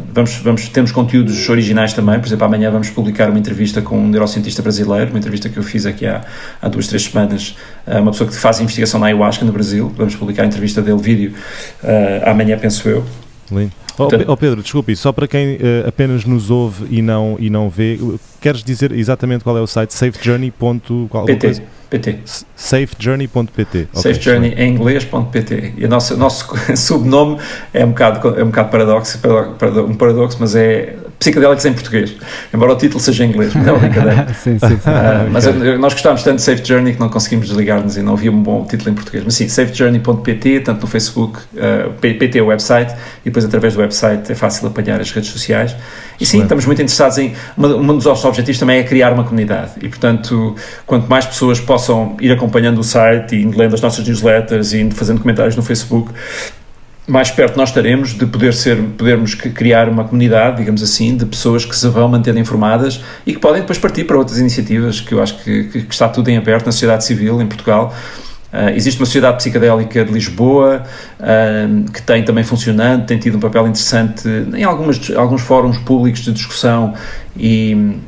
temos conteúdos originais também. Por exemplo, amanhã vamos publicar uma entrevista com um neurocientista brasileiro, uma entrevista que eu fiz aqui há 2-3 semanas, uma pessoa que faz investigação na ayahuasca no Brasil. Vamos publicar a entrevista dele, vídeo, amanhã, penso eu. Lindo. Pedro, desculpe, só para quem apenas nos ouve e não vê, queres dizer exatamente qual é o site? safejourney.pt. Safejourney.pt. Safejourney em inglês.pt. E o nosso subnome é um bocado paradoxo, mas é Psicodélicos em português, embora o título seja em inglês, mas é uma brincadeira. sim. Mas nós gostávamos tanto de Safe Journey que não conseguimos desligar-nos e não havia um bom título em português. Mas sim, safejourney.pt, tanto no Facebook, PT é o website, e depois através do website é fácil apanhar as redes sociais. E sim, estamos muito interessados em... Um dos nossos objetivos também é criar uma comunidade, e portanto, quanto mais pessoas possam ir acompanhando o site e lendo as nossas newsletters e fazendo comentários no Facebook, mais perto nós estaremos de podermos criar uma comunidade, digamos assim, de pessoas que se vão mantendo informadas e que podem depois partir para outras iniciativas, que eu acho que está tudo em aberto na sociedade civil em Portugal. Existe uma sociedade psicodélica de Lisboa, que tem também funcionando, tem tido um papel interessante em alguns fóruns públicos de discussão e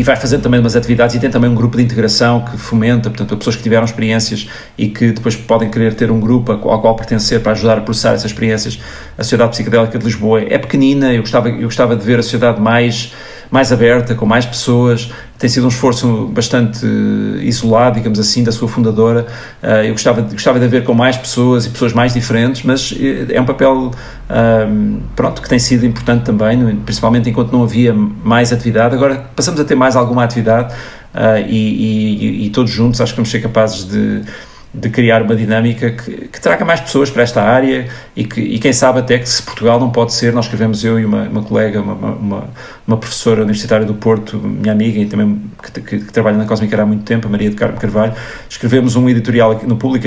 vai fazendo também umas atividades, e tem também um grupo de integração que fomenta, portanto, pessoas que tiveram experiências e que depois podem querer ter um grupo ao qual pertencer para ajudar a processar essas experiências. A Sociedade Psicodélica de Lisboa é pequenina, eu gostava de ver a sociedade mais aberta, com mais pessoas. Tem sido um esforço bastante isolado, digamos assim, da sua fundadora. Eu gostava de ver com mais pessoas e pessoas mais diferentes, mas é um papel que tem sido importante também, principalmente enquanto não havia mais atividade. Agora passamos a ter mais alguma atividade, e todos juntos acho que vamos ser capazes de criar uma dinâmica que traga mais pessoas para esta área, e quem sabe até que, se Portugal não pode ser, nós escrevemos, eu e uma colega, uma professora universitária do Porto, minha amiga, e também que trabalha na Cosmic Care há muito tempo, a Maria do Carmo Carvalho, escrevemos um editorial aqui no Público,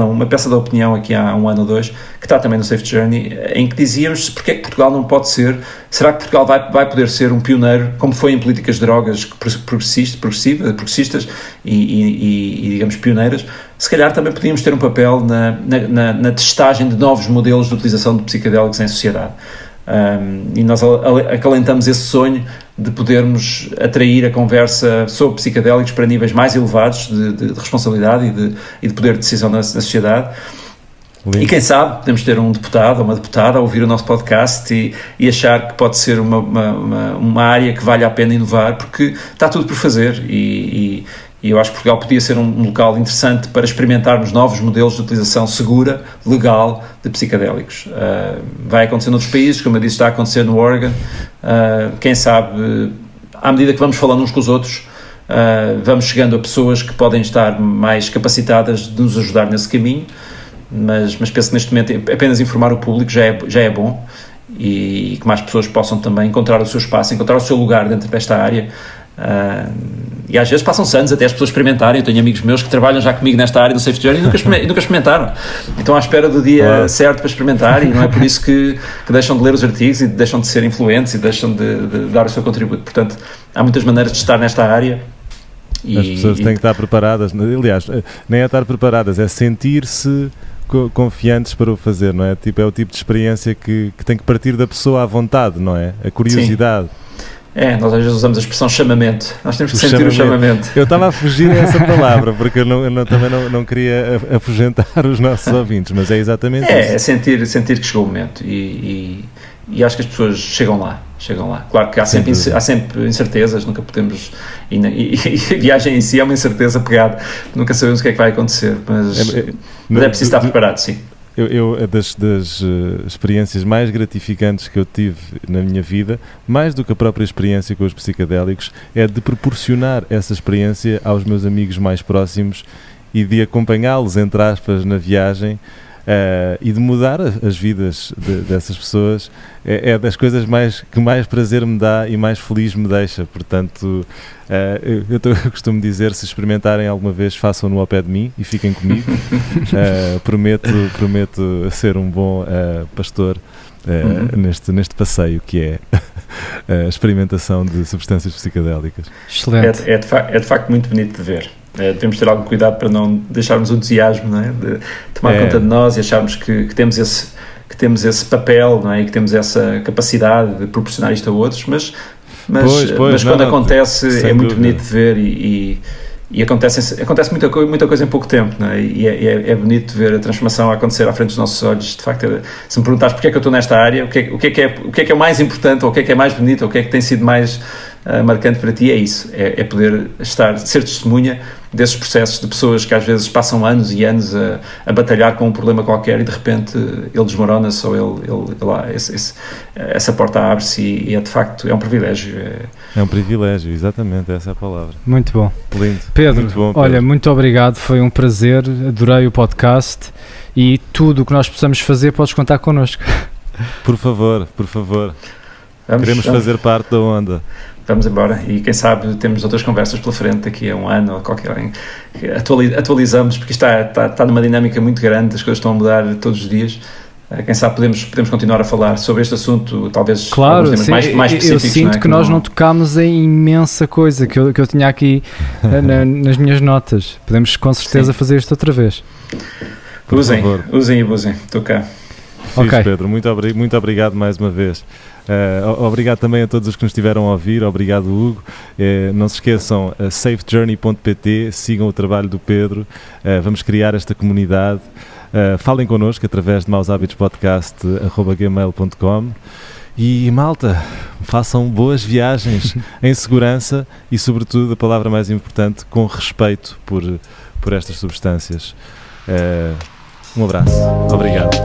uma peça de opinião aqui há 1 ano ou 2, que está também no Safe Journey, em que dizíamos porque é que Portugal não pode ser, será que Portugal vai poder ser um pioneiro, como foi em políticas de drogas progressistas e digamos pioneiras. Se calhar também podíamos ter um papel na testagem de novos modelos de utilização de psicodélicos em sociedade. E nós acalentamos esse sonho de podermos atrair a conversa sobre psicodélicos para níveis mais elevados de responsabilidade e de poder de decisão na sociedade. E quem sabe podemos ter um deputado ou uma deputada a ouvir o nosso podcast e achar que pode ser uma área que vale a pena inovar, porque está tudo por fazer, e eu acho que Portugal podia ser um local interessante para experimentarmos novos modelos de utilização segura, legal, de psicodélicos. Vai acontecer noutros países, como eu disse, está a acontecer no Oregon. Quem sabe, à medida que vamos falando uns com os outros, vamos chegando a pessoas que podem estar mais capacitadas de nos ajudar nesse caminho, mas penso que neste momento apenas informar o público já é bom, e que mais pessoas possam também encontrar o seu espaço, encontrar o seu lugar dentro desta área. E às vezes passam-se anos até as pessoas experimentarem. Eu tenho amigos meus que trabalham já comigo nesta área do Safety Journey e nunca experimentaram. Então à espera do dia certo para experimentar, e não é por isso que deixam de ler os artigos e deixam de ser influentes e deixam de dar o seu contributo. Portanto, há muitas maneiras de estar nesta área. As pessoas têm que estar preparadas, aliás, nem é estar preparadas, é sentir-se confiantes para o fazer, não é? É o tipo de experiência que tem que partir da pessoa à vontade, não é? A curiosidade. Sim. Nós às vezes usamos a expressão chamamento. Nós temos que sentir o chamamento. Eu estava a fugir dessa palavra, porque eu também não queria afugentar os nossos ouvintes, mas é exatamente isso. É sentir que chegou o momento, e acho que as pessoas chegam lá. Claro que há sempre incertezas, nunca podemos... E a viagem em si é uma incerteza pegada. Nunca sabemos o que é que vai acontecer, mas é preciso estar preparado, sim. Das experiências mais gratificantes que eu tive na minha vida, mais do que a própria experiência com os psicadélicos, é de proporcionar essa experiência aos meus amigos mais próximos e de acompanhá-los, entre aspas, na viagem, e de mudar as vidas dessas pessoas. É das coisas que mais prazer me dá e mais feliz me deixa. Portanto, eu costumo dizer, se experimentarem alguma vez, façam-no ao pé de mim e fiquem comigo. Prometo ser um bom pastor neste passeio que é a experimentação de substâncias psicadélicas. Excelente. É de facto muito bonito de ver. Devemos ter algum cuidado para não deixarmos o entusiasmo, não é? De tomar conta de nós e acharmos que temos esse papel, não é? E que temos essa capacidade de proporcionar isto a outros, mas quando acontece é muito bonito de ver, e acontece muita coisa em pouco tempo, não é? E é bonito ver a transformação a acontecer à frente dos nossos olhos. De facto, se me perguntares porque é que eu estou nesta área, o que é que é mais importante, ou o que é mais bonito, ou o que é que tem sido mais marcante para ti, é isso, é poder ser testemunha desses processos de pessoas que às vezes passam anos e anos a batalhar com um problema qualquer, e de repente ele desmorona-se, ou essa porta abre-se, e é de facto, é um privilégio. É um privilégio, exatamente, essa é a palavra. Muito bom. Lindo. Pedro, muito bom, Pedro. Olha, muito obrigado, foi um prazer, adorei o podcast, e tudo o que nós possamos fazer, podes contar connosco. Por favor. Queremos fazer parte da onda. Vamos embora, e quem sabe temos outras conversas pela frente daqui a um ano, ou atualizamos, porque isto está numa dinâmica muito grande, as coisas estão a mudar todos os dias. Quem sabe podemos continuar a falar sobre este assunto, talvez claro, alguns temas mais específicos. Eu sinto que nós não tocámos em imensa coisa que eu tinha aqui nas minhas notas. Podemos com certeza fazer isto outra vez. Usem e abusem. Estou cá. Okay. Pedro, muito obrigado mais uma vez. Obrigado também a todos os que nos estiveram a ouvir. Obrigado, Hugo. Não se esqueçam, safejourney.pt, sigam o trabalho do Pedro. Vamos criar esta comunidade. Falem connosco através de mausabidospodcast@gmail.com. E malta, façam boas viagens em segurança e, sobretudo, a palavra mais importante, com respeito por estas substâncias. Um abraço. Obrigado.